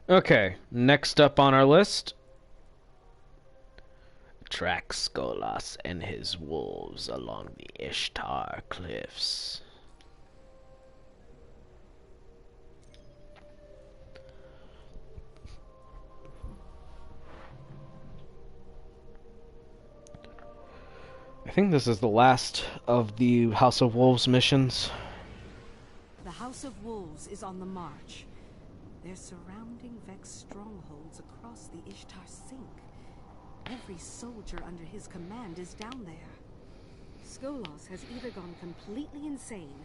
Okay, next up on our list, track Skolas and his wolves along the Ishtar cliffs. I think this is the last of the House of Wolves missions. The House of Wolves is on the march. They're surrounding Vex strongholds across the Ishtar Sink. Every soldier under his command is down there. Skolas has either gone completely insane,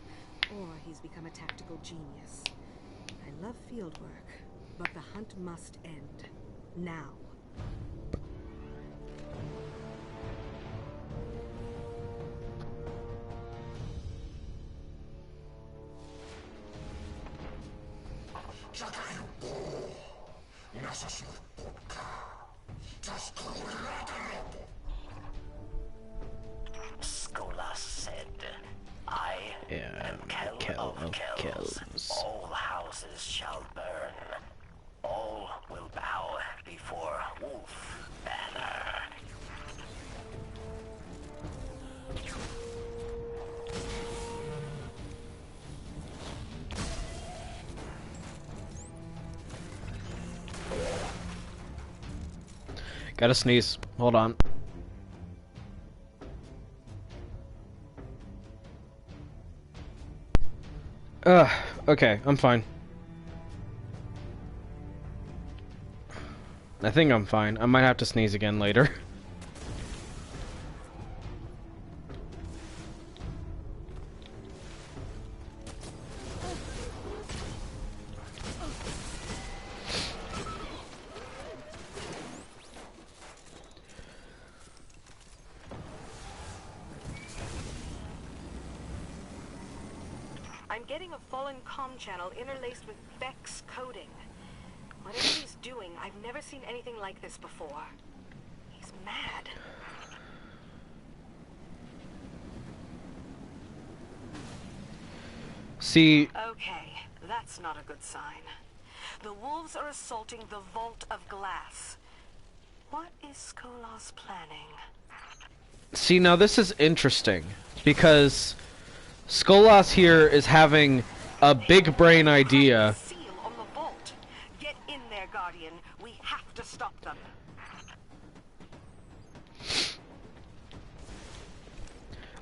or he's become a tactical genius. I love field work, but the hunt must end. Now. Skolas said, I am Kel of Kells. All houses shall burn. All will bow before Wolf Banner. Gotta sneeze. Hold on. Okay, I'm fine. I think I'm fine. I might have to sneeze again later. I'm getting a fallen comm channel interlaced with Vex coding. Whatever he's doing, I've never seen anything like this before. He's mad. See... Okay, that's not a good sign. The wolves are assaulting the Vault of Glass. What is Skolas planning? See, now this is interesting, because Skolas here is having a big brain idea. Seal on the vault. Get in there, Guardian. We have to stop them.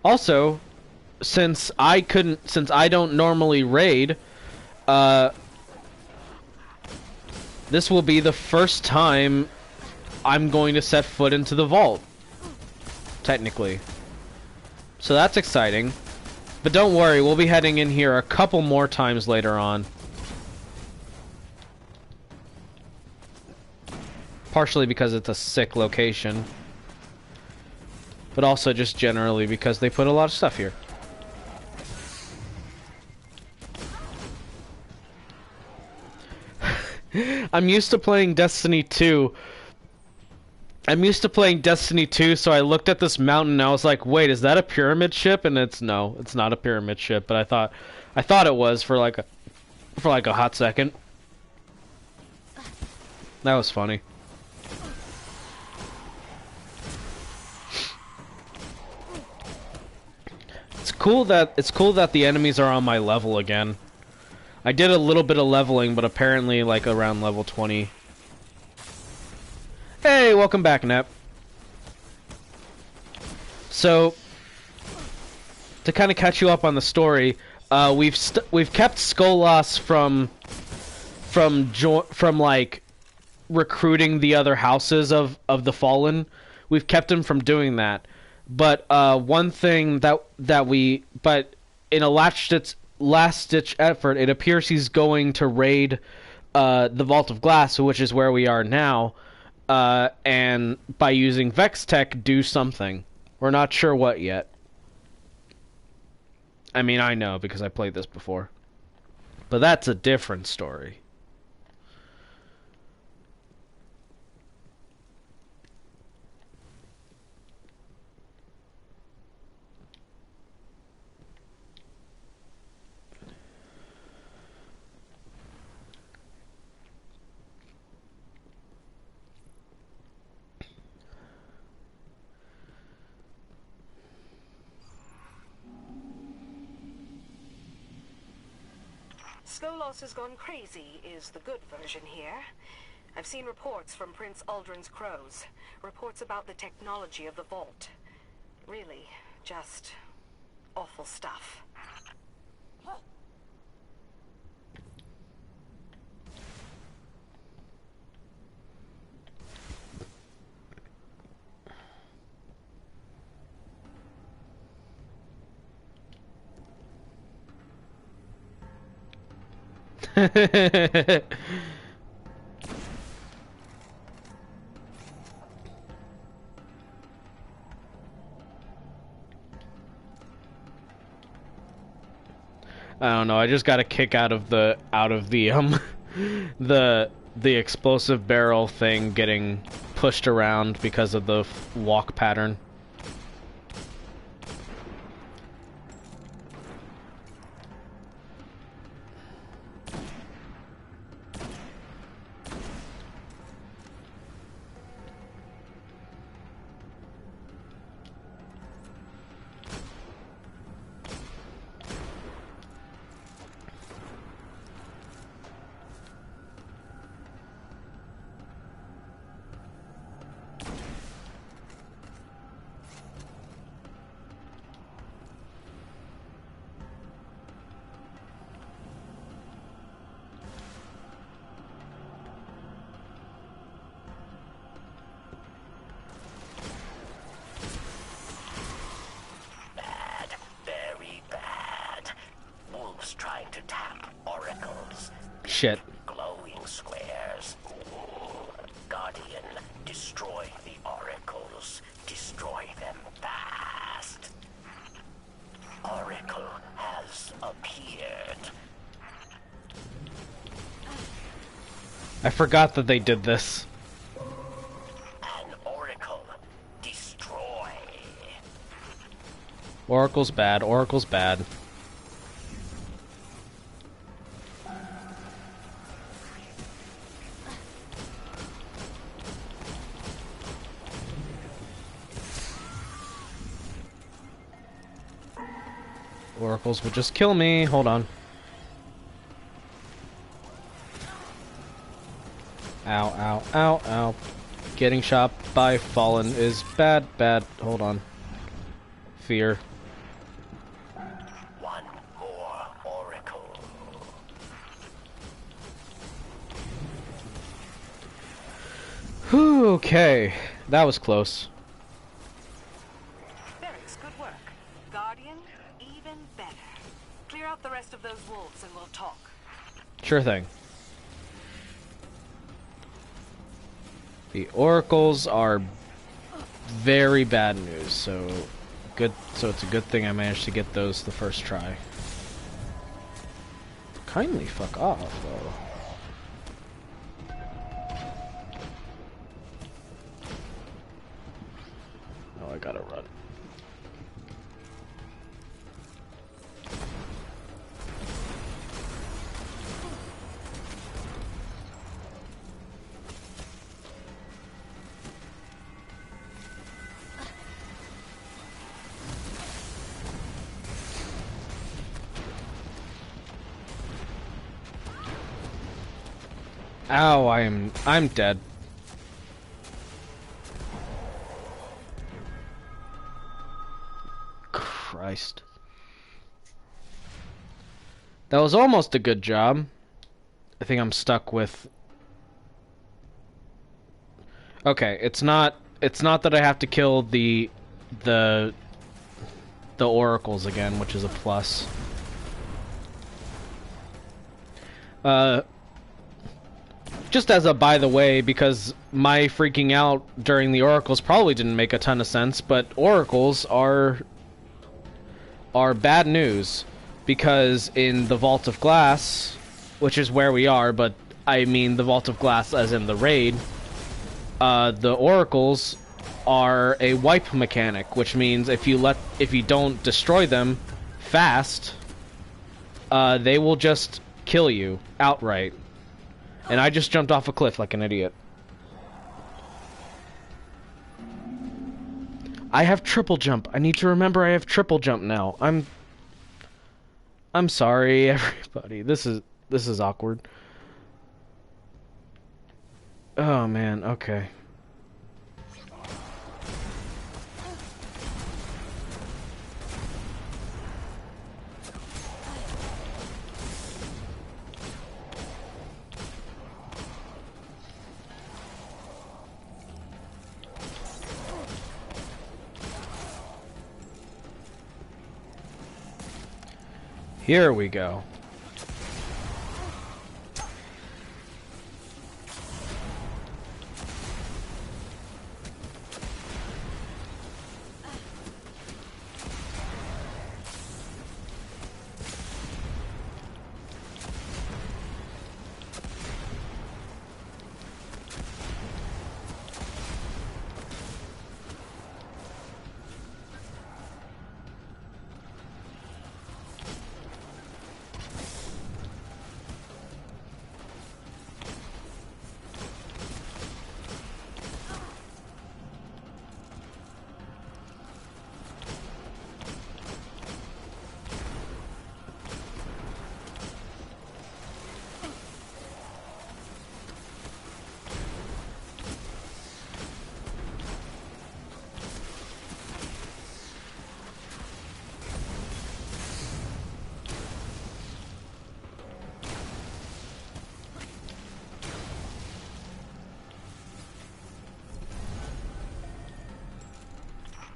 Also, since I don't normally raid, this will be the first time I'm going to set foot into the vault, technically. So that's exciting. But don't worry, we'll be heading in here a couple more times later on. Partially because it's a sick location. But also just generally because they put a lot of stuff here. I'm used to playing Destiny 2. So I looked at this mountain and I was like, wait, is that a pyramid ship? And it's not a pyramid ship, but I thought it was for like a hot second. That was funny. It's cool that the enemies are on my level again. I did a little bit of leveling, but apparently like around level 20. Hey, welcome back, Nep. So, to kind of catch you up on the story, we've kept Skolas from like recruiting the other houses of the Fallen. We've kept him from doing that. But one thing but in a last-ditch effort, it appears he's going to raid the Vault of Glass, which is where we are now, and by using Vex Tech, do something. We're not sure what yet. I mean, I know because I played this before. But that's a different story. Skolas has gone crazy is the good version here. I've seen reports from Prince Aldrin's crows. Reports about the technology of the vault. Really, just awful stuff. I don't know. I just got a kick out of the the explosive barrel thing getting pushed around because of the walk pattern. Shit. Glowing squares. Guardian, destroy the oracles. Destroy them fast. Oracle has appeared. I forgot that they did this. An oracle. Destroy. Oracle's bad. Oracle's bad. Oracles will just kill me. Hold on. Ow, ow, ow, ow. Getting shot by Fallen is bad, bad. Hold on. Fear. One more oracle. Whew, okay. That was close. Barracks, good work. Guardian, even better. Clear out the rest of those wolves and we'll talk. Sure thing. The oracles are very bad news, so it's a good thing I managed to get those the first try. Kindly fuck off, though. Oh, I gotta run. Ow, I'm dead. Christ. That was almost a good job. I think I'm stuck with... Okay, it's not that I have to kill the oracles again, which is a plus. Just as a by the way, because my freaking out during the oracles probably didn't make a ton of sense, but oracles are bad news, because in the Vault of Glass, which is where we are, but I mean the Vault of Glass as in the raid, the oracles are a wipe mechanic, which means if you don't destroy them fast, they will just kill you outright. And I just jumped off a cliff like an idiot. I have triple jump. I need to remember I have triple jump now. I'm sorry, everybody. This is awkward. Oh man, okay. Here we go.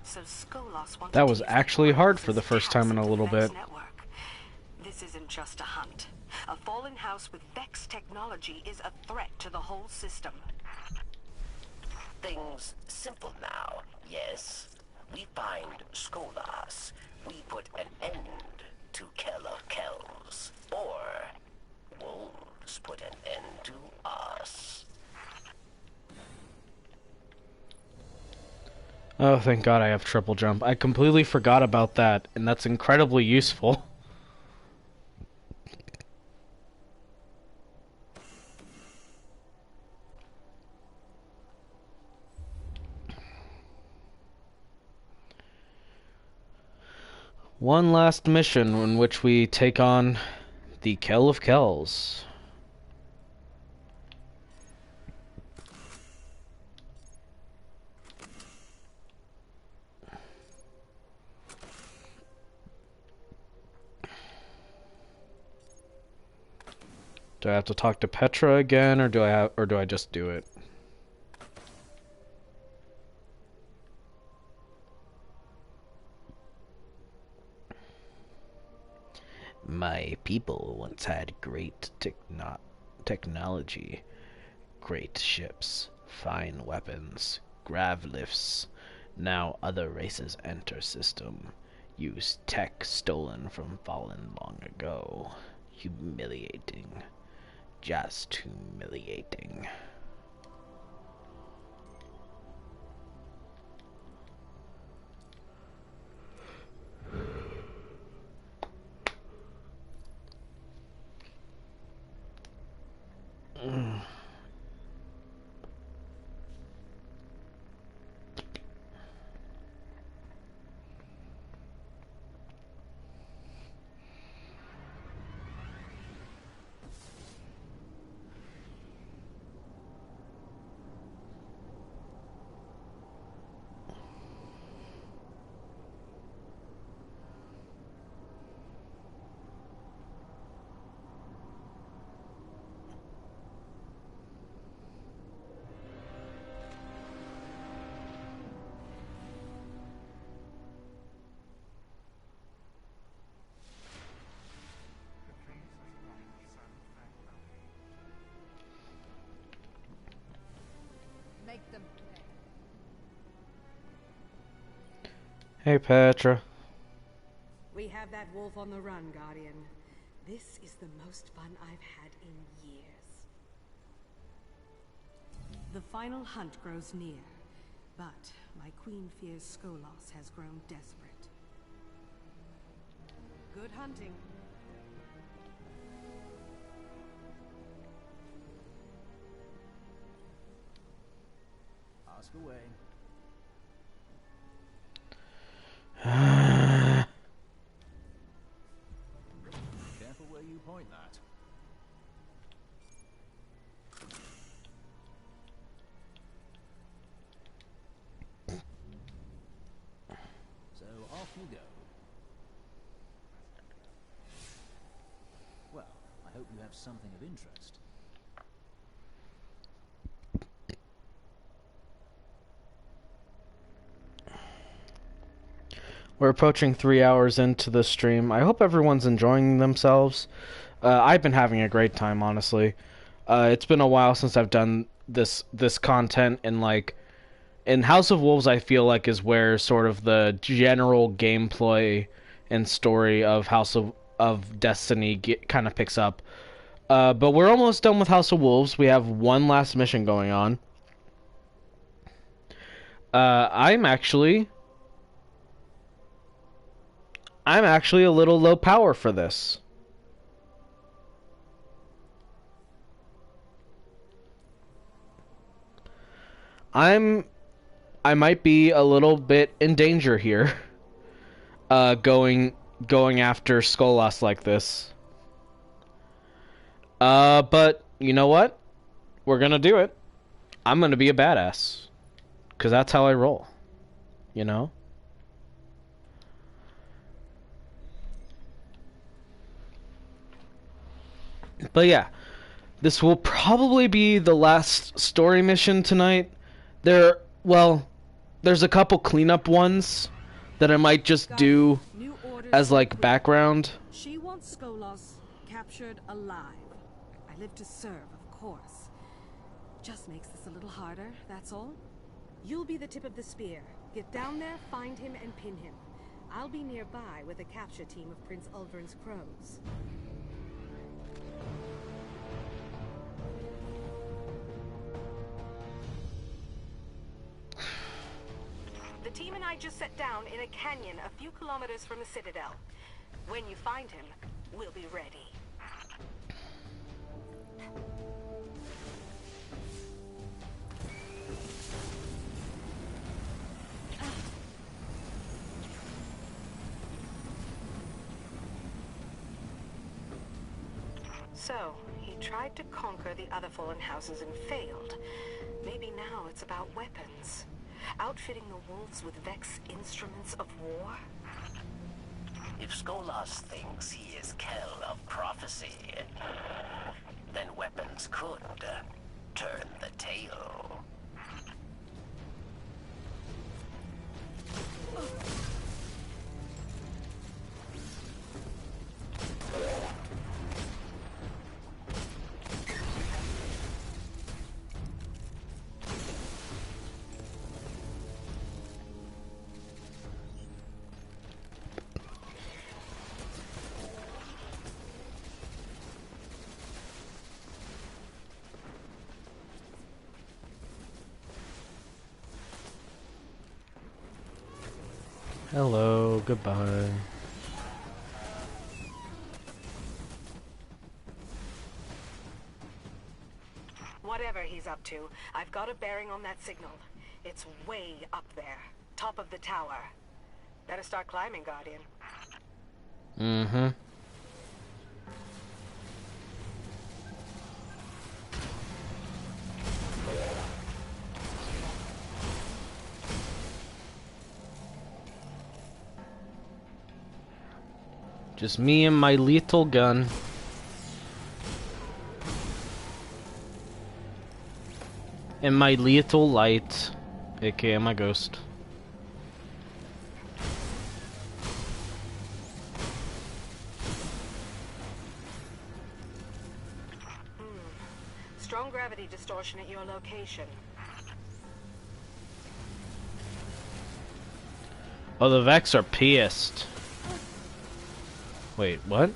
So Skolas wants That to was use actually the hard Oracles for the as first taps time in a into little Vex bit. network. This isn't just a hunt. A fallen house with Vex technology is a threat to the whole system. Things simple now, yes? We find Skolas. We put an end to Keller Kells. Or wolves put an end to us. Oh, thank God I have triple jump. I completely forgot about that, and that's incredibly useful. One last mission in which we take on the Kell of Kells. Do I have to talk to Petra again, or do I just do it? My people once had great technology, great ships, fine weapons, grav lifts. Now other races enter system, use tech stolen from Fallen long ago. Humiliating. Just humiliating. Make them pay. Hey, Petra. We have that wolf on the run, Guardian. This is the most fun I've had in years. The final hunt grows near, but my queen fears Skolas has grown desperate. Good hunting. Ask away. Careful where you point that. So off you go. Well, I hope you have something of interest. We're approaching 3 hours into the stream. I hope everyone's enjoying themselves. I've been having a great time, honestly. It's been a while since I've done this content, and like in House of Wolves, I feel like is where sort of the general gameplay and story of of Destiny kind of picks up. But we're almost done with House of Wolves. We have one last mission going on. I'm actually a little low power for this. I might be a little bit in danger here. Going after Skolas like this. But you know what? We're gonna do it. I'm gonna be a badass. 'Cause that's how I roll. You know? But yeah, this will probably be the last story mission tonight. There's a couple cleanup ones that I might just do as like background. She wants Skolas captured alive. I live to serve, of course. Just makes this a little harder, that's all. You'll be the tip of the spear. Get down there, find him, and pin him. I'll be nearby with a capture team of Prince Ulvern's crows. The guy just set down in a canyon a few kilometers from the Citadel. When you find him, we'll be ready. So, he tried to conquer the other fallen houses and failed. Maybe now it's about weapons. Outfitting the wolves with Vex instruments of war? If Skolas thinks he is Kell of prophecy, then weapons could turn the tail. Hello, goodbye. Whatever he's up to, I've got a bearing on that signal. It's way up there, top of the tower. Better start climbing, Guardian. Mm-hmm. Just me and my little gun. And my little light, aka my ghost. Strong gravity distortion at your location. Oh, the Vex are pissed. Wait, what?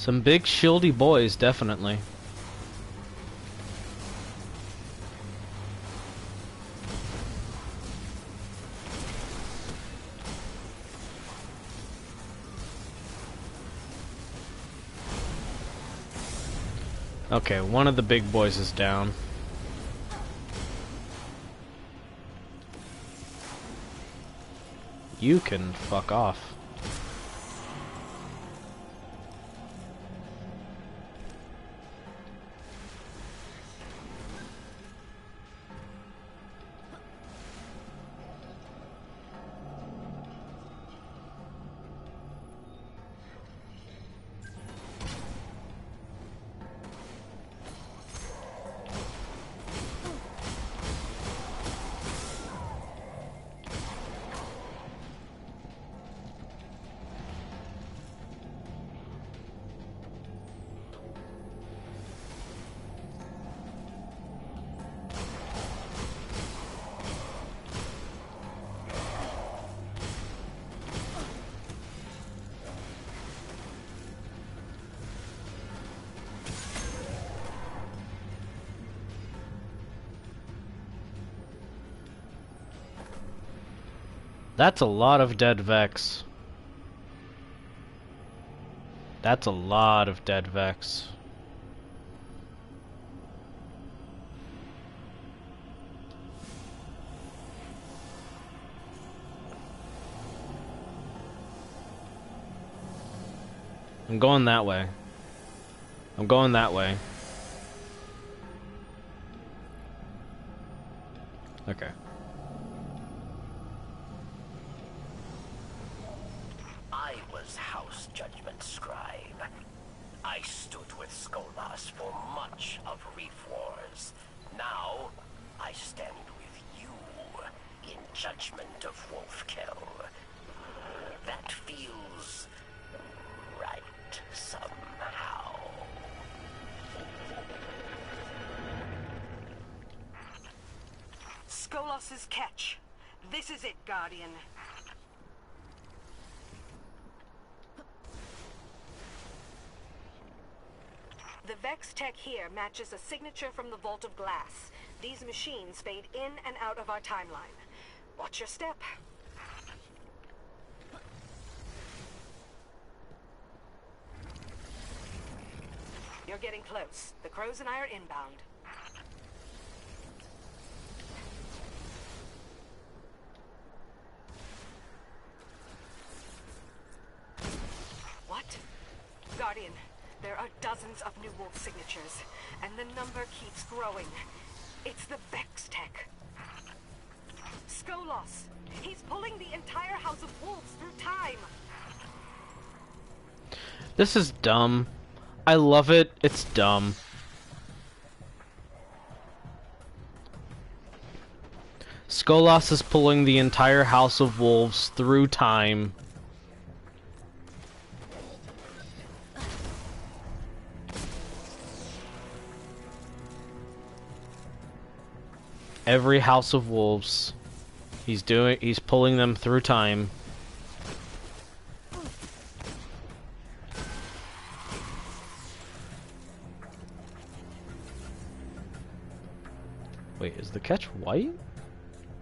Some big shieldy boys, definitely. Okay, one of the big boys is down. You can fuck off. That's a lot of dead Vex. That's a lot of dead Vex. I'm going that way. I'm going that way. Okay. I was House Judgment Scribe. I stood with Skolas for much of Reef Wars. Now, I stand with you in Judgment of Wolfkill. That feels right somehow. Skolas' catch. This is it, Guardian. The Vex tech here matches a signature from the Vault of Glass. These machines fade in and out of our timeline. Watch your step. You're getting close. The Crows and I are inbound. What? Guardian, there are dozens of new wolf signatures, and the number keeps growing. It's the Vex tech. Skolas! He's pulling the entire House of Wolves through time! This is dumb. I love it. It's dumb. Skolas is pulling the entire House of Wolves through time. Every House of Wolves. He's pulling them through time. Wait, is the catch white?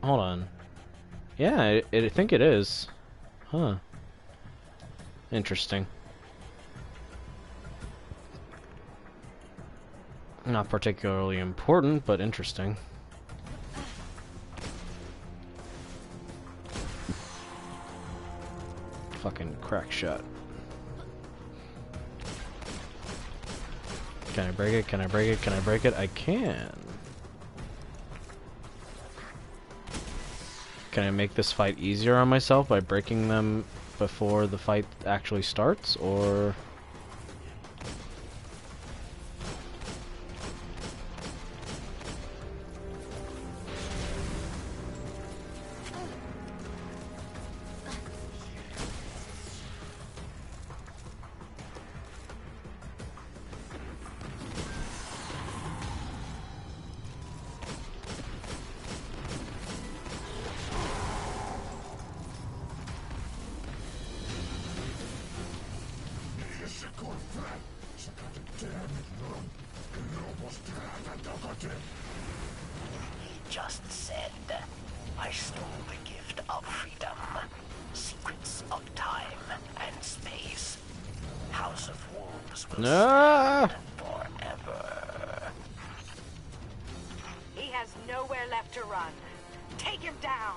Hold on. Yeah, I think it is. Huh. Interesting. Not particularly important, but interesting. Fucking crack shot. Can I break it? Can I break it? Can I break it? I can. Can I make this fight easier on myself by breaking them before the fight actually starts, or... Just said, I stole the gift of freedom, secrets of time and space. House of Wolves will stand forever. He has nowhere left to run. Take him down!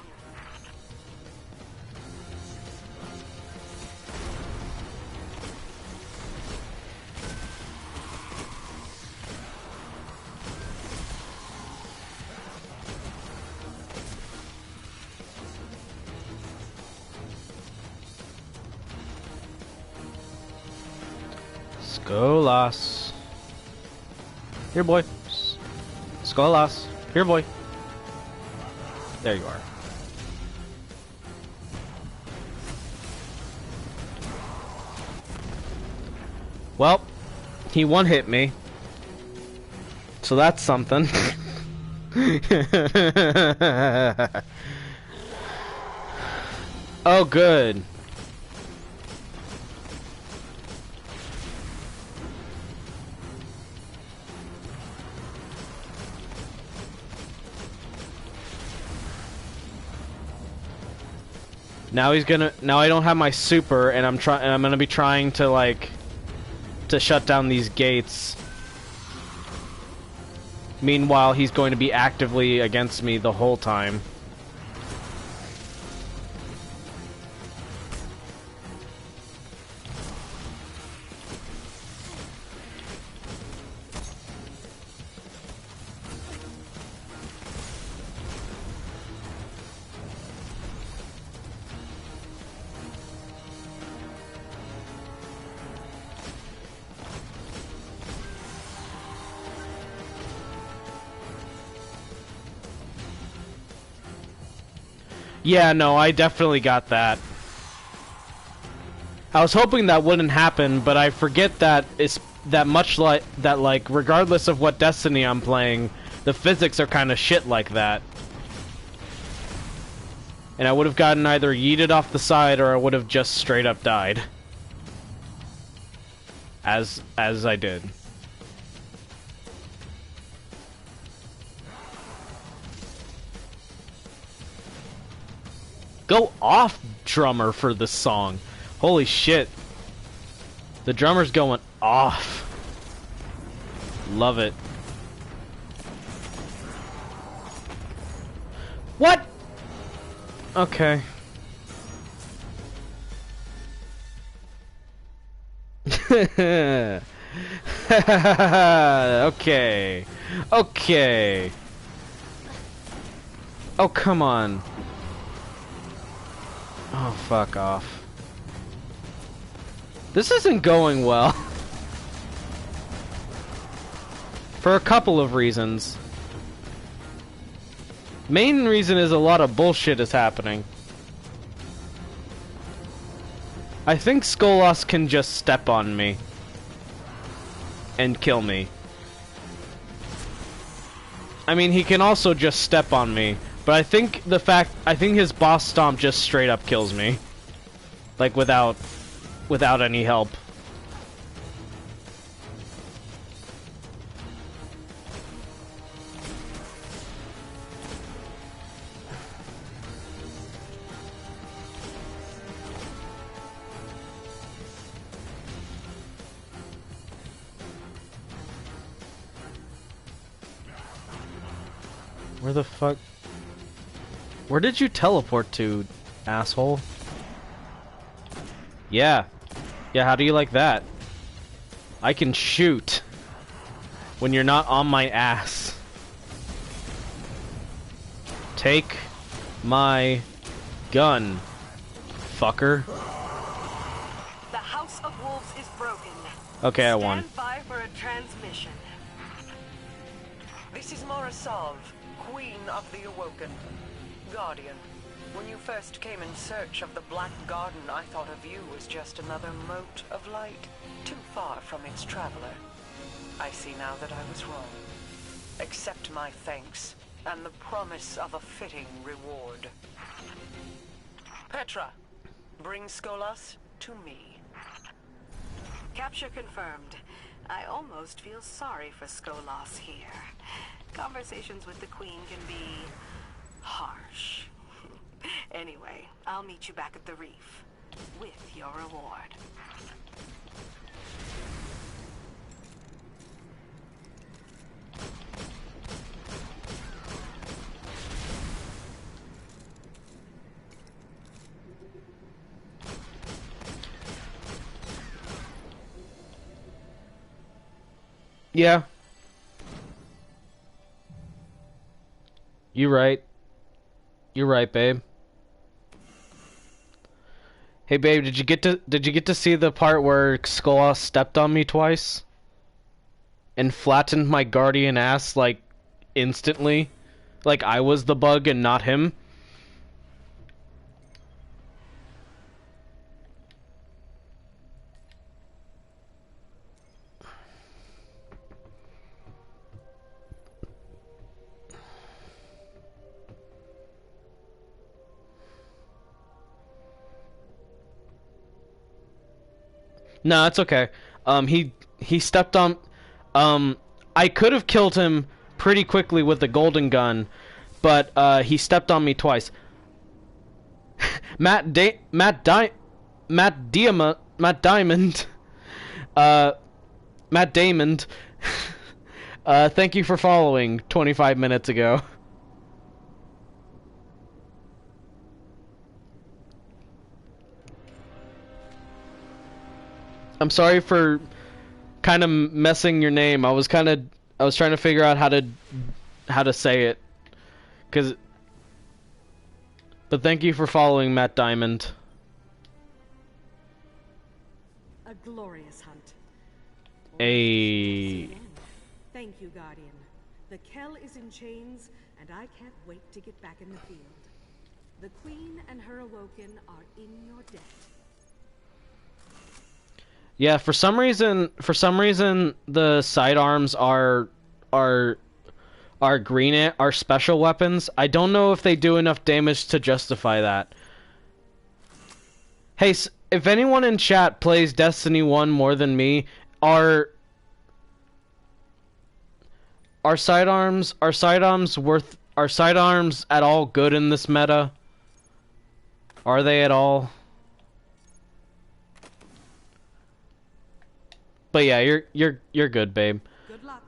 Skolas. Here, boy. Skolas. Here, boy. There you are. Well, he one-hit me. So that's something. Oh, good. Now he's gonna. Now I don't have my super, and I'm gonna be trying to like to shut down these gates. Meanwhile, he's going to be actively against me the whole time. Yeah, no, I definitely got that. I was hoping that wouldn't happen, but I forget that it's that much like that, like, regardless of what Destiny I'm playing, the physics are kind of shit like that. And I would have gotten either yeeted off the side or I would have just straight up died. As I did. Go off, drummer, for this song. Holy shit. The drummer's going off. Love it. What? Okay. Okay. Okay. Oh, come on. Oh, fuck off. This isn't going well. For a couple of reasons. Main reason is a lot of bullshit is happening. I think Skolas can just step on me. And kill me. I mean, he can also just step on me. But I think his boss stomp just straight up kills me. Like, without any help. Where the fuck? Where did you teleport to, asshole? Yeah. Yeah, how do you like that? I can shoot when you're not on my ass. Take my gun, fucker. The House of Wolves is broken. Okay, I won. Stand by for a transmission. This is Morisov, Queen of the Awoken. Guardian, when you first came in search of the Black Garden, I thought of you as just another mote of light, too far from its traveler. I see now that I was wrong. Accept my thanks, and the promise of a fitting reward. Petra, bring Skolas to me. Capture confirmed. I almost feel sorry for Skolas here. Conversations with the Queen can be harsh. Anyway, I'll meet you back at the reef with your reward. Yeah. You're right. You're right, babe. Hey, babe, did you get to see the part where Skolas stepped on me twice? And flattened my guardian ass, like, instantly? Like I was the bug and not him? No, it's okay. He stepped on. I could have killed him pretty quickly with the golden gun, but he stepped on me twice. Matt Diamond. Matt Damon. Thank you for following 25 minutes ago. I'm sorry for kind of messing your name. I was trying to figure out how to say it. But thank you for following Matt Diamond. A glorious hunt. A Thank you, Guardian. The Kell is in chains, and I can't wait to get back in the field. The Queen and her Awoken are in your debt. Yeah, for some reason, the sidearms are green, are special weapons. I don't know if they do enough damage to justify that. Hey, if anyone in chat plays Destiny 1 more than me, are sidearms at all good in this meta? Are they at all? But yeah, you're good, babe. Good luck.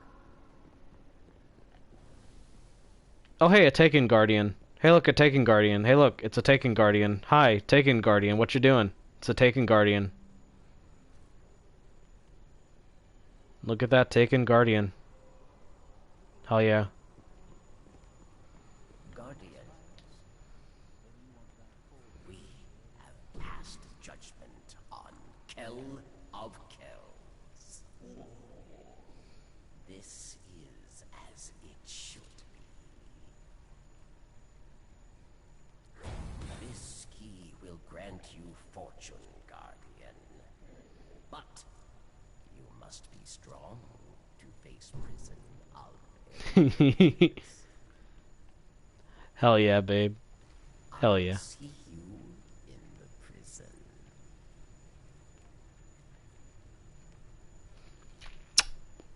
Oh hey, a Taken Guardian. Hey look, a Taken Guardian. Hey look, it's a Taken Guardian. Hi, Taken Guardian, what you doing? It's a Taken Guardian. Look at that Taken Guardian. Hell yeah. Guardian, we have passed judgment on Kell of Kells. This is as it should be. This key will grant you fortune, Guardian. But you must be strong to face prison. Hell yeah, babe. Hell yeah. See you in the prison.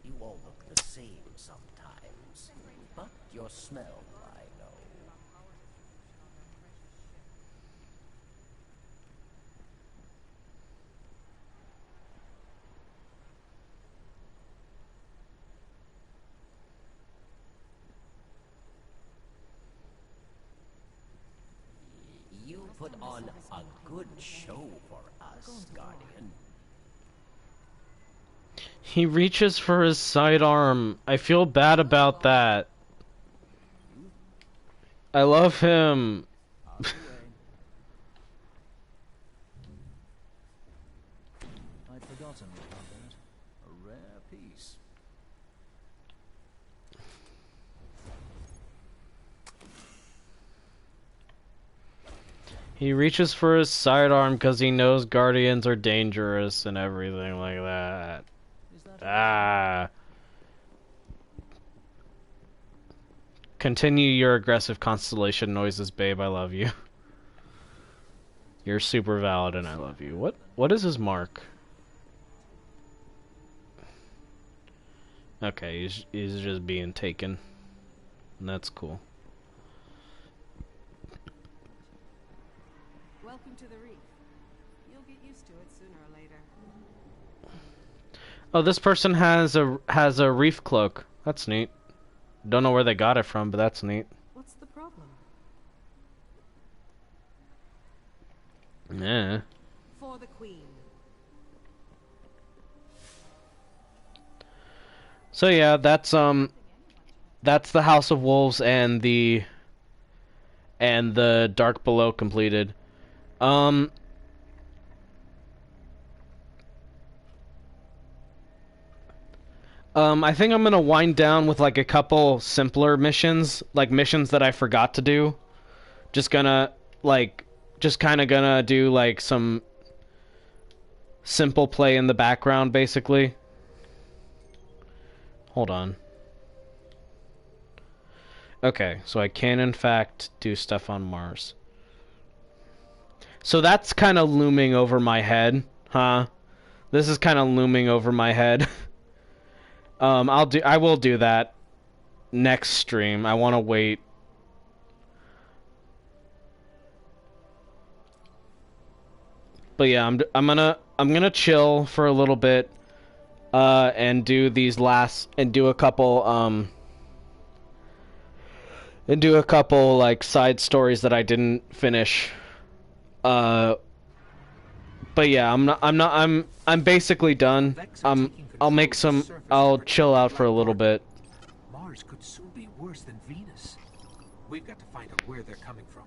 You all look the same sometimes, but your smell, I know. You put on a good show for us, Guardian. He reaches for his sidearm. I feel bad about that. I love him. I'd forgotten about that. A rare piece. He reaches for his sidearm because he knows Guardians are dangerous and everything like that. Ah. Continue your aggressive constellation noises, babe. I love you. You're super valid and I love you. What is his mark? Okay, he's just being taken. And that's cool. Welcome to the reef. You'll get used to it sooner or later. Oh, this person has a reef cloak. That's neat. Don't know where they got it from, but that's neat. What's the problem? Yeah. For the Queen. So yeah, that's the House of Wolves and the Dark Below completed. I think I'm gonna wind down with like a couple simpler missions, like missions that I forgot to do. Just kind of gonna do like some simple play in the background, basically. Hold on. Okay, so I can in fact do stuff on Mars. So that's kind of looming over my head, huh? This is kind of looming over my head. I will do that next stream. I want to wait. But yeah, I'm gonna chill for a little bit, and do these last and do a couple like side stories that I didn't finish. But yeah, I'm basically done. I'll chill out for a little bit. Mars could soon be worse than Venus. We've got to find out where they're coming from.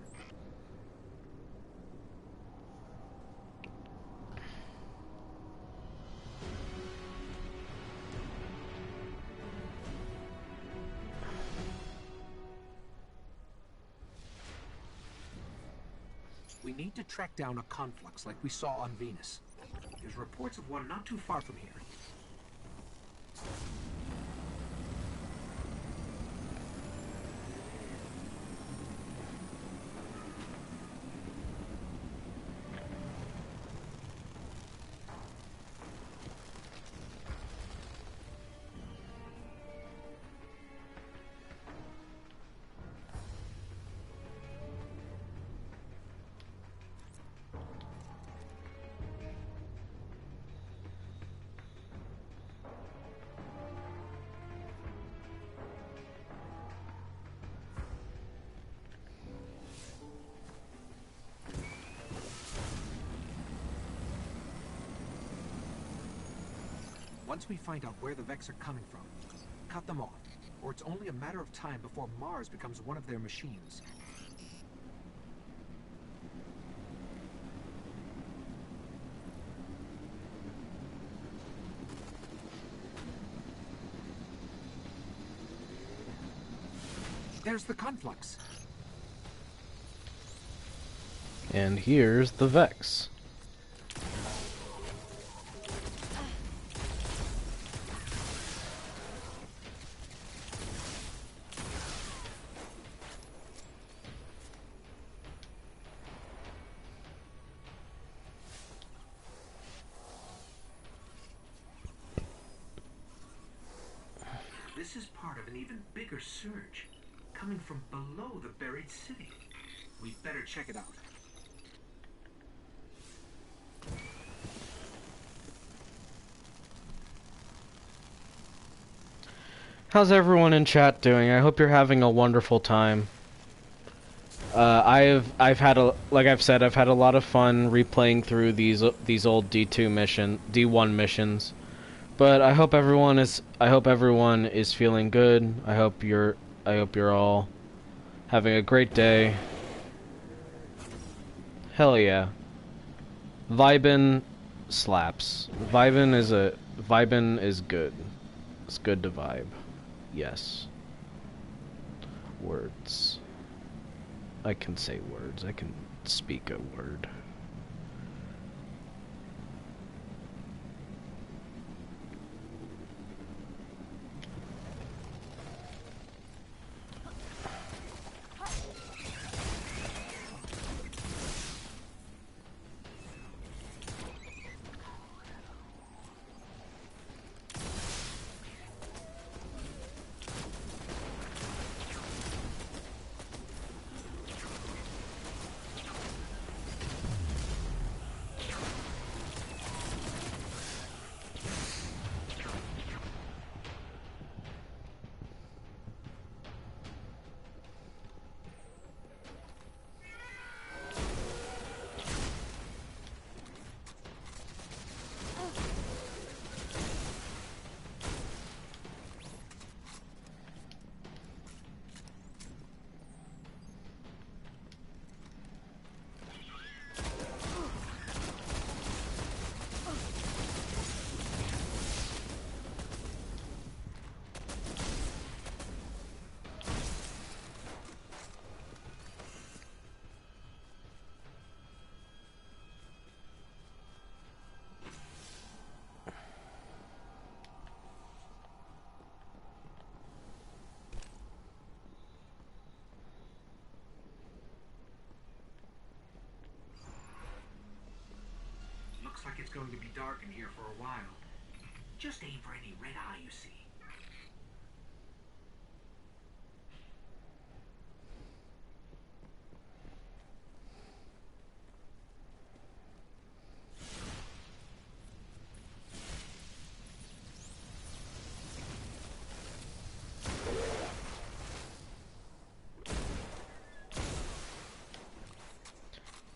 We need to track down a conflux like we saw on Venus. There's reports of one not too far from here. Once we find out where the Vex are coming from, cut them off, or it's only a matter of time before Mars becomes one of their machines. There's the conflux. And here's the Vex. This is part of an even bigger surge, coming from below the buried city. We'd better check it out. How's everyone in chat doing? I hope you're having a wonderful time. I've had like I've said, I've had a lot of fun replaying through these old D1 missions. But I hope everyone is feeling good. I hope you're all having a great day. Hell yeah. Vibin slaps. Vibin is good. It's good to vibe. Yes. Words. I can say words. I can speak a word. Looks like it's going to be dark in here for a while. Just aim for any red eye you see.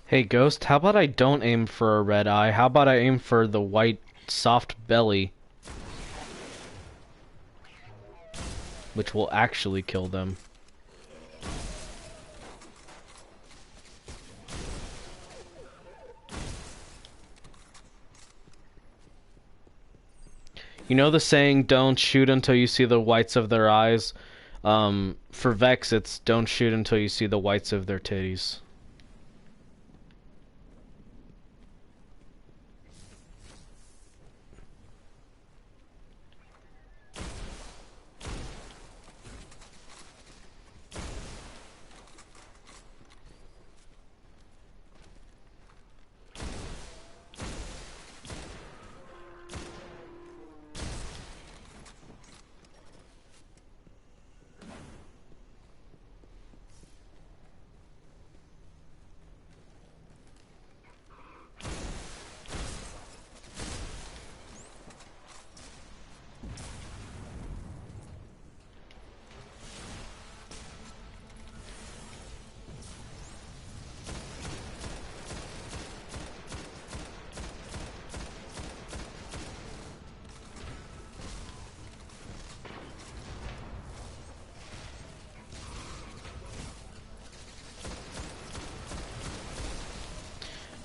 Hey Ghost, how about I don't aim for a red eye? How about I aim for the white soft belly? Which will actually kill them. You know the saying, don't shoot until you see the whites of their eyes? For Vex, it's don't shoot until you see the whites of their titties.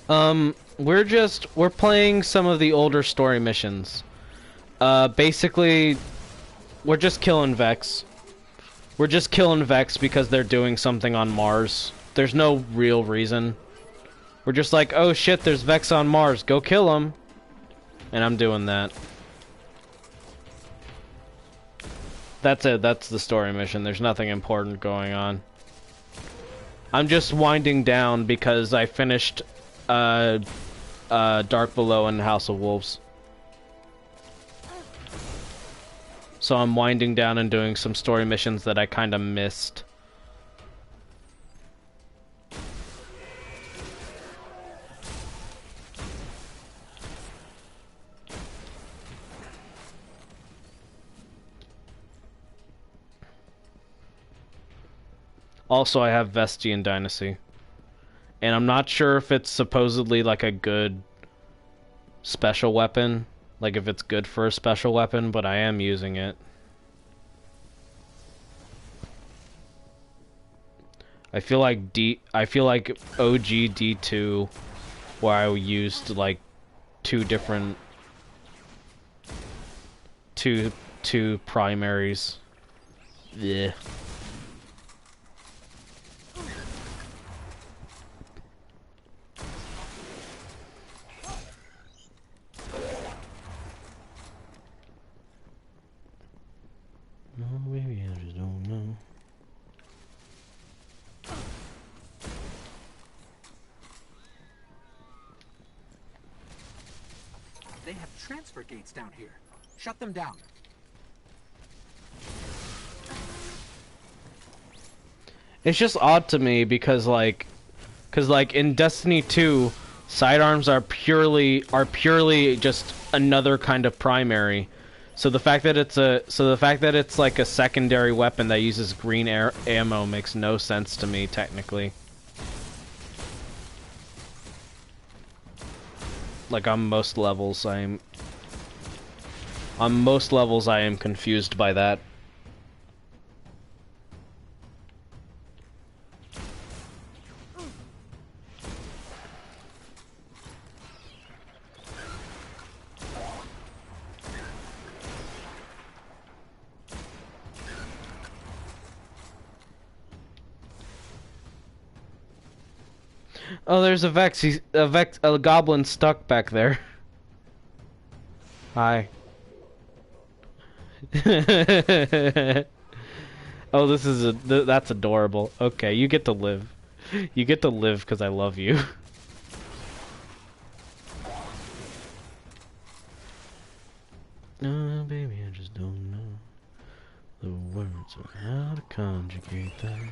We're playing some of the older story missions. Basically, we're just killing Vex. We're just killing Vex because they're doing something on Mars. There's no real reason. We're just like, oh shit, there's Vex on Mars, go kill him. And I'm doing that. That's it, that's the story mission. There's nothing important going on. I'm just winding down because I finished Dark Below and House of Wolves. So I'm winding down and doing some story missions that I kinda missed. Also, I have Vestian Dynasty. And I'm not sure if it's supposedly like a good special weapon. Like if it's good for a special weapon, but I am using it. I feel like OG D2 where I used like two primaries. Yeah. No, maybe I just don't know. They have transfer gates down here. Shut them down. It's just odd to me because like in Destiny 2, sidearms are purely just another kind of primary. So the fact that it's like a secondary weapon that uses green ammo makes no sense to me technically. Like on most levels I am confused by that. Oh, there's a Vex. A goblin stuck back there. Hi. Oh, that's adorable. Okay, you get to live. You get to live because I love you. Oh, baby, I just don't know the words or how to conjugate them.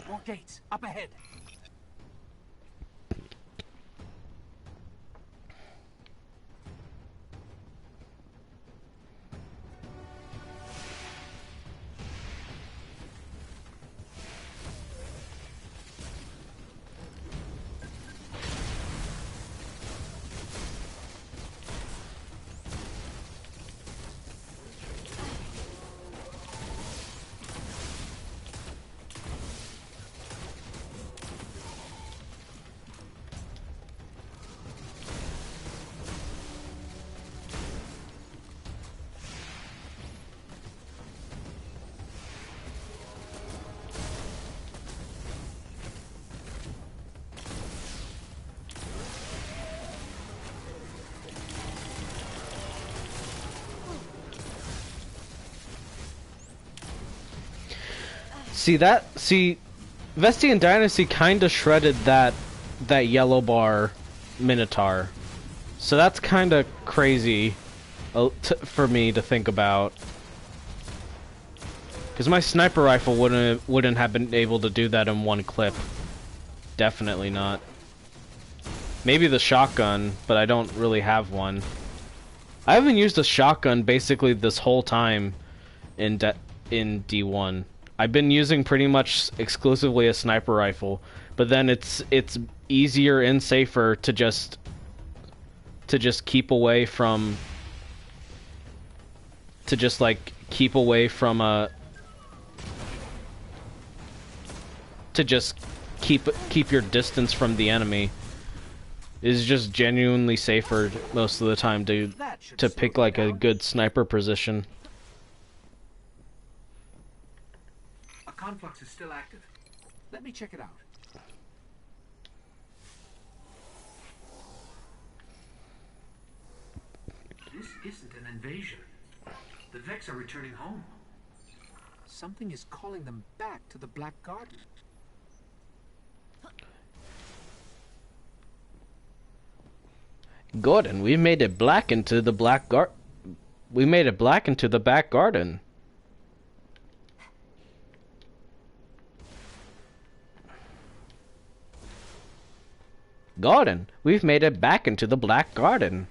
More gates, up ahead. See, Vestian Dynasty kinda shredded that yellow bar Minotaur. So that's kinda crazy for me to think about. Because my sniper rifle wouldn't have been able to do that in one clip. Definitely not. Maybe the shotgun, but I don't really have one. I haven't used a shotgun basically this whole time in D1. I've been using pretty much exclusively a sniper rifle, but then it's easier and safer to just keep away from to just like keep away from to just keep your distance from the enemy is just genuinely safer most of the time to pick like a good sniper position. A conflux is still active. Let me check it out. This isn't an invasion. The Vex are returning home. Something is calling them back to the Black Garden. Gordon, we made it black into the we made it black into the back garden. Gordon, we've made it back into the Black Garden.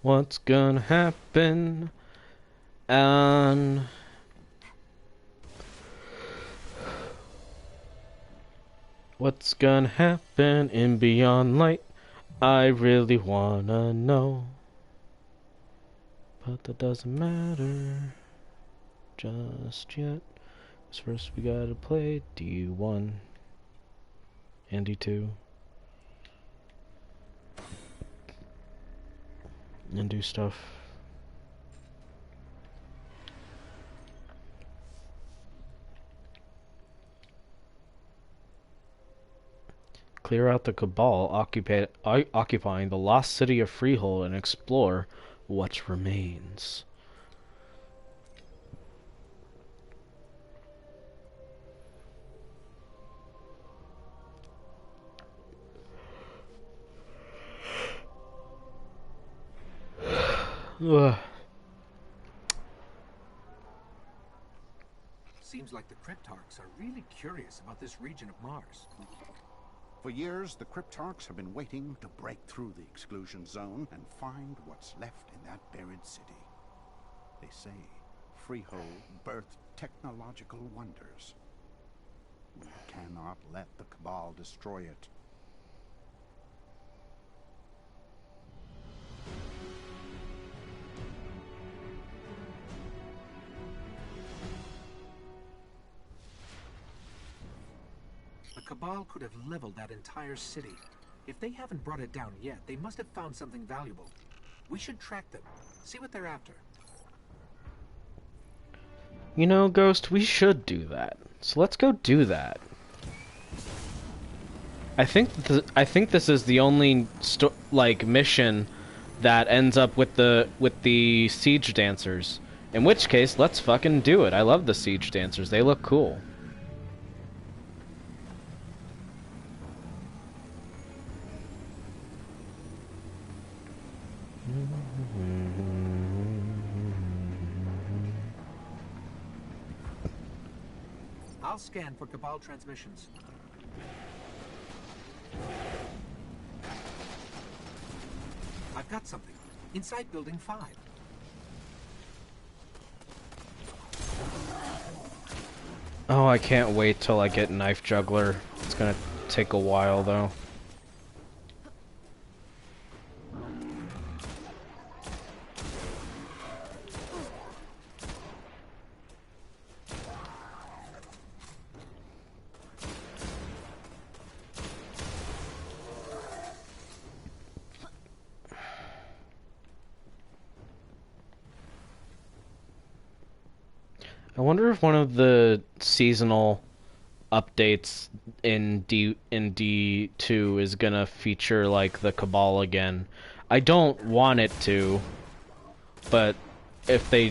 What's gonna happen? And what's gonna happen in Beyond Light? I really wanna know. But that doesn't matter just yet. 'Cause first we gotta play D1 and D2 and do stuff. Clear out the Cabal occupying the lost city of Freehold and explore what remains. Ugh. Seems like the Cryptarchs are really curious about this region of Mars. For years, the Cryptarchs have been waiting to break through the exclusion zone and find what's left in that buried city. They say Freehold birthed technological wonders. We cannot let the Cabal destroy it. The Cabal could have leveled that entire city. If they haven't brought it down yet, they must have found something valuable. We should track them, see what they're after. You know, Ghost, we should do that. So let's go do that. I think this is the only mission that ends up with the siege dancers. In which case, let's fucking do it. I love the siege dancers. They look cool. I'll scan for Cabal transmissions. I've got something. Inside Building 5. Oh, I can't wait till I get Knife Juggler. It's gonna take a while, though. I wonder if one of the seasonal updates in D2 is gonna feature like the Cabal again. I don't want it to, but if they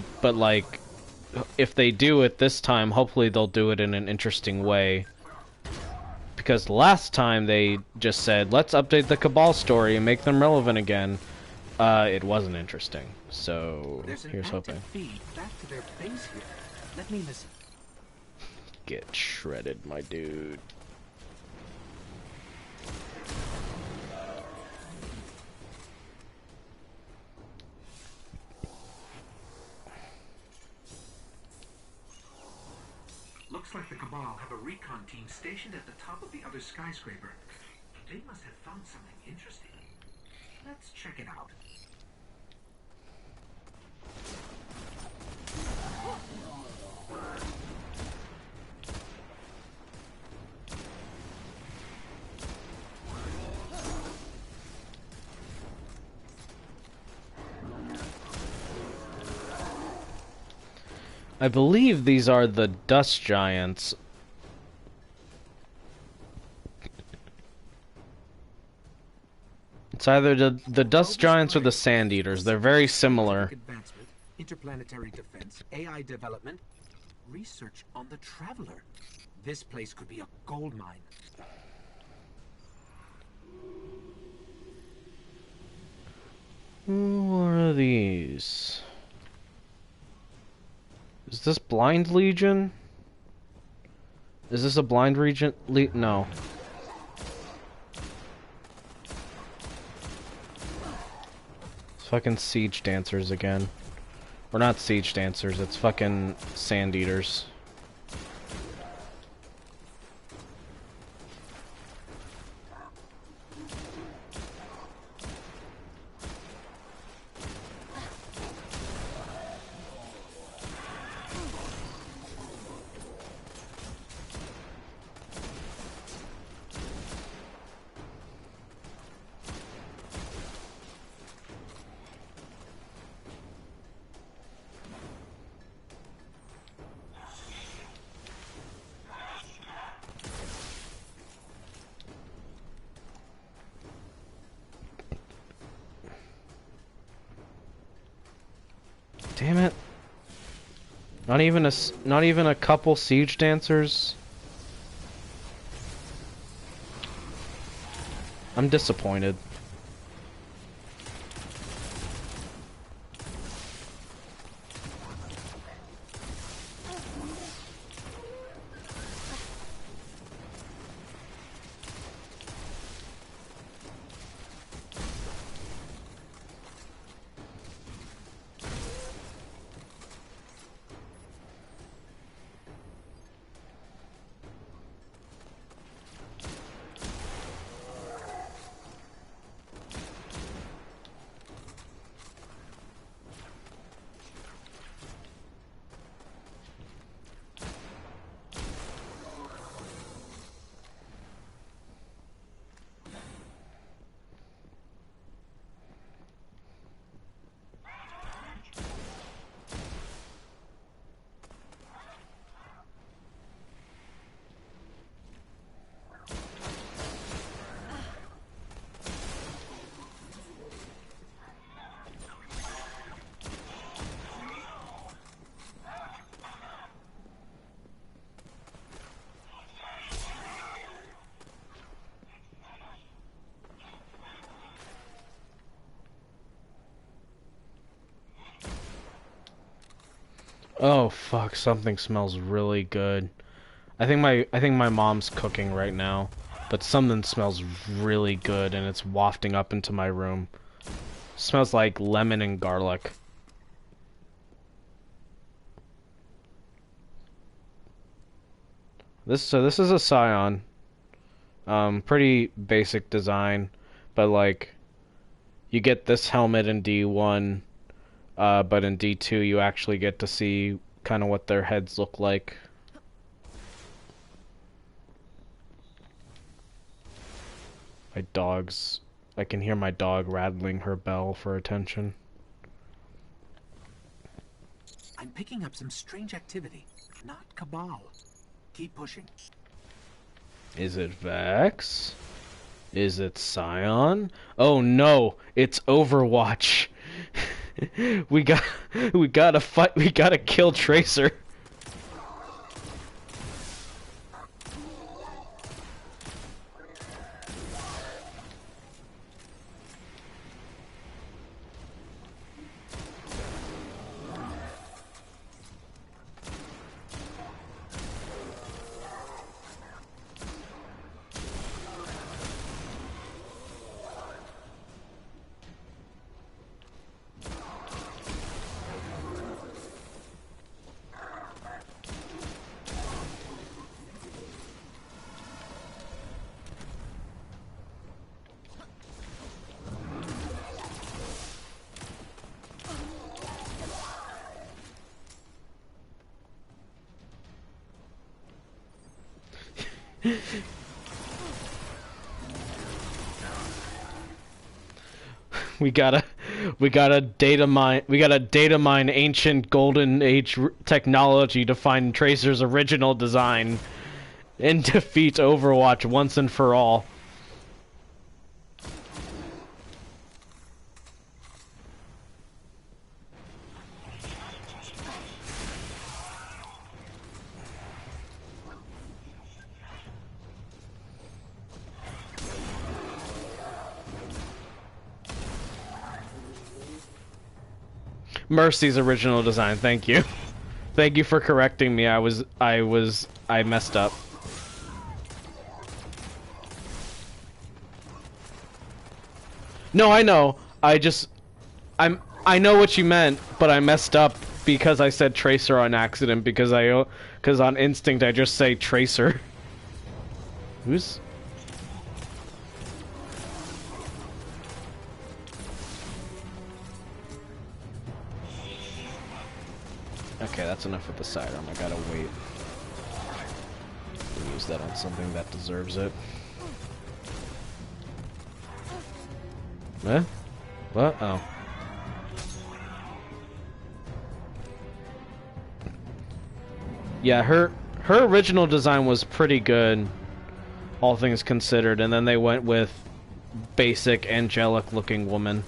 do it this time, hopefully they'll do it in an interesting way. Because last time they just said, let's update the Cabal story and make them relevant again. It wasn't interesting. So here's hoping. Feed back to their base here. Let me listen. Get shredded, my dude. Looks Looks like the Cabal have a recon team stationed at the top of the other skyscraper. They must have found something interesting. Let's check it out. I believe these are the dust giants. It's either the dust giants or the sand eaters. They're very similar. Advancement, interplanetary defense, AI development, research on the Traveler. This place could be a gold mine. What are these? Is this Blind Legion? Is this a Blind Legion? No. It's fucking Siege Dancers again. Or not Siege Dancers, it's fucking Sand Eaters. Damn it. Not even a couple Siege Dancers. I'm disappointed. Oh fuck, something smells really good. I think my mom's cooking right now, but something smells really good and it's wafting up into my room. Smells like lemon and garlic. This is a Scion. Pretty basic design, but like you get this helmet in D1. But in D2 you actually get to see kind of what their heads look like. My dog's... I can hear my dog rattling her bell for attention. I'm picking up some strange activity. Not Cabal. Keep pushing. Is it Vex? Is it Scion? Oh no, it's Overwatch. we gotta fight. We gotta kill Tracer. We gotta, we gotta data mine ancient golden age technology to find Tracer's original design and defeat Overwatch once and for all. Mercy's original design, thank you. Thank you for correcting me. I messed up. No, I know. I know what you meant, but I messed up because I said Tracer on accident because on instinct I just say Tracer. Who's... Okay, that's enough with the sidearm. I gotta wait. Use that on something that deserves it. Eh? What? Oh. Yeah, her original design was pretty good, all things considered, and then they went with basic angelic looking woman.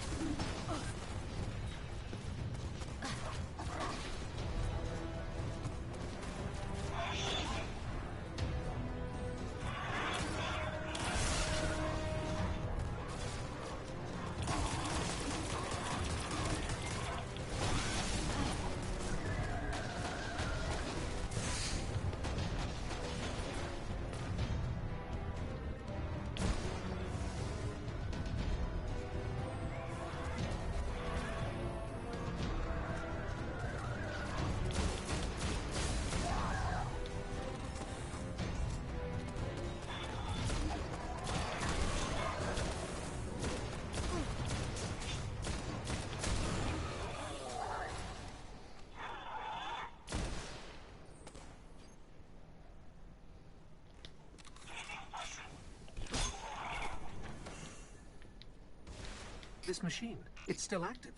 This machine, it's still active.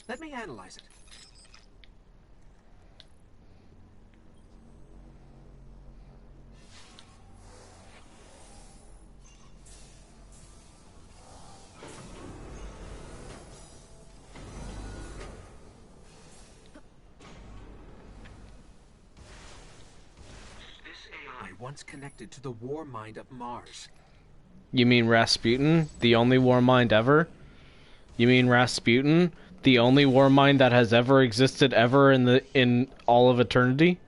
Let me analyze it. This AI once connected to the war mind of Mars. You mean Rasputin, the only war mind ever? You mean Rasputin, the only war mind that has ever existed ever in all of eternity?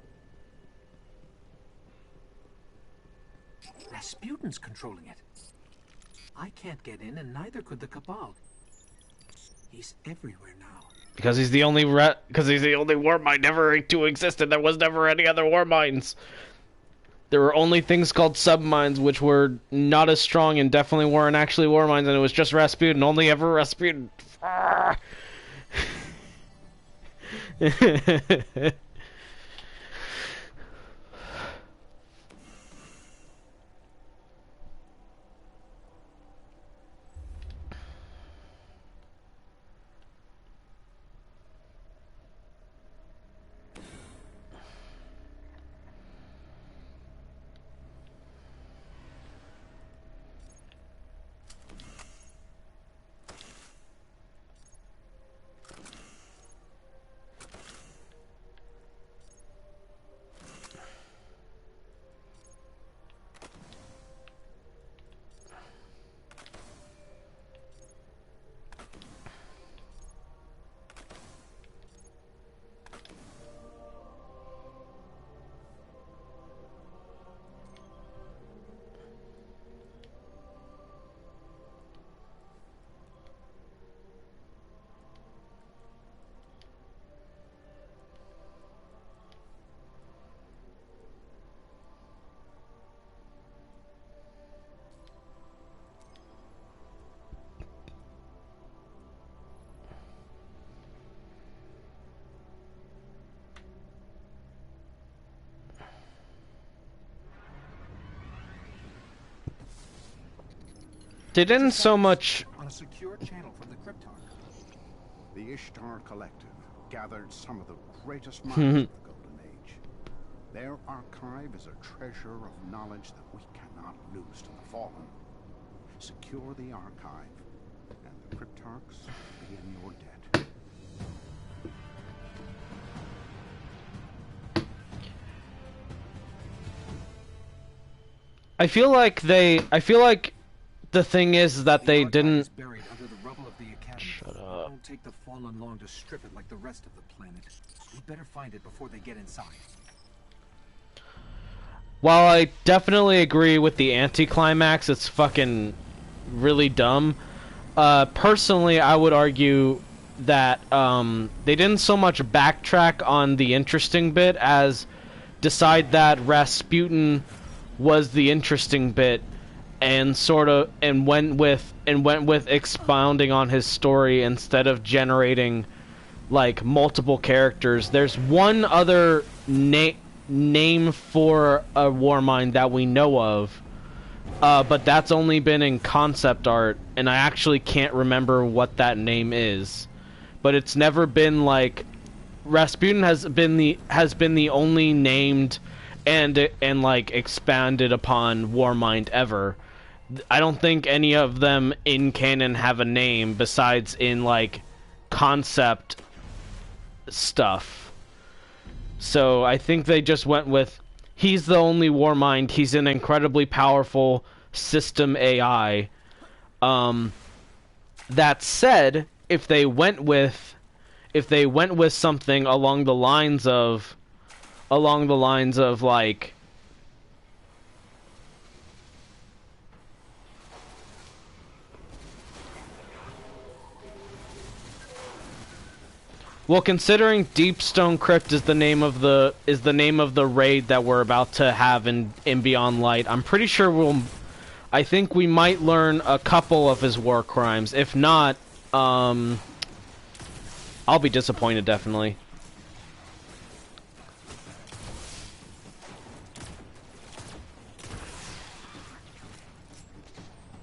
Rasputin's controlling it. I can't get in, and neither could the Cabal. He's everywhere now. Because he's the only war mind ever to exist, and there was never any other war minds. There were only things called subminds, which were not as strong and definitely weren't actually war minds, and it was just Rasputin, only ever Rasputin. They didn't so much... On a secure channel from the Cryptarch. The Ishtar Collective gathered some of the greatest minds of the Golden Age. Their archive is a treasure of knowledge that we cannot lose to the Fallen. Secure the archive, and the Cryptarchs will be in your debt. I feel like the thing is that they didn't... Is buried under the rubble of the Academy. Shut It up. won't take the Fallen long to strip it like the rest of the planet. We better find it before they get inside. While I definitely agree with the anticlimax, it's fucking really dumb. Personally, I would argue that they didn't so much backtrack on the interesting bit as decide that Rasputin was the interesting bit, and went with expounding on his story instead of generating like multiple characters. There's one other name for a Warmind that we know of, but that's only been in concept art, and I actually can't remember what that name is. But it's never been like Rasputin has been the only named and like expanded upon Warmind ever. I don't think any of them in canon have a name besides in like concept stuff. So I think they just went with he's the only Warmind. He's an incredibly powerful system AI. That said, if they went with something along the lines of like well, considering Deepstone Crypt is the name of the raid that we're about to have in Beyond Light, I'm pretty sure I think we might learn a couple of his war crimes. If not, I'll be disappointed, definitely.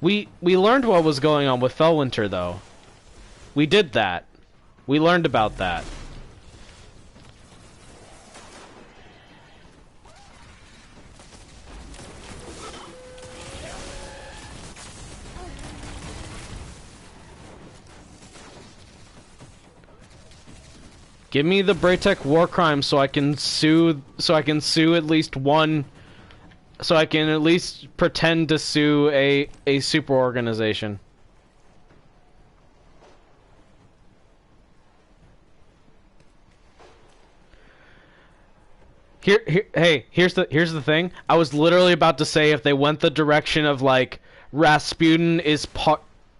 We learned what was going on with Fellwinter, though. We did that. We learned about that. Give me the Braytech war crime so I can sue at least one, so I can at least pretend to sue a super organization. Here's the thing. I was literally about to say if they went the direction of like Rasputin is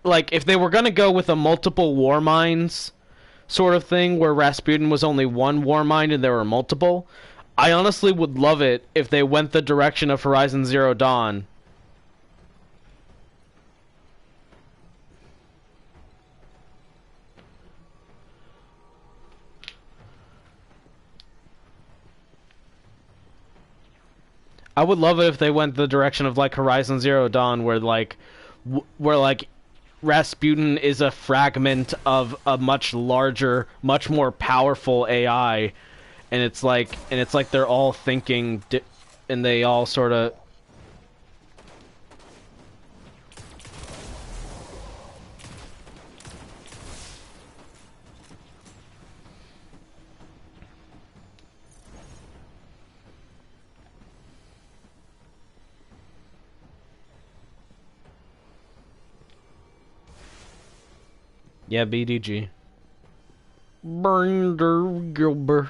like if they were gonna go with a multiple war minds sort of thing where Rasputin was only one war mind and there were multiple, I honestly would love it if they went the direction of Horizon Zero Dawn. I would love it if they went the direction of like Horizon Zero Dawn, where like Rasputin is a fragment of a much larger, much more powerful AI, and it's like they're all thinking, and they all sort of. Yeah, BDG. Burnder Gilbert.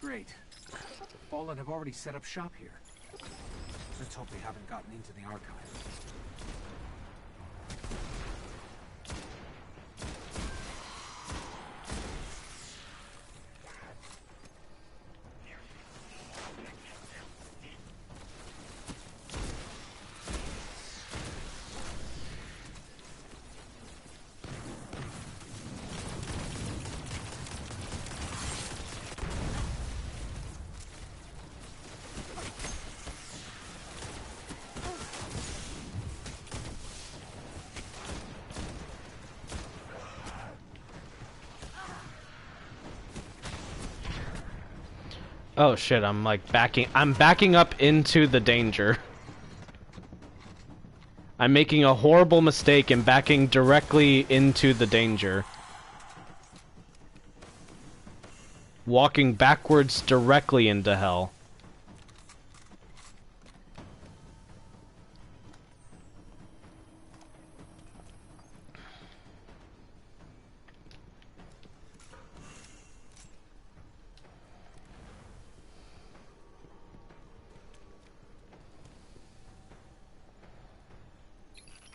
Great. Fallen have already set up shop here. Let's hope they haven't gotten into the archive. Oh shit, I'm like I'm backing up into the danger. I'm making a horrible mistake and backing directly into the danger. Walking backwards directly into hell.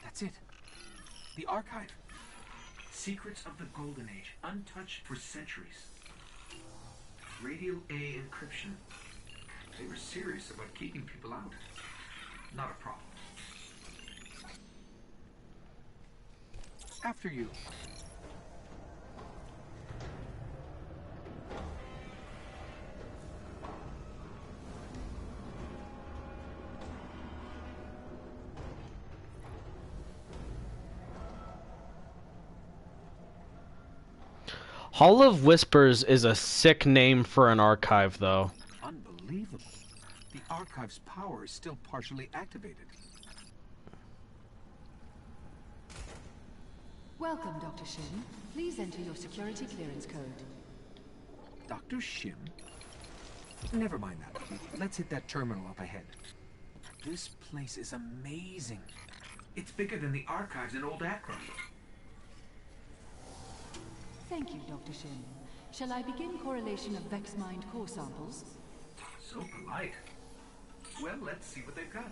That's it. The archive. Secrets of the Golden Age, untouched for centuries. Radial A encryption. They were serious about keeping people out. Not a problem. After you. Hall of Whispers is a sick name for an archive, though. Unbelievable. The archive's power is still partially activated. Welcome, Dr. Shin. Please enter your security clearance code. Dr. Shim? Never mind that. Let's hit that terminal up ahead. This place is amazing. It's bigger than the archives in Old Akron. Thank you, Dr. Shin. Shall I begin correlation of Vex Mind core samples? So polite. Well, let's see what they've got.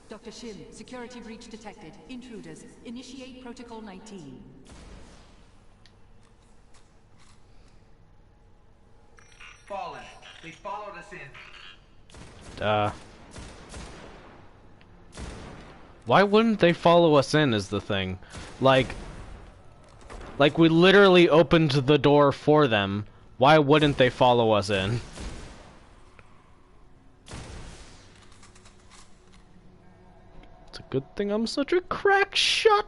Dr. Shin, security breach detected. Intruders. Initiate Protocol 19. Fallen. They followed us in. Why wouldn't they follow us in is the thing. Like we literally opened the door for them. Why wouldn't they follow us in? It's a good thing I'm such a crack shot.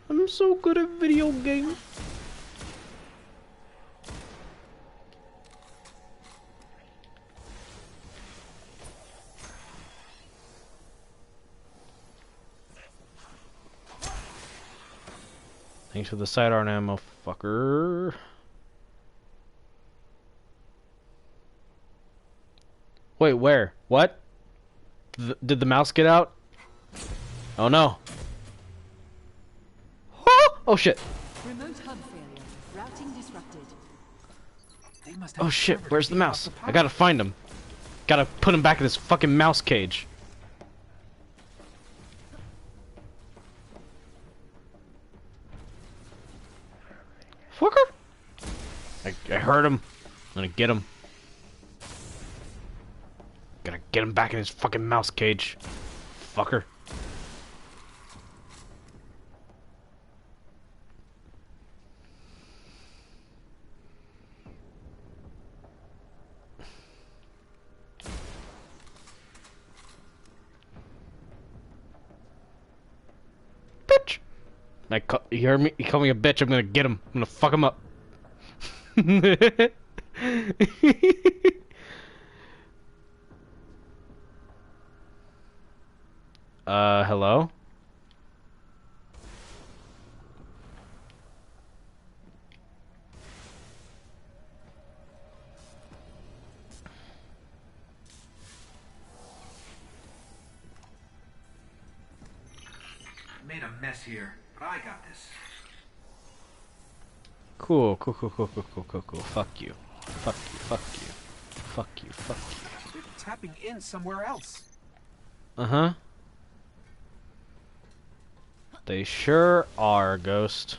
I'm so good at video games. Thanks for the sidearm ammo, fucker. Wait, where? What? Did the mouse get out? Oh no. Oh shit. Remote hub failure. Routing disrupted. They must have Oh shit, where's the mouse? I gotta find him. Gotta put him back in his fucking mouse cage. Fucker! I heard him. I'm gonna get him. Gotta get him back in his fucking mouse cage. Fucker. Bitch! You heard me? You call me a bitch, I'm gonna get him. I'm gonna fuck him up. Hello? I made a mess here, but I got this. Cool. Fuck you. Fuck you, fuck you. Fuck you, fuck you. They're tapping in somewhere else. Uh-huh. They sure are, Ghost.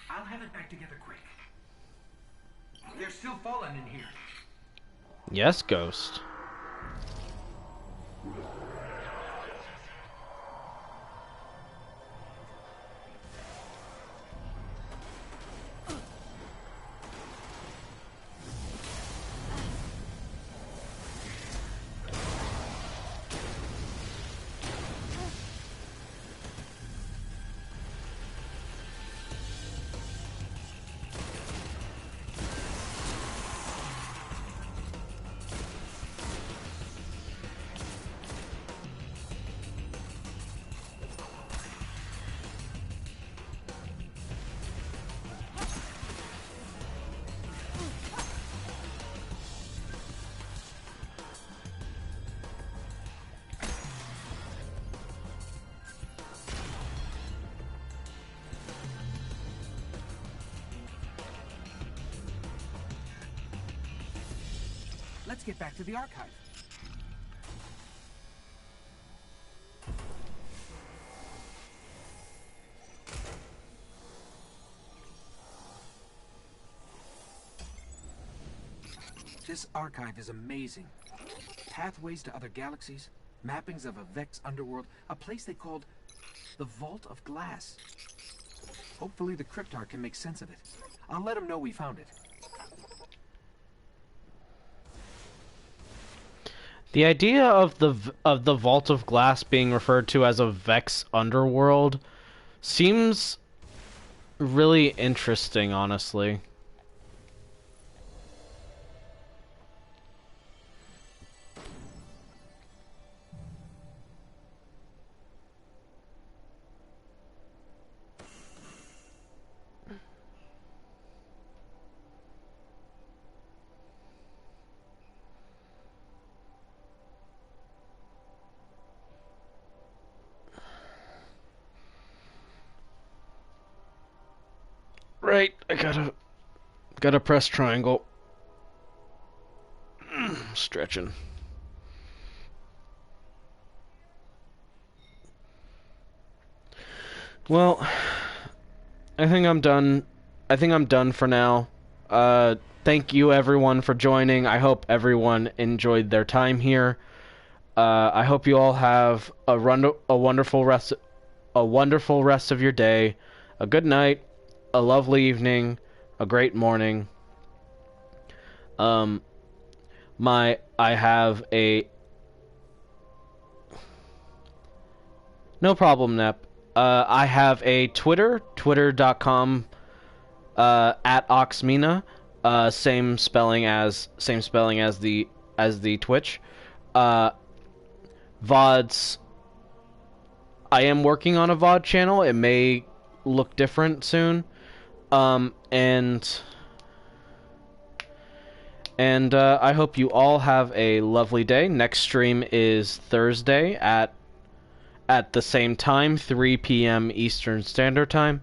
I'll have it back together quick. There's still fallen in here. Yes, Ghost. Let's get back to the archive. This archive is amazing. Pathways to other galaxies, mappings of a Vex underworld, a place they called the Vault of Glass. Hopefully the Cryptarch can make sense of it. I'll let him know we found it. The idea of the Vault of Glass being referred to as a Vex underworld seems really interesting, honestly. Right, I gotta press triangle. Stretching. Well, I think I'm done. I think I'm done for now. Thank you everyone for joining. I hope everyone enjoyed their time here. I hope you all have a wonderful rest of your day, a good night, a lovely evening, a great morning. I have a no problem, Nep. I have a Twitter, twitter.com at Oxmina, same spelling as the Twitch. VODs. I am working on a VOD channel. It may look different soon. And I hope you all have a lovely day. Next stream is Thursday at the same time, 3 p.m. Eastern Standard Time.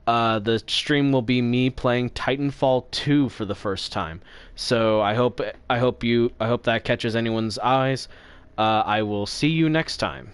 The stream will be me playing Titanfall 2 for the first time. So I hope that catches anyone's eyes. I will see you next time.